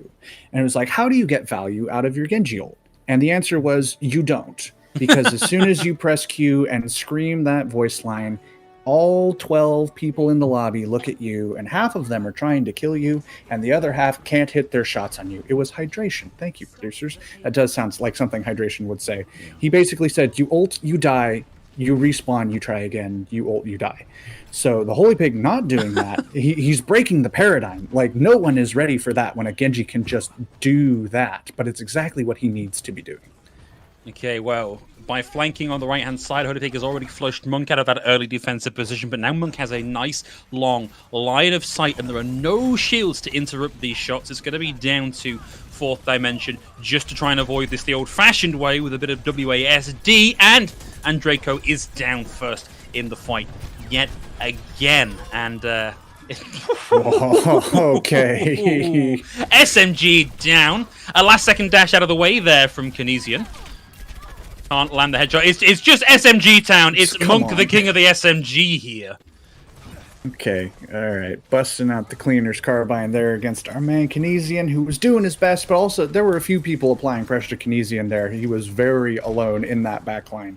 And it was like, how do you get value out of your Genji ult? And the answer was, you don't. Because as soon as you press Q and scream that voice line, all 12 people in the lobby look at you, and half of them are trying to kill you, and the other half can't hit their shots on you. It was hydration. Thank you, producers. That does sound like something hydration would say. He basically said, you ult, you die, you respawn, you try again, you ult, you die. So the Holy Pig not doing that, he's breaking the paradigm. Like, no one is ready for that when a Genji can just do that, but it's exactly what he needs to be doing. Okay, well, by flanking on the right-hand side, Holy Pig has already flushed Monk out of that early defensive position, but now Monk has a nice, long line of sight, and there are no shields to interrupt these shots. It's going to be down to Fourth Dimension just to try and avoid this the old-fashioned way with a bit of WASD, and Draco is down first in the fight yet again. And, okay. SMG down. A last-second dash out of the way there from Kinesian. Can't land the headshot. It's just SMG town. It's Monk, the king of the SMG here. Okay, all right. Busting out the cleaner's carbine there against our man Kinesian, who was doing his best, but also there were a few people applying pressure to Kinesian there. He was very alone in that backline.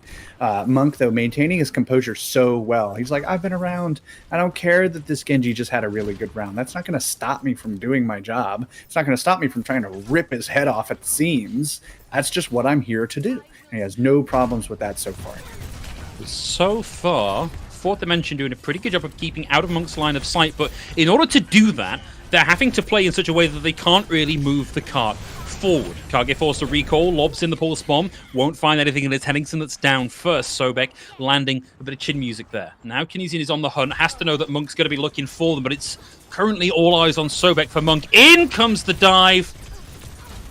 Monk, though, maintaining his composure so well. He's like, I've been around. I don't care that this Genji just had a really good round. That's not going to stop me from doing my job. It's not going to stop me from trying to rip his head off at the seams. That's just what I'm here to do. And he has no problems with that so far. So far, Fourth Dimension doing a pretty good job of keeping out of Monk's line of sight, but in order to do that, they're having to play in such a way that they can't really move the cart forward. Kage forced a recall, lobs in the pulse bomb, won't find anything, and it's Henningsen that's down first. Sobek landing a bit of chin music there. Now Kinesian is on the hunt, has to know that Monk's going to be looking for them, but it's currently all eyes on Sobek for Monk. In comes the dive.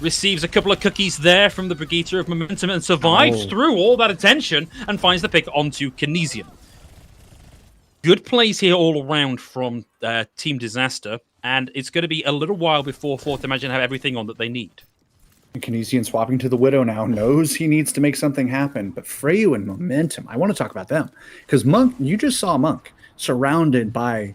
Receives a couple of cookies there from the Brigitte of Momentum and survives through all that attention and finds the pick onto Kinesian. Good plays here all around from Team Disaster, and it's going to be a little while before Fourth Dimension have everything on that they need. Kinesian swapping to the Widow now, knows he needs to make something happen, but Freyu and Momentum, I want to talk about them. Because Monk, you just saw Monk surrounded by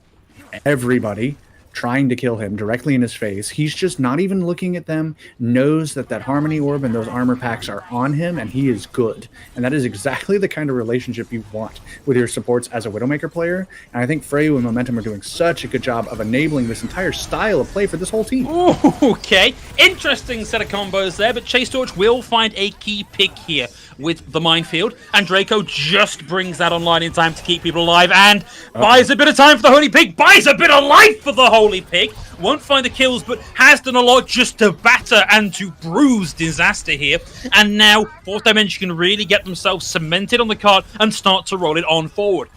everybody, trying to kill him directly in his face. He's just not even looking at them, knows that that Harmony Orb and those armor packs are on him, and he is good. And that is exactly the kind of relationship you want with your supports as a Widowmaker player. And I think Freyu and Momentum are doing such a good job of enabling this entire style of play for this whole team. Ooh, okay, interesting set of combos there, but Chase Torch will find a key pick here with the minefield, and Draco just brings that online in time to keep people alive, and buys a bit of time for the Holy Pig, buys a bit of life for the Holy Pig, won't find the kills, but has done a lot just to batter and to bruise Disaster here, and now Fourth Dimension can really get themselves cemented on the card and start to roll it on forward.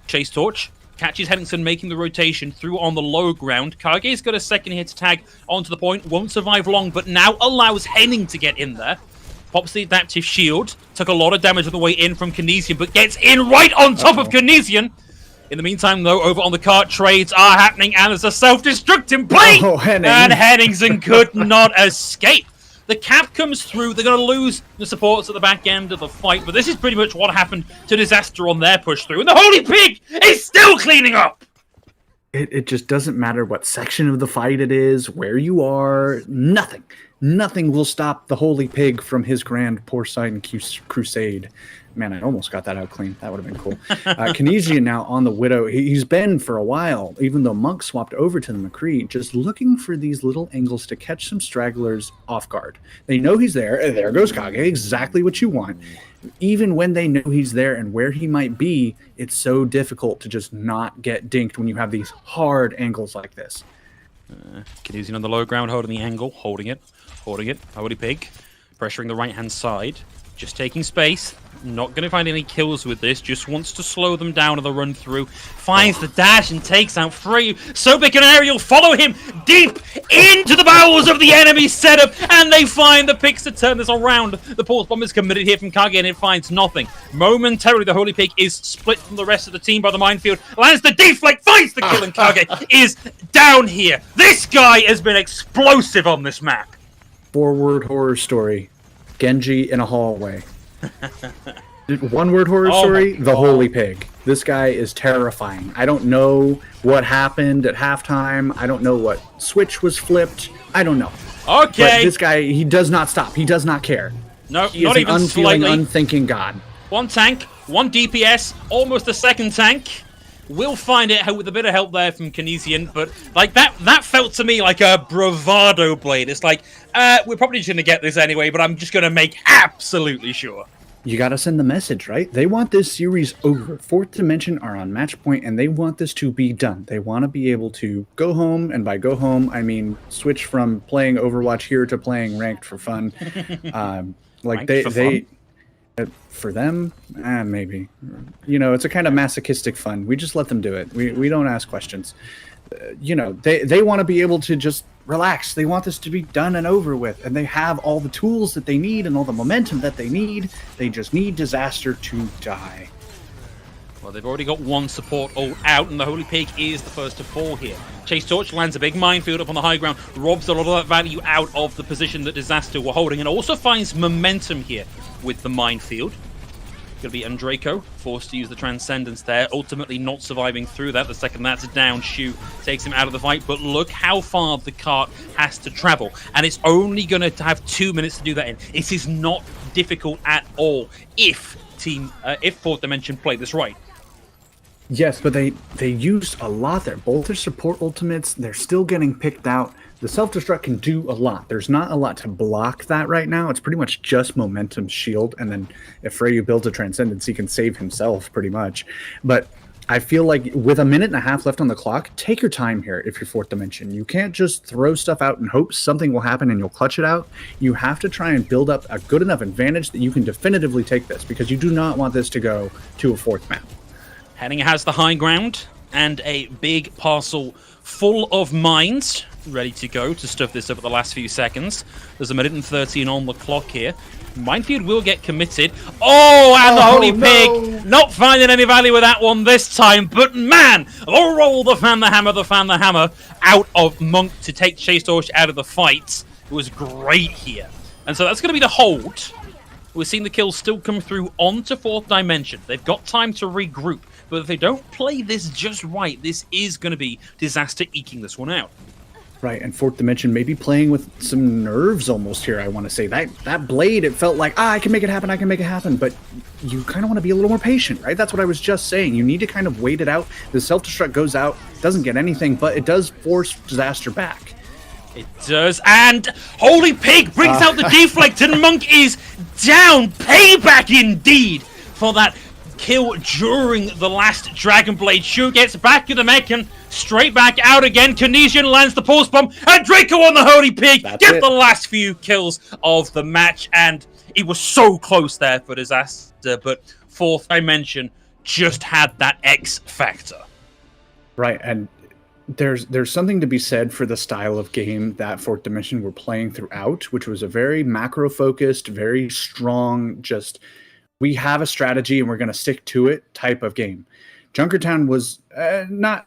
Chase Torch catches Henningsen making the rotation through on the low ground. Kage's got a second here to tag onto the point, won't survive long, but now allows Henning to get in there. Pops the adaptive shield, took a lot of damage on the way in from Kinesian, but gets in right on top of Kinesian. In the meantime, though, over on the cart, trades are happening, and there's a self-destruct in play! And Henningsen could not escape. The cap comes through, they're going to lose the supports at the back end of the fight, but this is pretty much what happened to Disaster on their push through, and the Holy Pig is still cleaning up! It just doesn't matter what section of the fight it is, where you are, nothing. Nothing will stop the Holy Pig from his grand Porcine crusade. Man, I almost got that out clean. That would have been cool. Kinesian now on the Widow. He's been for a while, even though Monk swapped over to the McCree, just looking for these little angles to catch some stragglers off guard. They know he's there. There goes Kage, exactly what you want. Even when they know he's there and where he might be, it's so difficult to just not get dinked when you have these hard angles like this. Kinesian on the low ground, holding the angle, holding it. Holy Pig pressuring the right-hand side, just taking space. Not going to find any kills with this, just wants to slow them down on the run through. Finds the dash and takes out Freyu. Sobek and Ariel follow him deep into the bowels of the enemy setup, and they find the picks to turn this around. The Pulse Bomb is committed here from Kage, and it finds nothing. Momentarily, the Holy Pig is split from the rest of the team by the minefield. Lands the deflect, finds the kill, and Kage is down here. This guy has been explosive on this map. Four-word horror story. Genji in a hallway. One-word horror story, the Holy Pig. This guy is terrifying. I don't know what happened at halftime. I don't know what switch was flipped. I don't know. Okay. But this guy, he does not stop. He does not care. No, he not is even an unfeeling, slightly. unthinking god. One tank, one DPS, almost a second tank. We'll find it with a bit of help there from Kinesian, but like that felt to me like a bravado blade. It's like, we're probably just going to get this anyway, but I'm just going to make absolutely sure. You got to send the message, right? They want this series over. Fourth Dimension are on match point, and they want this to be done. They want to be able to go home, and by go home, I mean switch from playing Overwatch here to playing ranked for fun. For them, maybe. You know, it's a kind of masochistic fun. We just let them do it. We don't ask questions. They want to be able to just relax. They want this to be done and over with, and they have all the tools that they need and all the momentum that they need. They just need Disaster to die. Well, they've already got one support all out, and the Holy Pig is the first to fall here. Chase Torch lands a big minefield up on the high ground, robs a lot of that value out of the position that Disaster were holding, and also finds momentum here with the minefield. Going to be Andraco, forced to use the Transcendence there, ultimately not surviving through that. The second that's down, Shu takes him out of the fight, but look how far the cart has to travel, and it's only going to have 2 minutes to do that in. It is not difficult at all if Fourth Dimension play this right. Yes, but they used a lot there. Both their support ultimates, they're still getting picked out. The self-destruct can do a lot. There's not a lot to block that right now. It's pretty much just momentum shield, and then if Freyu builds a Transcendence, he can save himself pretty much. But I feel like with a minute and a half left on the clock, take your time here if you're Fourth Dimension. You can't just throw stuff out and hope something will happen and you'll clutch it out. You have to try and build up a good enough advantage that you can definitively take this, because you do not want this to go to a fourth map. Henning has the high ground and a big parcel full of mines ready to go to stuff this up at the last few seconds. There's a minute and 13 on the clock here. Minefield will get committed. Oh, and the Holy Pig not finding any value with that one this time. But man, the roll, the fan, the hammer out of Monk to take Chase Torch out of the fight. It was great here. And so that's going to be the hold. We're seeing the kills still come through onto Fourth Dimension. They've got time to regroup. but if they don't play this just right, this is going to be Disaster eking this one out. Right, and Fourth Dimension maybe playing with some nerves almost here, I want to say. That blade, it felt like, I can make it happen, but you kind of want to be a little more patient, right? That's what I was just saying. You need to kind of wait it out. The self-destruct goes out, doesn't get anything, but it does force Disaster back. It does, and Holy Pig brings out the deflect, and Monk is down. Payback indeed for that kill during the last Dragon Blade. Shu gets back in the mech and straight back out again. Canesian lands the pulse bomb, and Draco on the Holy Pig gets the last few kills of the match, and it was so close there for Disaster, but Fourth Dimension just had that X factor. Right, and there's something to be said for the style of game that Fourth Dimension were playing throughout, which was a very macro-focused, very strong, just we have a strategy and we're going to stick to it type of game. Junkertown was not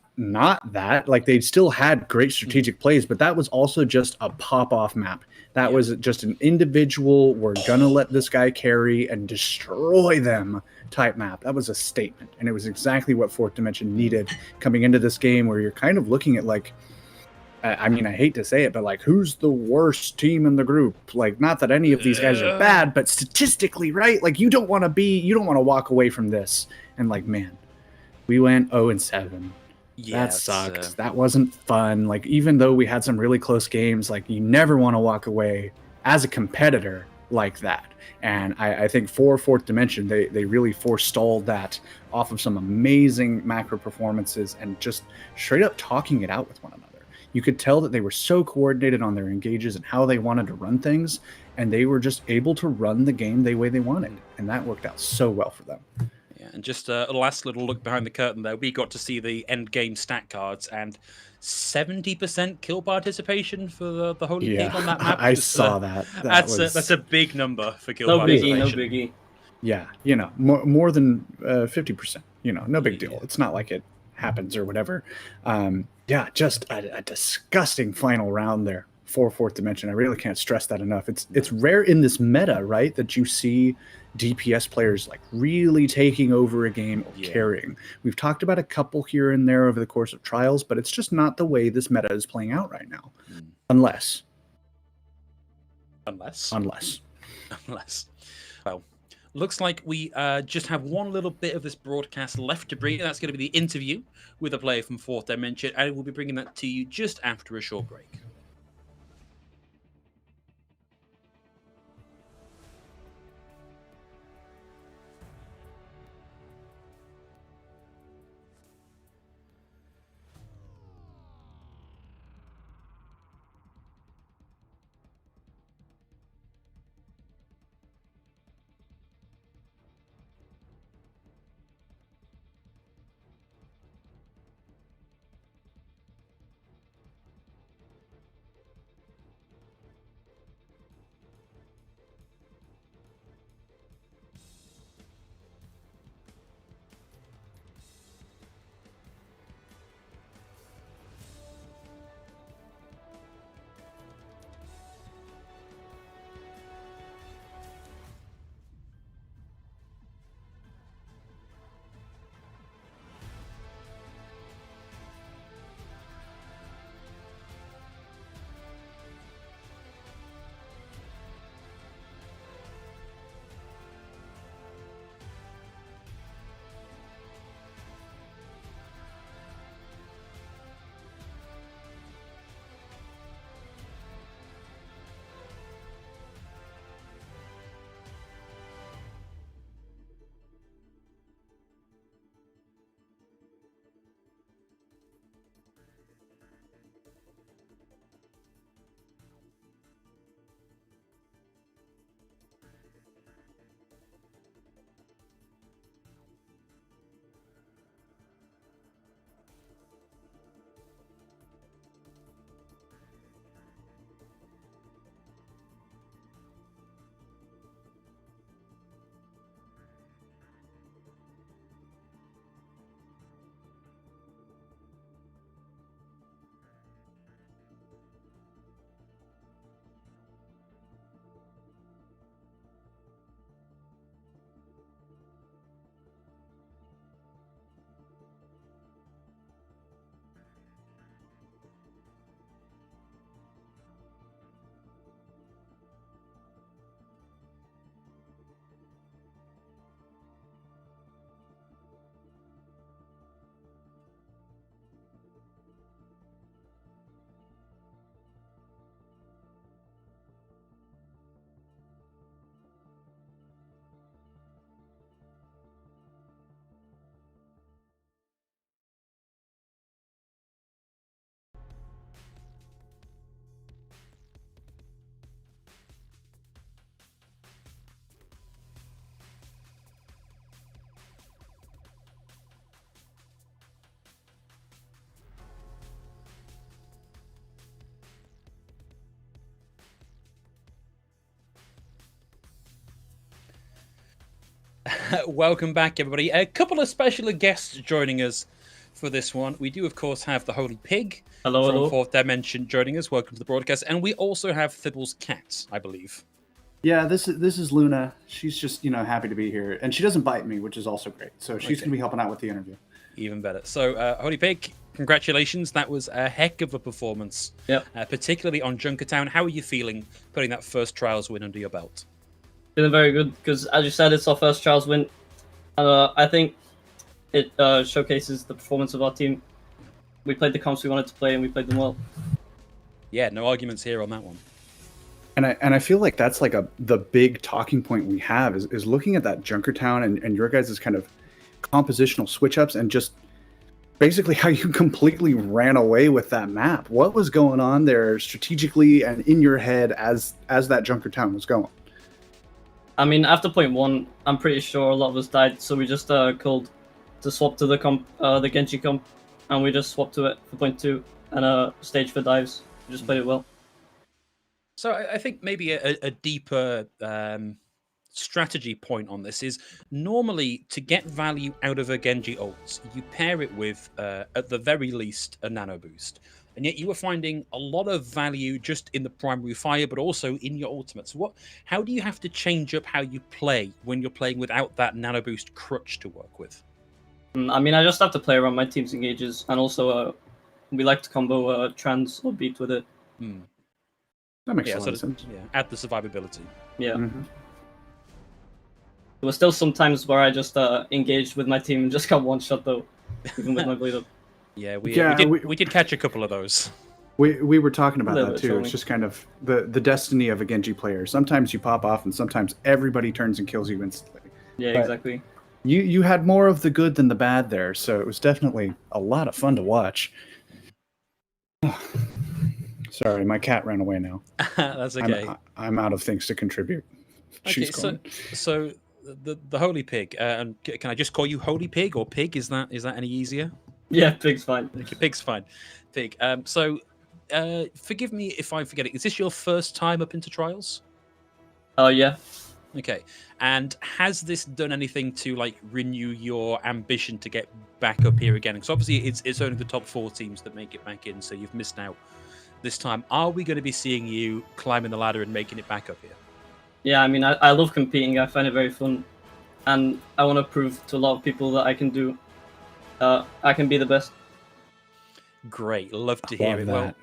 that. Like, they still had great strategic plays, but that was also just a pop-off map. That was just an individual, we're going to let this guy carry and destroy them type map. That was a statement, and it was exactly what Fourth Dimension needed coming into this game, where you're kind of looking at, like, I mean, I hate to say it, but, like, who's the worst team in the group? Like, not that any of these guys are bad, but statistically, right? Like, you don't want to walk away from this and, like, man, we went 0-7. Yeah, that sucked. That wasn't fun. Like, even though we had some really close games, like, you never want to walk away as a competitor like that. And I think for Fourth Dimension, they really forestalled that off of some amazing macro performances and just straight up talking it out with one another. You could tell that they were so coordinated on their engages and how they wanted to run things, and they were just able to run the game the way they wanted. And that worked out so well for them. And just a last little look behind the curtain there, we got to see the end game stat cards, and 70% kill participation for the Holy Pig on that map. I saw that. That's a big number for kill participation. No biggie. Yeah, more than 50%. No big deal. It's not like it happens or whatever. Just a disgusting final round there for Fourth Dimension. I really can't stress that enough. It's rare in this meta, right, that you see DPS players like really taking over a game or carrying. We've talked about a couple here and there over the course of trials, but it's just not the way this meta is playing out right now. Unless. Well, looks like we just have one little bit of this broadcast left to bring. That's going to be the interview with a player from Fourth Dimension, and we'll be bringing that to you just after a short break. Welcome back, everybody. A couple of special guests joining us for this one. We do, of course, have the Holy Pig from hello. Fourth Dimension joining us. Welcome to the broadcast. And we also have Thibble's cat, I believe. Yeah, this is Luna. She's just happy to be here, and she doesn't bite me, which is also great. So she's gonna be helping out with the interview. Even better. So, Holy Pig, congratulations. That was a heck of a performance. Yep. Particularly on Junkertown. How are you feeling putting that first Trials win under your belt? Feeling very good because, as you said, it's our first Trials win. I think it showcases the performance of our team. We played the comps we wanted to play, and we played them well. Yeah, no arguments here on that one. And I feel like that's like the big talking point we have is looking at that Junkertown and your guys' kind of compositional switch ups and just basically how you completely ran away with that map. What was going on there strategically and in your head as that Junkertown was going? I mean, after point 1, I'm pretty sure a lot of us died, so we just called to swap to the comp, the Genji comp, and we just swapped to it for point 2 and stage for dives. We just played it well. So I think maybe a deeper strategy point on this is normally to get value out of a Genji ult, you pair it with, at the very least, a nano boost. And yet you were finding a lot of value just in the primary fire, but also in your ultimates. How do you have to change up how you play when you're playing without that nano boost crutch to work with? I mean, I just have to play around my team's engages, and also we like to combo trans or beat with it. That makes a lot of sense. Yeah, add the survivability. Yeah. Mm-hmm. There were still some times where I just engaged with my team and just got one shot though, even with my bleed up. Yeah, we did catch a couple of those. We were talking about that too. Totally. It's just kind of the destiny of a Genji player. Sometimes you pop off, and sometimes everybody turns and kills you instantly. Yeah, But exactly. You had more of the good than the bad there, so it was definitely a lot of fun to watch. Sorry, my cat ran away now. That's okay. I'm out of things to contribute. Okay, She's gone. so the Holy Pig, and can I just call you Holy Pig or Pig? Is that any easier? Yeah, pig's fine. Okay, Pig's fine. Pig. Forgive me if I forget it. Is this your first time up into Trials? Oh yeah. Okay. And has this done anything to like renew your ambition to get back up here again? Because obviously it's only the top 4 teams that make it back in, so you've missed out this time. Are we going to be seeing you climbing the ladder and making it back up here? Yeah, I mean, I love competing. I find it very fun, and I want to prove to a lot of people that I can do. I can be the best. Great, love to hear it. Well,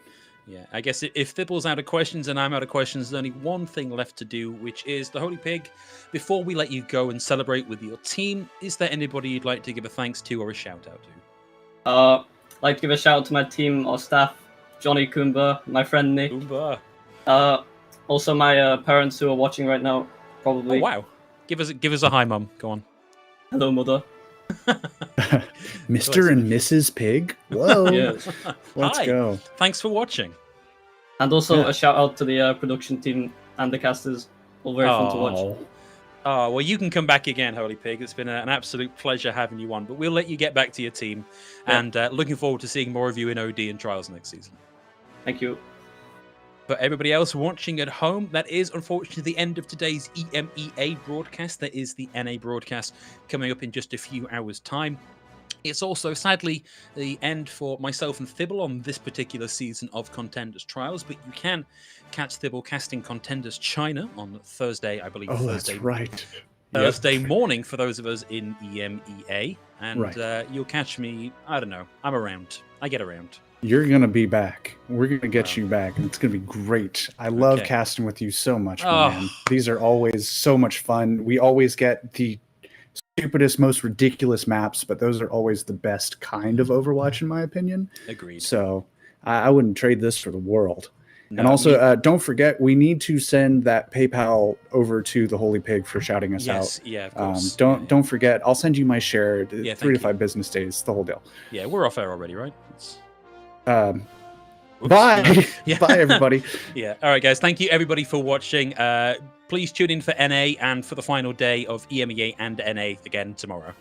yeah, I guess if Thibble's out of questions and I'm out of questions, there's only one thing left to do, which is the Holy Pig. Before we let you go and celebrate with your team, is there anybody you'd like to give a thanks to or a shout out to? I'd like to give a shout out to my team or staff, Johnny Kumba, my friend Nick. Kumba. Also my parents who are watching right now, probably. Oh, wow. Give us a hi, Mum. Go on. Hello, mother. Mr. and Mrs. Pig? Whoa. Yeah. Let's Hi. go. Thanks for watching. And also Yeah. a shout out to the production team and the casters. All very fun to watch. Oh, well, you can come back again, Holy Pig. It's been an absolute pleasure having you on, but we'll let you get back to your team. Yeah. And looking forward to seeing more of you in OD and Trials next season. Thank you. For everybody else watching at home, that is unfortunately the end of today's EMEA broadcast. There is the NA broadcast coming up in just a few hours' time. It's also, sadly, the end for myself and Thibble on this particular season of Contenders Trials, but you can catch Thibble casting Contenders China on Thursday, I believe. Oh, Thursday, that's right. Thursday morning for those of us in EMEA. And Right. you'll catch me, I don't know, I'm around. I get around. You're going to be back. We're going to get you back, and it's going to be great. I love Okay. casting with you so much, Oh. man. These are always so much fun. We always get the stupidest, most ridiculous maps, but those are always the best kind of Overwatch, in my opinion. Agreed. So I wouldn't trade this for the world. No, And also, don't forget, we need to send that PayPal over to the Holy Pig for shouting us yes, out. yeah, of course. Don't forget. I'll send you my share. Yeah, 3 to thank 5 business days, the whole deal. Yeah, we're off air already, right? Oops. Bye. Yeah. Bye, everybody. Yeah. All right, guys. Thank you, everybody, for watching. Please tune in for NA and for the final day of EMEA and NA again tomorrow.